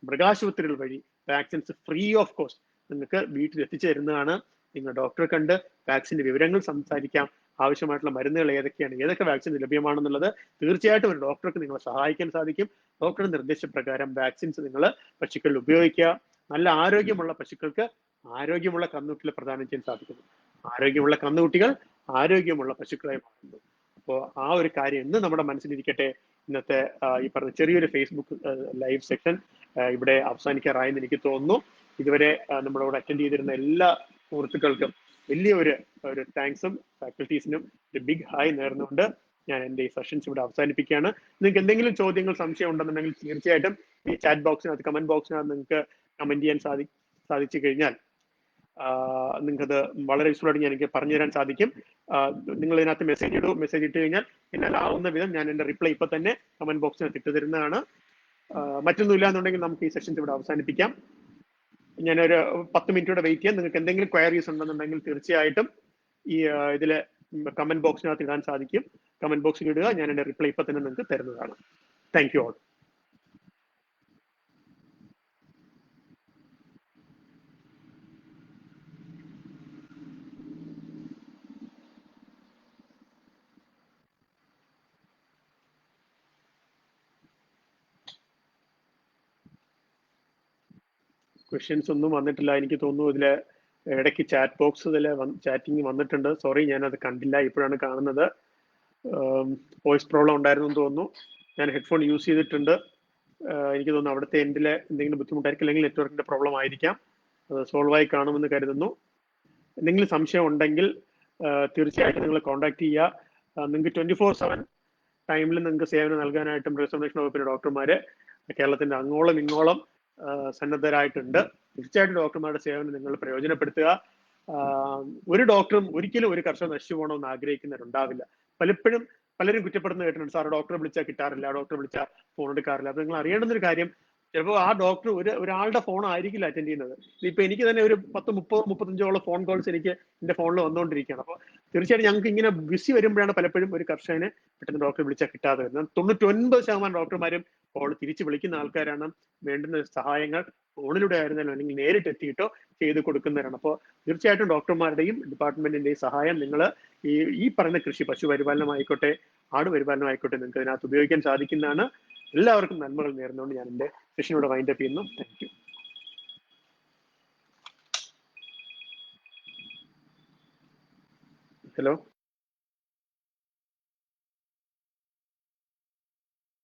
മൃഗാശുപത്രികൾ വഴി വാക്സിൻസ് ഫ്രീ ഓഫ് കോസ്റ്റ് നിങ്ങൾക്ക് വീട്ടിൽ എത്തിച്ചു തരുന്നതാണ്. നിങ്ങൾ ഡോക്ടറെ കണ്ട് വാക്സിന്റെ വിവരങ്ങൾ സംസാരിക്കാം. ആവശ്യമായിട്ടുള്ള മരുന്നുകൾ ഏതൊക്കെയാണ്, ഏതൊക്കെ വാക്സിൻ ലഭ്യമാണെന്നുള്ളത് തീർച്ചയായിട്ടും ഒരു ഡോക്ടർക്ക് നിങ്ങളെ സഹായിക്കാൻ സാധിക്കും. ഡോക്ടറുടെ നിർദ്ദേശപ്രകാരം വാക്സിൻസ് നിങ്ങൾ പശുക്കളിൽ ഉപയോഗിക്കുക. നല്ല ആരോഗ്യമുള്ള പശുക്കൾക്ക് ആരോഗ്യമുള്ള കന്നുകുട്ടികളെ പ്രദാനം ചെയ്യാൻ സാധിക്കുന്നു. ആരോഗ്യമുള്ള കന്നുകുട്ടികൾ ആരോഗ്യമുള്ള പശുക്കളെ മാറുന്നു. അപ്പോൾ ആ ഒരു കാര്യം ഇന്ന് നമ്മുടെ മനസ്സിലിരിക്കട്ടെ. ഇന്നത്തെ ഈ പറഞ്ഞ ചെറിയൊരു ഫേസ്ബുക്ക് ലൈവ് സെക്ഷൻ ഇവിടെ അവസാനിക്കാറായെന്ന് എനിക്ക് തോന്നുന്നു. ഇതുവരെ നമ്മളോട് അറ്റൻഡ് ചെയ്തിരുന്ന എല്ലാ സുഹൃത്തുക്കൾക്കും വലിയ ഒരു താങ്ക്സും ഫാക്കൽറ്റീസിനും ഒരു ബിഗ് ഹായ് നേർന്നുകൊണ്ട് ഞാൻ എൻ്റെ ഈ സെഷൻസ് ഇവിടെ അവസാനിപ്പിക്കുകയാണ്. നിങ്ങൾക്ക് എന്തെങ്കിലും ചോദ്യങ്ങൾ, സംശയം ഉണ്ടെന്നുണ്ടെങ്കിൽ തീർച്ചയായിട്ടും ഈ ചാറ്റ് ബോക്സിനകത്ത്, കമന്റ് ബോക്സിനകത്ത് നിങ്ങൾക്ക് കമന്റ് ചെയ്യാൻ സാധിച്ചു കഴിഞ്ഞാൽ നിങ്ങൾക്കത് വളരെ യൂസ്ഫുൾ ആയിട്ട് എനിക്ക് പറഞ്ഞു തരാൻ സാധിക്കും. നിങ്ങൾ ഇതിനകത്ത് മെസ്സേജ് ഇട്ട് കഴിഞ്ഞാൽ എന്നാൽ ആവുന്ന വിധം ഞാൻ എൻ്റെ റിപ്ലൈ ഇപ്പൊ തന്നെ കമന്റ് ബോക്സിനകത്ത് ഇട്ട് തരുന്നതാണ്. മറ്റൊന്നും ഇല്ലാന്നുണ്ടെങ്കിൽ നമുക്ക് ഈ സെഷൻസ് ഇവിടെ അവസാനിപ്പിക്കാം. ഞാനൊരു 10 മിനിറ്റോടെ വെയിറ്റ് ചെയ്യാം. നിങ്ങൾക്ക് എന്തെങ്കിലും ക്വയറീസ് ഉണ്ടെന്നുണ്ടെങ്കിൽ തീർച്ചയായിട്ടും ഈ ഇതിലെ കമന്റ് ബോക്സിനകത്ത് ഇടാൻ സാധിക്കും. കമന്റ് ബോക്സിൽ ഇടുക, ഞാൻ എൻ്റെ റിപ്ലൈ ഇപ്പൊ തന്നെ നിങ്ങൾക്ക് തരുന്നതാണ്. Thank you all. ക്വസ്റ്റ്യൻസ് ഒന്നും വന്നിട്ടില്ല എനിക്ക് തോന്നുന്നു. ഇതില് ഇടയ്ക്ക് ചാറ്റ് ബോക്സ് ഇതിലെ ചാറ്റിങ് വന്നിട്ടുണ്ട്. സോറി, ഞാനത് കണ്ടില്ല, ഇപ്പോഴാണ് കാണുന്നത്. വോയിസ് പ്രോബ്ലം ഉണ്ടായിരുന്നു എന്ന് തോന്നുന്നു. ഞാൻ ഹെഡ്ഫോൺ യൂസ് ചെയ്തിട്ടുണ്ട്. എനിക്ക് തോന്നുന്നു അവിടുത്തെ എൻഡിലെ എന്തെങ്കിലും ബുദ്ധിമുട്ടായിരിക്കും, അല്ലെങ്കിൽ നെറ്റ്വർക്കിന്റെ പ്രോബ്ലം ആയിരിക്കാം. അത് സോൾവ് ആയി കാണുമെന്ന് കരുതുന്നു. എന്തെങ്കിലും സംശയം ഉണ്ടെങ്കിൽ തീർച്ചയായിട്ടും നിങ്ങൾ കോൺടാക്ട് ചെയ്യുക. നിങ്ങൾക്ക് 24/7 ടൈമിൽ നിങ്ങൾക്ക് സേവനം നൽകാനായിട്ട് മൃഗസംരക്ഷണ വകുപ്പിലെ ഡോക്ടർമാര് കേരളത്തിന്റെ അങ്ങോളം ഇങ്ങോളം സന്നദ്ധരായിട്ടുണ്ട്. തീർച്ചയായിട്ടും ഡോക്ടർമാരുടെ സേവനം നിങ്ങൾ പ്രയോജനപ്പെടുത്തുക. ഒരു ഡോക്ടറും ഒരിക്കലും ഒരു കർഷകർ നശിച്ചു പോകണമെന്ന് ആഗ്രഹിക്കുന്നവരുണ്ടാവില്ല. പലരും കുറ്റപ്പെടുന്ന കേട്ടിട്ടുണ്ട്, സാർ ഡോക്ടറെ വിളിച്ചാൽ കിട്ടാറില്ല, ഡോക്ടറെ വിളിച്ചാൽ ഫോൺ എടുക്കാറില്ല. അപ്പൊ നിങ്ങൾ അറിയേണ്ടുന്ന ഒരു കാര്യം, ചിലപ്പോൾ ആ ഡോക്ടർ ഒരാളുടെ ഫോൺ ആയിരിക്കില്ല അറ്റൻഡ് ചെയ്യുന്നത്. ഇപ്പൊ എനിക്ക് തന്നെ ഒരു 10-30-35 ഫോൺ കോൾസ് എനിക്ക് എന്റെ ഫോണിൽ വന്നുകൊണ്ടിരിക്കുകയാണ്. അപ്പോൾ തീർച്ചയായിട്ടും ഞങ്ങൾക്ക് ഇങ്ങനെ ബിസി വരുമ്പോഴാണ് പലപ്പോഴും ഒരു കർഷകനെ പെട്ടെന്ന് ഡോക്ടറെ വിളിച്ചാൽ കിട്ടാതെ വരുന്നത്. 99% ഡോക്ടർമാരും കോൾ തിരിച്ച് വിളിക്കുന്ന ആൾക്കാരാണ്. വേണ്ടുന്ന സഹായങ്ങൾ ഫോണിലൂടെ ആയിരുന്നാലും അല്ലെങ്കിൽ നേരിട്ട് എത്തിയിട്ടോ ചെയ്ത് കൊടുക്കുന്നവരാണ്. അപ്പോൾ തീർച്ചയായിട്ടും ഡോക്ടർമാരുടെയും ഡിപ്പാർട്ട്മെന്റിന്റെയും സഹായം നിങ്ങൾ ഈ പറയുന്ന കൃഷി, പശു പരിപാലനമായിക്കോട്ടെ, ആട് പരിപാലനമായിക്കോട്ടെ, നിങ്ങൾക്ക് ഇതിനകത്ത് ഉപയോഗിക്കാൻ സാധിക്കുന്നതാണ്. എല്ലാവർക്കും നന്മകൾ നേർന്നുകൊണ്ട് ഞാൻ എൻ്റെ സെഷനോട് വൈൻഡപ്പ് ചെയ്യുന്നു. Thank you. ഹലോ.